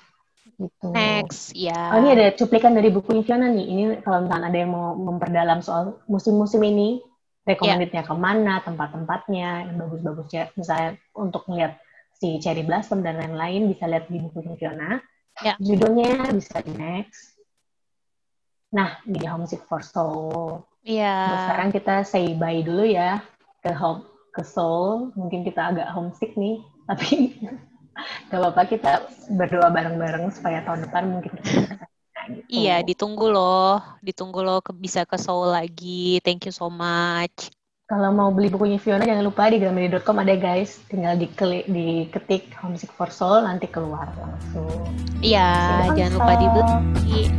Gitu. next Oh, ini ya. ada cuplikan dari bukunya Fiona nih. Ini kalau misalnya ada yang mau memperdalam soal musim-musim ini, Ya, recommended-nya kemana, tempat-tempatnya, yang bagus-bagus ya. Misalnya untuk melihat si Cherry Blossom dan lain-lain, bisa lihat di bukunya Fiona. ya, Judulnya bisa di next. Nah, di Homesick for Soul. iya. Untuk sekarang kita say bye dulu ya ke Seoul. Mungkin kita agak homesick nih, tapi gak apa-apa, kita berdoa bareng-bareng supaya tahun depan mungkin kita bisa kesana gitu. Iya, ditunggu loh bisa ke Seoul lagi. Thank you so much. Kalau mau beli bukunya Fiona, jangan lupa di gramedia.com ada guys. Tinggal diketik Homesick for Soul, nanti keluar langsung. Iya, jangan lupa dibeli.